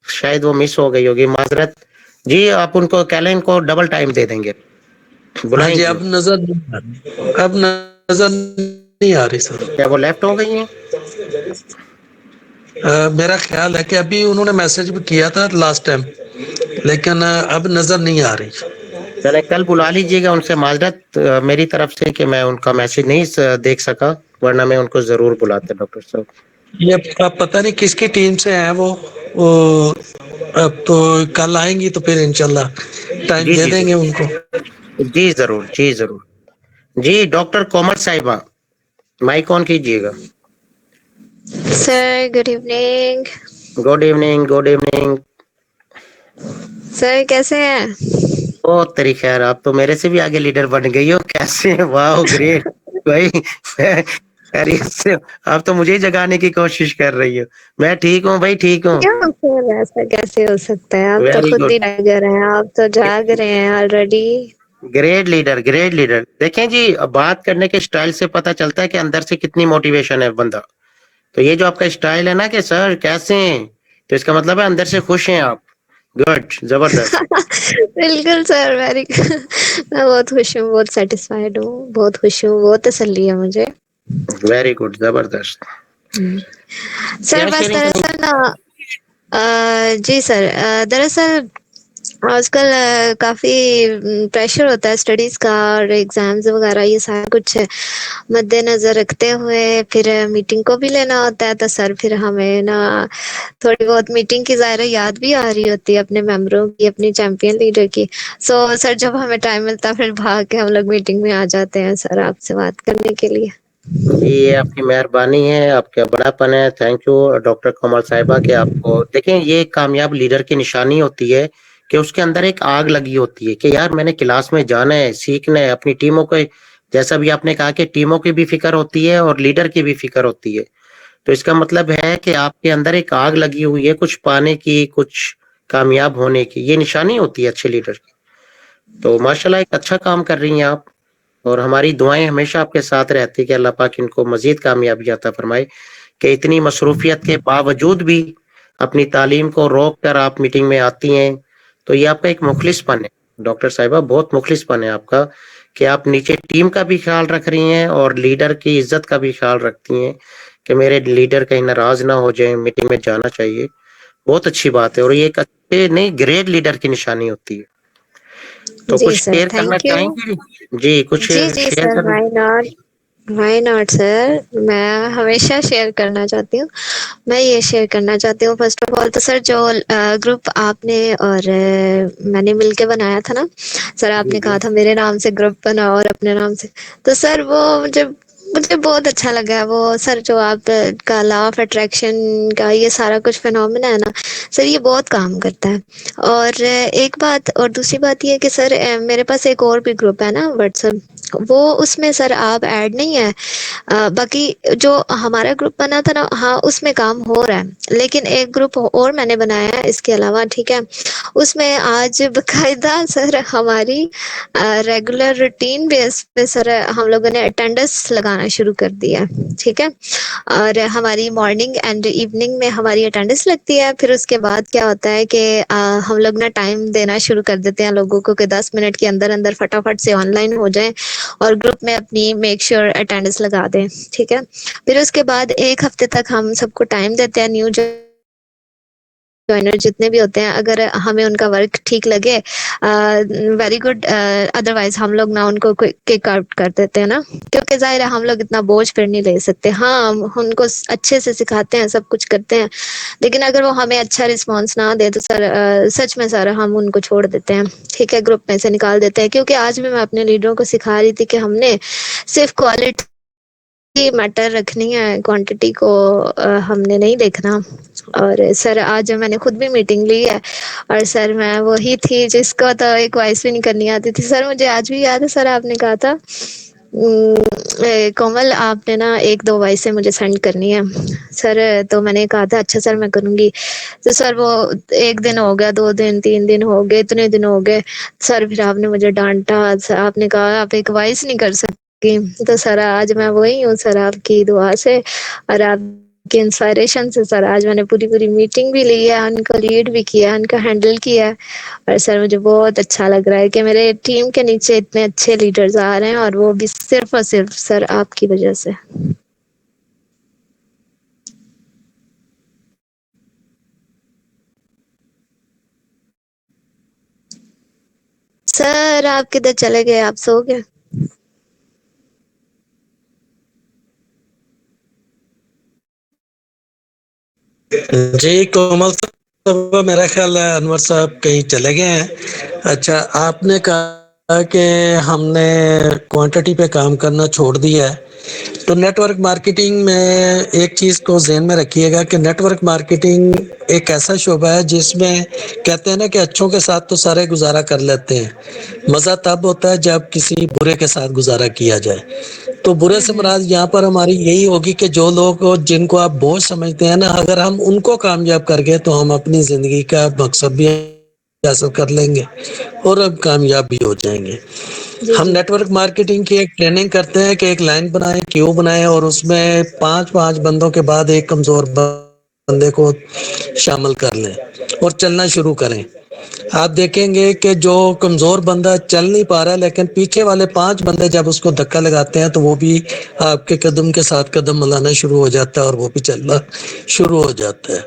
शायद वो मिस हो गई होगी, माजरत। जी आप उनको कह लें, इनको डबल टाइम दे देंगे, हाँ बुलाएं जी, जी। अब नजर नहीं आ रही सर। क्या वो लेफ्ट हो गई हैं? मेरा ख्याल है कि अभी उन्होंने मैसेज भी किया था लास्ट टाइम, लेकिन अब नजर नहीं आ रही। चले कल बुला लीजिएगा उनसे, माजरत मेरी तरफ से कि मैं उनका मैसेज नहीं देख सका, वरना मैं उनको जरूर बुलाता डॉक्टर साहब। ये अब पता नहीं किसकी टीम से है वो अब तो कल आएंगी तो फिर इंशाल्लाह टाइम जी दे जी देंगे उनको। जी जरूर, जी जरूर। जी डॉक्टर कोमल साहिबा, माइक ऑन कीजिएगा। Sir good evening. Good evening, good evening. Sir कैसे हैं? ओ तेरी खैर, आप तो मेरे से भी आगे लीडर बन गई हो, कैसे हैं? वाह ग्रेट भाई, खैरियत से? आप तो मुझे ही जगाने की कोशिश कर रही हो। मैं ठीक हूँ भाई, ठीक हूँ। क्यों सर, ऐसा कैसे हो सकता है? आप तो वेरी खुद गुड, ही टाइगर हैं, आप तो जाग रहे हैं already. Great leader, great leader. देखें जी, बात करने के स्टाइल से पता चलता है कि अंदर से कितनी मोटिवेशन है बंदा। तो ये जो आपका स्टाइल है ना कि सर कैसे हैं, तो इसका मतलब है अंदर से खुश हैं आप। गुड, जबरदस्त। बिल्कुल सर, वेरी मैं बहुत खुश हूँ, बहुत सेटिस्फाइड हूँ, बहुत खुश हूँ, बहुत तसल्ली है मुझे। वेरी गुड, जबरदस्त। सर बस दरअसल ना जी सर, दरअसल آج کل کافی پریشر ہوتا ہے اسٹڈیز کا اور ایگزامز وغیرہ یہ سارا کچھ مد نظر رکھتے ہوئے پھر میٹنگ کو بھی لینا ہوتا ہے، تو سر پھر ہمیں نا تھوڑی بہت میٹنگ کی ظاہر یاد بھی آ رہی ہوتی ہے اپنے ممبروں کی، اپنی چیمپئن لیڈر کی. سو سر جب ہمیں ٹائم ملتا ہے پھر بھاگ کے ہم لوگ میٹنگ میں آ جاتے ہیں سر آپ سے بات کرنے کے لیے. جی یہ آپ کی مہربانی ہے، آپ کا بڑا پن ہے. تھینک یو ڈاکٹر کمال صاحبہ کہ آپ کو دیکھیں یہ ایک کامیاب لیڈر کی نشانی ہوتی ہے کہ اس کے اندر ایک آگ لگی ہوتی ہے کہ یار میں نے کلاس میں جانا ہے، سیکھنا ہے، اپنی ٹیموں کو، جیسا بھی آپ نے کہا کہ ٹیموں کی بھی فکر ہوتی ہے اور لیڈر کی بھی فکر ہوتی ہے. تو اس کا مطلب ہے کہ آپ کے اندر ایک آگ لگی ہوئی ہے کچھ پانے کی، کچھ کامیاب ہونے کی. یہ نشانی ہوتی ہے اچھے لیڈر کی. تو ماشاءاللہ ایک اچھا کام کر رہی ہیں آپ، اور ہماری دعائیں ہمیشہ آپ کے ساتھ رہتی کہ اللہ پاک ان کو مزید کامیابی عطا فرمائے کہ اتنی مصروفیت کے باوجود بھی اپنی تعلیم کو روک کر آپ میٹنگ میں آتی ہیں. تو یہ آپ کا ایک مخلص پن ہے ڈاکٹر صاحبہ، بہت مخلص پن ہے آپ کا کہ آپ نیچے ٹیم کا بھی خیال رکھ رہی ہیں اور لیڈر کی عزت کا بھی خیال رکھتی ہیں کہ میرے لیڈر کہیں ناراض نہ ہو جائیں، میٹنگ میں جانا چاہیے. بہت اچھی بات ہے اور یہ ایک اچھے نہیں گریٹ لیڈر کی نشانی ہوتی ہے. تو جی کچھ سر شیئر کرنا تھینک یو. چاہیں گے؟ جی کچھ جی جی شیئر سر، کرنا. وائی ناٹ سر، میں ہمیشہ شیئر کرنا چاہتی ہوں. میں یہ شیئر کرنا چاہتی ہوں فرسٹ آف آل تو سر جو گروپ آپ نے اور میں نے مل کے بنایا تھا نا سر، آپ جی نے جی کہا تھا میرے نام سے گروپ بناؤ اور اپنے نام سے، تو سر وہ مجھے بہت اچھا لگا وہ سر، جو آپ کا لا آف اٹریکشن کا یہ سارا کچھ فینومینا ہے نا سر، یہ بہت کام کرتا ہے. اور ایک بات اور دوسری بات یہ کہ سر میرے پاس ایک اور بھی گروپ ہے نا واٹس ایپ، وہ اس میں سر آپ ایڈ نہیں ہے. باقی جو ہمارا گروپ بنا تھا نا، ہاں اس میں کام ہو رہا ہے، لیکن ایک گروپ اور میں نے بنایا ہے اس کے علاوہ، ٹھیک ہے. اس میں آج باقاعدہ سر ہماری ریگولر روٹین بیس پہ سر ہم لوگوں نے اٹینڈنس لگانا شروع کر دیا ہے، ٹھیک ہے. اور ہماری مارننگ اینڈ ایوننگ میں ہماری اٹینڈنس لگتی ہے. پھر اس کے بعد کیا ہوتا ہے کہ ہم لوگ نا ٹائم دینا شروع کر دیتے ہیں لوگوں کو کہ 10 منٹ کے اندر اندر فٹافٹ سے آن لائن ہو جائیں اور گروپ میں اپنی میک شیور اٹینڈنس لگا دیں، ٹھیک ہے. پھر اس کے بعد ایک ہفتے تک ہم سب کو ٹائم دیتے ہیں، نیو جوائنر جتنے بھی ہوتے ہیں، اگر ہمیں ان کا ورک ٹھیک لگے ویری گڈ، ادر وائز ہم لوگ نا ان کو کک آؤٹ کر دیتے ہیں نا، کیونکہ ظاہر ہے ہم لوگ اتنا بوجھ پھر نہیں لے سکتے. ہاں ان کو اچھے سے سکھاتے ہیں، سب کچھ کرتے ہیں، لیکن اگر وہ ہمیں اچھا رسپانس نہ دے تو سر سچ میں سر ہم ان کو چھوڑ دیتے ہیں، ٹھیک ہے، گروپ میں سے نکال دیتے ہیں. کیونکہ آج بھی میں اپنے لیڈروں کو سکھا رہی تھی کہ ہم نے صرف کوالٹی میٹر رکھنی ہے، کوانٹٹی کو ہم نے نہیں دیکھنا. اور سر آج میں نے خود بھی میٹنگ لی ہے اور سر میں وہی تھی جس کو تو ایک وائس بھی نہیں کرنی آتی تھی. سر مجھے آج بھی یاد ہے سر آپ نے کہا تھا کومل آپ نے نا 1-2 وائسیں مجھے سینڈ کرنی ہے سر، تو میں نے کہا تھا اچھا سر میں کروں گی. تو سر وہ 1 دن ہو گیا، 2 دن، 3 دن ہو گئے، اتنے دن ہو گئے سر. پھر آپ نے مجھے ڈانٹا، آپ نے کہا آپ ایک وائس نہیں کر سکتی. تو سر آج میں وہی ہوں سر، آپ کی دعا سے اور آپ کی انسپائریشن سے سر آج میں نے پوری میٹنگ بھی لی ہے، ان کو لیڈ بھی کیا، ان کا ہینڈل کیا ہے. اور سر مجھے بہت اچھا لگ رہا ہے کہ میرے ٹیم کے نیچے اتنے اچھے لیڈرز آ رہے ہیں، اور وہ بھی صرف اور صرف سر آپ کی وجہ سے. سر آپ کدھر چلے گئے؟ آپ سو گئے؟ جی کومل صاحب، میرا خیال ہے انور صاحب کہیں چلے گئے ہیں. اچھا، آپ نے کہا کہ ہم نے کوانٹٹی پہ کام کرنا چھوڑ دیا ہے، تو نیٹ ورک مارکیٹنگ میں ایک چیز کو ذہن میں رکھیے گا کہ نیٹ ورک مارکیٹنگ ایک ایسا شعبہ ہے جس میں کہتے ہیں نا کہ اچھوں کے ساتھ تو سارے گزارا کر لیتے ہیں، مزہ تب ہوتا ہے جب کسی برے کے ساتھ گزارا کیا جائے. تو برے سے مراد یہاں پر ہماری یہی ہوگی کہ جو لوگ جن کو آپ بوجھ سمجھتے ہیں نا، اگر ہم ان کو کامیاب کر گئے تو ہم اپنی زندگی کا مقصد بھی حاصل کر لیں گے اور اب کامیاب بھی ہو جائیں گے. جی ہم جی نیٹ ورک مارکیٹنگ کی ایک ٹریننگ کرتے ہیں کہ ایک لائن بنائیں، کیو بنائیں، اور اس میں 5 بندوں کے بعد ایک کمزور بندے کو شامل کر لیں اور چلنا شروع کریں. آپ دیکھیں گے کہ جو کمزور بندہ چل نہیں پا رہا ہے، لیکن پیچھے والے 5 بندے جب اس کو دھکا لگاتے ہیں تو وہ بھی آپ کے قدم کے ساتھ قدم ملانا شروع ہو جاتا ہے اور وہ بھی چلنا شروع ہو جاتا ہے.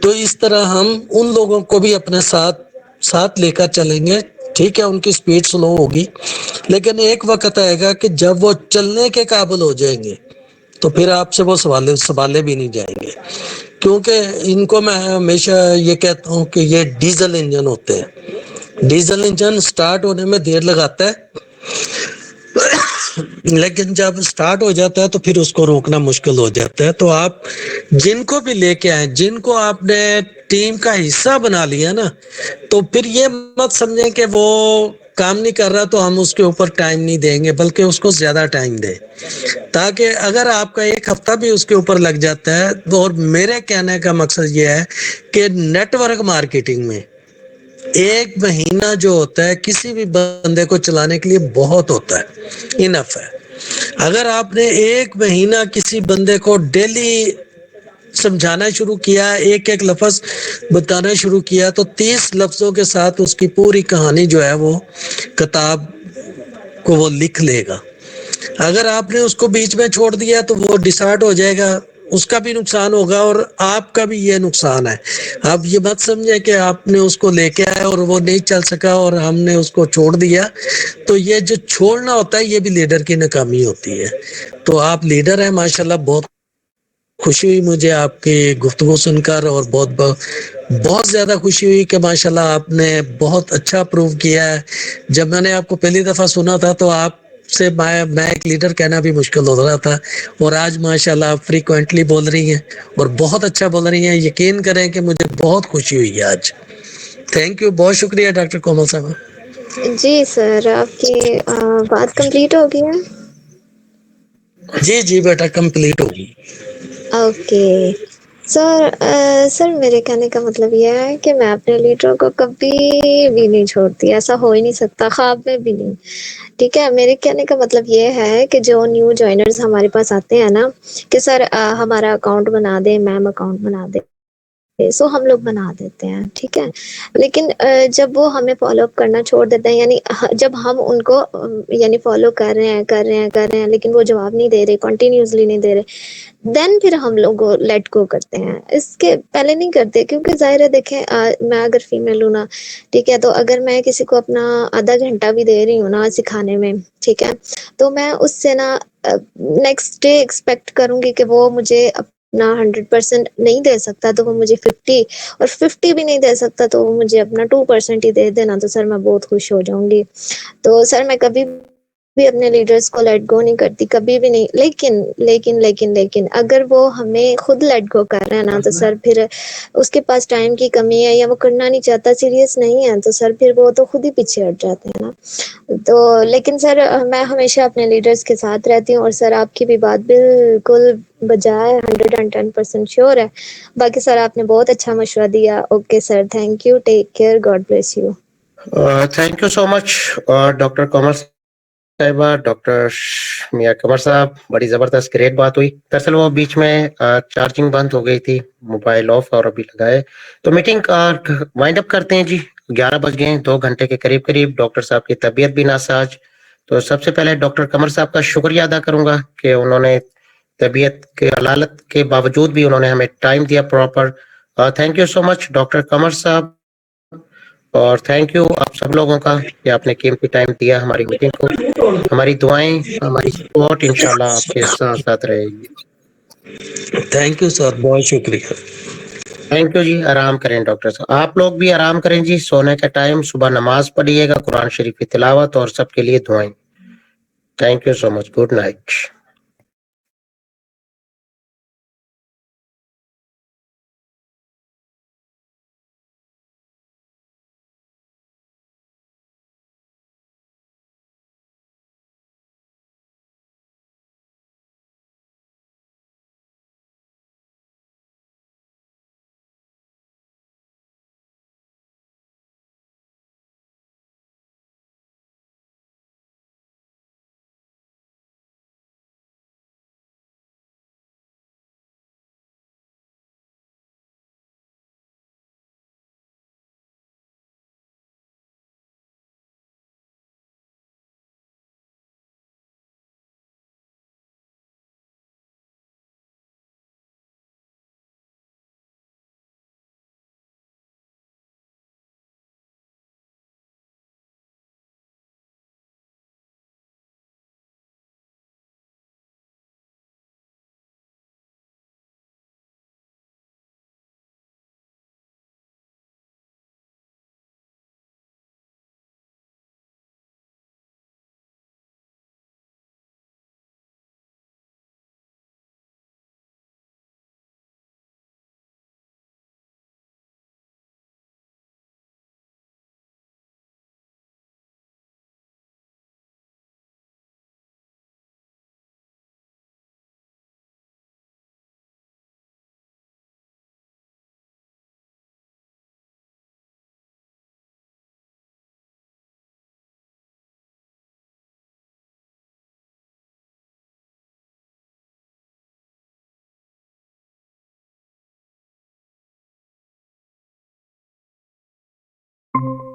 تو اس طرح ہم ان لوگوں کو بھی اپنے ساتھ ساتھ لے کر چلیں گے. ٹھیک ہے ان کی سپیڈ سلو ہوگی لیکن ایک وقت آئے گا کہ جب وہ چلنے کے قابل ہو جائیں گے تو پھر آپ سے وہ سوالے بھی نہیں جائیں گے. کیونکہ ان کو میں ہمیشہ یہ کہتا ہوں کہ یہ ڈیزل انجن ہوتے ہیں. ڈیزل انجن سٹارٹ ہونے میں دیر لگاتا ہے لیکن جب سٹارٹ ہو جاتا ہے تو پھر اس کو روکنا مشکل ہو جاتا ہے. تو آپ جن کو بھی لے کے آئیں, جن کو آپ نے ٹیم کا حصہ بنا لیا نا, تو پھر یہ مت سمجھیں کہ وہ کام نہیں کر رہا تو ہم اس کے اوپر ٹائم نہیں دیں گے, بلکہ اس کو زیادہ ٹائم دیں. تاکہ اگر آپ کا ایک ہفتہ بھی اس کے اوپر لگ جاتا ہے, اور میرے کہنے کا مقصد یہ ہے کہ نیٹ ورک مارکیٹنگ میں ایک مہینہ جو ہوتا ہے کسی بھی بندے کو چلانے کے لیے بہت ہوتا ہے, انف ہے. اگر آپ نے ایک مہینہ کسی بندے کو ڈیلی سمجھانا شروع کیا, ایک ایک لفظ بتانا شروع کیا, تو 30 لفظوں کے ساتھ اس کی پوری کہانی جو ہے وہ کتاب کو وہ لکھ لے گا. اگر آپ نے اس کو بیچ میں چھوڑ دیا تو وہ ڈسارٹ ہو جائے گا, اس کا بھی نقصان ہوگا اور آپ کا بھی یہ نقصان ہے. آپ یہ مت سمجھے کہ آپ نے اس کو لے کے آئے اور وہ نہیں چل سکا اور ہم نے اس کو چھوڑ دیا. تو یہ جو چھوڑنا ہوتا ہے یہ بھی لیڈر کی ناکامی ہوتی ہے. تو آپ لیڈر ہیں ماشاءاللہ, بہت خوشی ہوئی مجھے آپ کی گفتگو سن کر, اور بہت زیادہ خوشی ہوئی کہ ماشاءاللہ آپ نے بہت اچھا پروو کیا ہے. جب میں نے آپ کو پہلی دفعہ سنا تھا تو آپ سے میں ایک لیڈر کہنا بھی مشکل ہو رہا تھا, اور آج ماشاءاللہ آپ فریکوینٹلی بول رہی ہیں اور بہت اچھا بول رہی ہیں. یقین کریں کہ مجھے بہت خوشی ہوئی ہے آج. تھینک یو, بہت شکریہ ڈاکٹر کومل صاحب. جی سر, آپ کی بات کمپلیٹ ہو گئی ہے. جی جی بیٹا کمپلیٹ ہوگی. Okay sir. سر میرے کہنے کا مطلب یہ ہے کہ میں اپنے لیڈروں کو کبھی بھی نہیں چھوڑتی, ایسا ہو ہی نہیں سکتا, خواب میں بھی نہیں. ٹھیک ہے, میرے کہنے کا مطلب یہ ہے کہ جو نیو جوائنرز ہمارے پاس آتے ہیں نا کہ سر ہمارا اکاؤنٹ بنا دیں, میم اکاؤنٹ بنا دیں, سو ہم لوگ بنا دیتے ہیں. ٹھیک ہے, لیکن جب وہ ہمیں فالو اپ کرنا چھوڑ دیتے ہیں, یعنی جب ہم ان کو یعنی فالو کر رہے ہیں لیکن وہ جواب نہیں دے رہے, کنٹینیوسلی نہیں دے رہے, دین پھر ہم لوگ لیٹ گو کرتے ہیں. اس کے پہلے نہیں کرتے, کیونکہ ظاہر ہے دیکھیں میں اگر فیمیل ہوں نا, ٹھیک ہے, تو اگر میں کسی کو اپنا آدھا گھنٹہ بھی دے رہی ہوں نا سکھانے میں, ٹھیک ہے, تو میں اس سے نا نیکسٹ ڈے ایکسپیکٹ کروں گی کہ وہ مجھے اپنا 100% نہیں دے سکتا تو وہ مجھے 50 اور 50 بھی نہیں دے سکتا تو وہ مجھے اپنا 2% ہی دے دینا, تو سر میں بہت خوش ہو جاؤں گی. تو سر میں کبھی بھی اپنے لیڈرز کو لیٹ گو نہیں کرتی, کبھی بھی نہیں. لیکن اگر وہ ہمیں خود لیٹ گو کر رہے ہیں نا, تو سر پھر اس کے پاس ٹائم کی کمی ہے یا وہ کرنا نہیں چاہتا, سیریس نہیں ہے, تو سر پھر وہ تو خود ہی پیچھے ہٹ جاتے ہیں نا. تو لیکن سر میں ہمیشہ اپنے لیڈرز کے ساتھ رہتی ہوں, اور سر آپ کی بھی بات بالکل بجائے 110% شیور ہے. باقی سر آپ نے بہت اچھا مشورہ دیا. Okay sir, thank you, take care, God bless you. Thank you so much doctor Komal صاحبہ, ڈاکٹر میاں قمر صاحب. بڑی زبردست گریٹ بات ہوئی. دراصل وہ بیچ میں چارجنگ بند ہو گئی تھی, موبائل آف, اور ابھی لگائے. تو میٹنگ وائنڈ اپ کرتے ہیں جی. 11 بج گئے, 2 گھنٹے کے قریب. ڈاکٹر صاحب کی طبیعت بھی ناساج. تو سب سے پہلے ڈاکٹر قمر صاحب کا شکریہ ادا کروں گا کہ انہوں نے طبیعت کے علالت کے باوجود بھی انہوں نے ہمیں ٹائم دیا proper. Thank you so much doctor Qamar صاحب, اور تھینک یو آپ سب لوگوں کا کہ آپ نے قیمتی ٹائم دیا ہماری میٹنگ کو. ہماری دعائیں, ہماری سپورٹ انشاءاللہ آپ کے ساتھ ساتھ رہے گی. تھینک یو سر, بہت شکریہ. تھینک یو جی. آرام کریں ڈاکٹر صاحب, آپ لوگ بھی آرام کریں جی. سونے کا ٹائم, صبح نماز پڑھیے گا, قرآن شریف کی تلاوت, اور سب کے لیے دعائیں. Thank you so much. Good night. है।